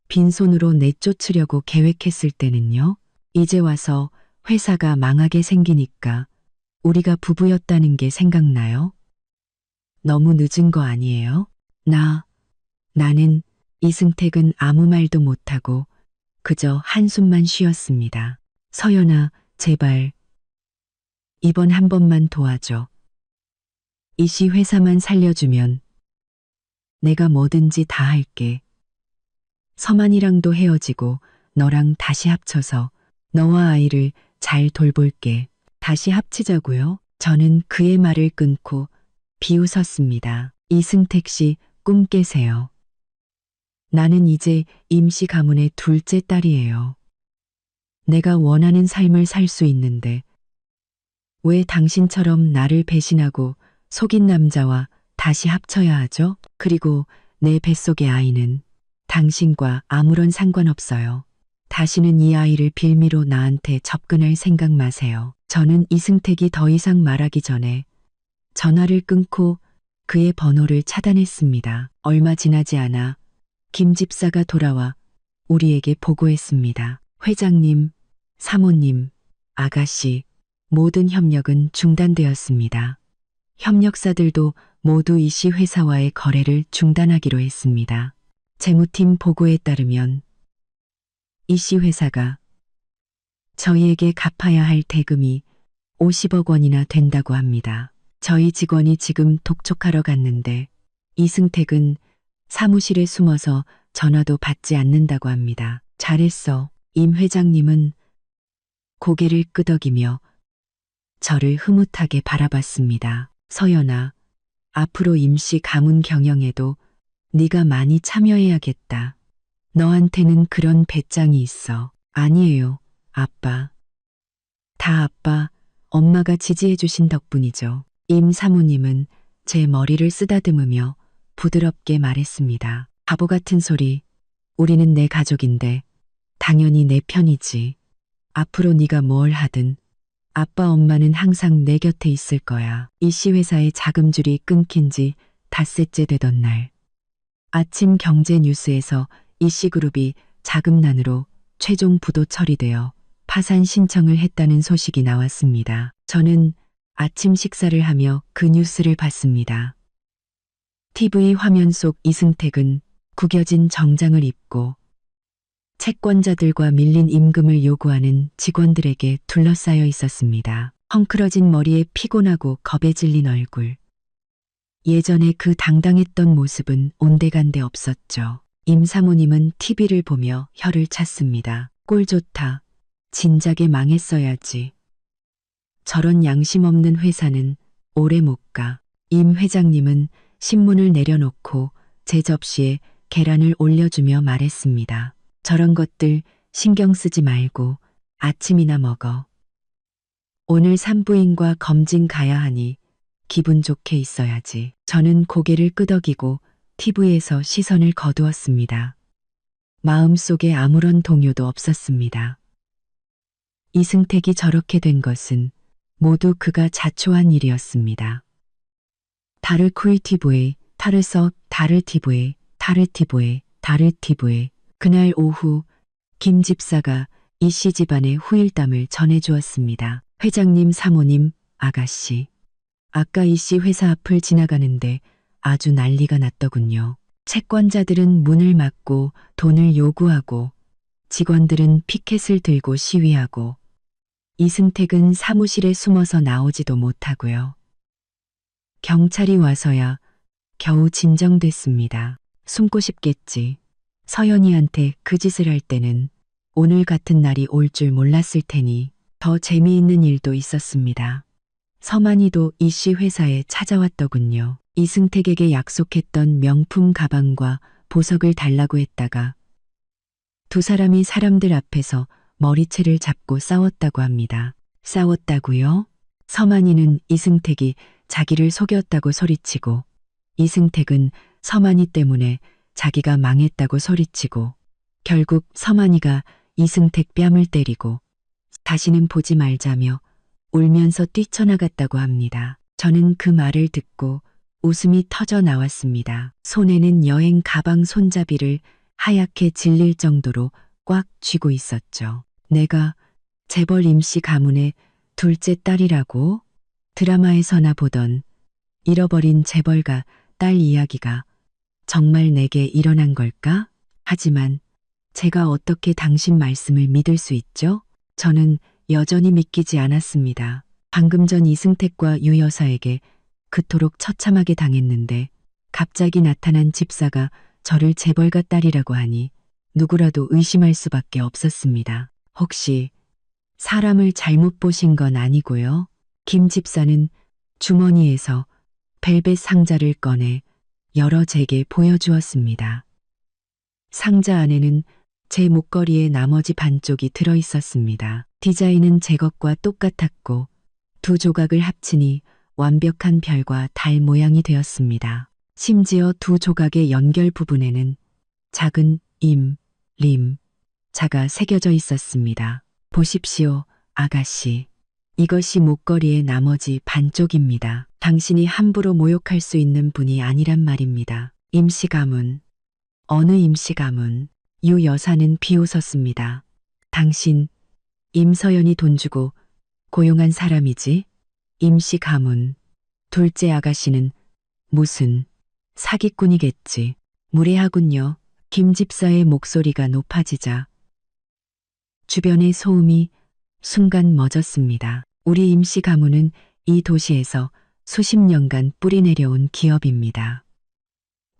빈손으로 내쫓으려고 계획했을 때는요? 이제 와서 회사가 망하게 생기니까 우리가 부부였다는 게 생각나요? 너무 늦은 거 아니에요? 나는 이승택은 아무 말도 못하고 그저 한숨만 쉬었습니다. 서연아, 제발 이번 한 번만 도와줘. 이 씨 회사만 살려주면 내가 뭐든지 다 할게. 서만이랑도 헤어지고 너랑 다시 합쳐서 너와 아이를 잘 돌볼게. 다시 합치자고요? 저는 그의 말을 끊고 비웃었습니다. 이승택 씨, 꿈 깨세요. 나는 이제 임시 가문의 둘째 딸이에요. 내가 원하는 삶을 살 수 있는데 왜 당신처럼 나를 배신하고 속인 남자와 다시 합쳐야 하죠? 그리고 내 뱃속의 아이는 당신과 아무런 상관없어요. 다시는 이 아이를 빌미로 나한테 접근할 생각 마세요. 저는 이승택이 더 이상 말하기 전에 전화를 끊고 그의 번호를 차단했습니다. 얼마 지나지 않아 김 집사가 돌아와 우리에게 보고했습니다. 회장님, 사모님, 아가씨, 모든 협력은 중단되었습니다. 협력사들도 모두 이 씨 회사와의 거래를 중단하기로 했습니다. 재무팀 보고에 따르면 이 씨 회사가 저희에게 갚아야 할 대금이 50억 원이나 된다고 합니다. 저희 직원이 지금 독촉하러 갔는데 이승택은 사무실에 숨어서 전화도 받지 않는다고 합니다. 잘했어. 임 회장님은 고개를 끄덕이며 저를 흐뭇하게 바라봤습니다. 서연아, 앞으로 임시 가문 경영에도 네가 많이 참여해야겠다. 너한테는 그런 배짱이 있어. 아니에요, 아빠. 다 아빠, 엄마가 지지해 주신 덕분이죠. 임 사모님은 제 머리를 쓰다듬으며 부드럽게 말했습니다. 바보 같은 소리. 우리는 내 가족인데 당연히 내 편이지. 앞으로 네가 뭘 하든 아빠 엄마는 항상 내 곁에 있을 거야. 이 씨 회사의 자금줄이 끊긴 지 닷새째 되던 날. 아침 경제 뉴스에서 이 씨 그룹이 자금난으로 최종 부도 처리되어 파산 신청을 했다는 소식이 나왔습니다. 저는 아침 식사를 하며 그 뉴스를 봤습니다. TV 화면 속 이승택은 구겨진 정장을 입고 채권자들과 밀린 임금을 요구하는 직원들에게 둘러싸여 있었습니다. 헝클어진 머리에 피곤하고 겁에 질린 얼굴. 예전에 그 당당했던 모습은 온데간데 없었죠. 임 사모님은 TV를 보며 혀를 찼습니다. 꼴 좋다. 진작에 망했어야지. 저런 양심 없는 회사는 오래 못 가. 임 회장님은 신문을 내려놓고 제 접시에 계란을 올려주며 말했습니다. 저런 것들 신경 쓰지 말고 아침이나 먹어. 오늘 산부인과 검진 가야 하니 기분 좋게 있어야지. 저는 고개를 끄덕이고 TV에서 시선을 거두었습니다. 마음속에 아무런 동요도 없었습니다. 이승택이 저렇게 된 것은 모두 그가 자초한 일이었습니다. 다르쿠이티브에, 타르석, 다르티브에, 다르티브에, 다르티브에. 그날 오후 김 집사가 이 씨 집안의 후일담을 전해주었습니다. 회장님, 사모님, 아가씨. 아까 이 씨 회사 앞을 지나가는데 아주 난리가 났더군요. 채권자들은 문을 막고 돈을 요구하고 직원들은 피켓을 들고 시위하고 이승택은 사무실에 숨어서 나오지도 못하고요. 경찰이 와서야 겨우 진정됐습니다. 숨고 싶겠지. 서연이한테 그 짓을 할 때는 오늘 같은 날이 올 줄 몰랐을 테니 더 재미있는 일도 있었습니다. 서만이도 이씨 회사에 찾아왔더군요. 이승택에게 약속했던 명품 가방과 보석을 달라고 했다가 두 사람이 사람들 앞에서 머리채를 잡고 싸웠다고 합니다. 싸웠다고요? 서만이는 이승택이 자기를 속였다고 소리치고 이승택은 서만이 때문에 자기가 망했다고 소리치고 결국 서만이가 이승택 뺨을 때리고 다시는 보지 말자며 울면서 뛰쳐나갔다고 합니다. 저는 그 말을 듣고 웃음이 터져 나왔습니다. 손에는 여행 가방 손잡이를 하얗게 질릴 정도로 꽉 쥐고 있었죠. 내가 재벌 임씨 가문의 둘째 딸이라고? 드라마에서나 보던 잃어버린 재벌가 딸 이야기가 정말 내게 일어난 걸까? 하지만 제가 어떻게 당신 말씀을 믿을 수 있죠? 저는 여전히 믿기지 않았습니다. 방금 전 이승택과 유 여사에게 그토록 처참하게 당했는데 갑자기 나타난 집사가 저를 재벌가 딸이라고 하니 누구라도 의심할 수밖에 없었습니다. 혹시 사람을 잘못 보신 건 아니고요? 김 집사는 주머니에서 벨벳 상자를 꺼내 열어 제게 보여주었습니다. 상자 안에는 제 목걸이의 나머지 반쪽이 들어 있었습니다. 디자인은 제 것과 똑같았고 두 조각을 합치니 완벽한 별과 달 모양이 되었습니다. 심지어 두 조각의 연결 부분에는 작은 임, 림, 자가 새겨져 있었습니다. 보십시오, 아가씨. 이것이 목걸이의 나머지 반쪽입니다. 당신이 함부로 모욕할 수 있는 분이 아니란 말입니다. 임씨 가문. 어느 임씨 가문? 유 여사는 비웃었습니다. 당신, 임서연이 돈 주고 고용한 사람이지? 임씨 가문. 둘째 아가씨는 무슨 사기꾼이겠지. 무례하군요. 김 집사의 목소리가 높아지자 주변의 소음이 순간 멎었습니다. 우리 임씨 가문은 이 도시에서 수십 년간 뿌리 내려온 기업입니다.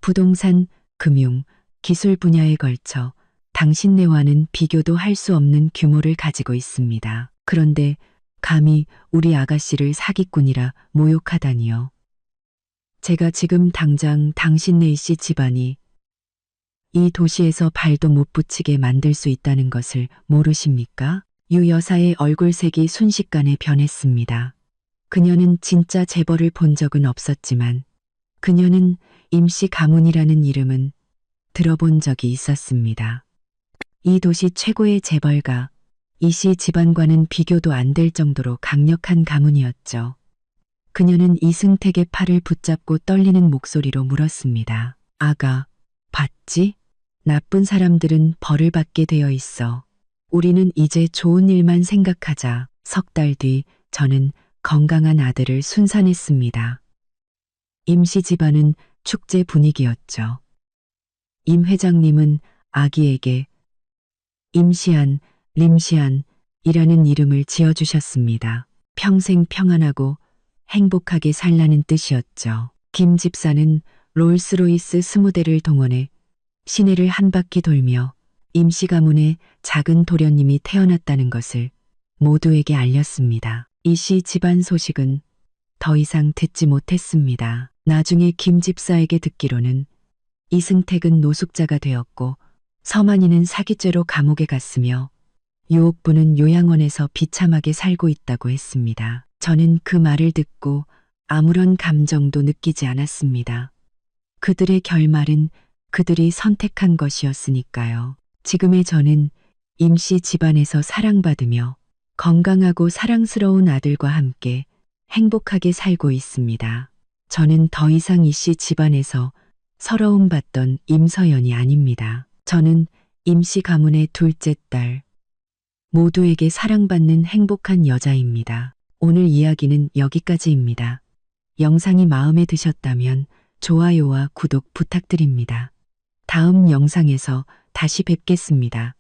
부동산, 금융, 기술 분야에 걸쳐 당신네와는 비교도 할 수 없는 규모를 가지고 있습니다. 그런데 감히 우리 아가씨를 사기꾼이라 모욕하다니요. 제가 지금 당장 당신네 씨 집안이 이 도시에서 발도 못 붙이게 만들 수 있다는 것을 모르십니까? 유 여사의 얼굴색이 순식간에 변했습니다. 그녀는 진짜 재벌을 본 적은 없었지만 그녀는 임씨 가문이라는 이름은 들어본 적이 있었습니다. 이 도시 최고의 재벌가, 이씨 집안과는 비교도 안 될 정도로 강력한 가문이었죠. 그녀는 이승택의 팔을 붙잡고 떨리는 목소리로 물었습니다. 아가, 봤지? 나쁜 사람들은 벌을 받게 되어 있어. 우리는 이제 좋은 일만 생각하자. 석 달 뒤 저는 건강한 아들을 순산했습니다. 임씨 집안은 축제 분위기였죠. 임 회장님은 아기에게 임시안, 림시안이라는 이름을 지어주셨습니다. 평생 평안하고 행복하게 살라는 뜻이었죠. 김 집사는 롤스로이스 20대를 동원해 시내를 한 바퀴 돌며 임씨 가문에 작은 도련님이 태어났다는 것을 모두에게 알렸습니다. 이씨 집안 소식은 더 이상 듣지 못했습니다. 나중에 김 집사에게 듣기로는 이승택은 노숙자가 되었고 서만이는 사기죄로 감옥에 갔으며 유옥부는 요양원에서 비참하게 살고 있다고 했습니다. 저는 그 말을 듣고 아무런 감정도 느끼지 않았습니다. 그들의 결말은 그들이 선택한 것이었으니까요. 지금의 저는 임씨 집안에서 사랑받으며 건강하고 사랑스러운 아들과 함께 행복하게 살고 있습니다. 저는 더 이상 이씨 집안에서 서러움 받던 임서연이 아닙니다. 저는 임씨 가문의 둘째 딸, 모두에게 사랑받는 행복한 여자입니다. 오늘 이야기는 여기까지입니다. 영상이 마음에 드셨다면 좋아요와 구독 부탁드립니다. 다음 영상에서 다시 뵙겠습니다.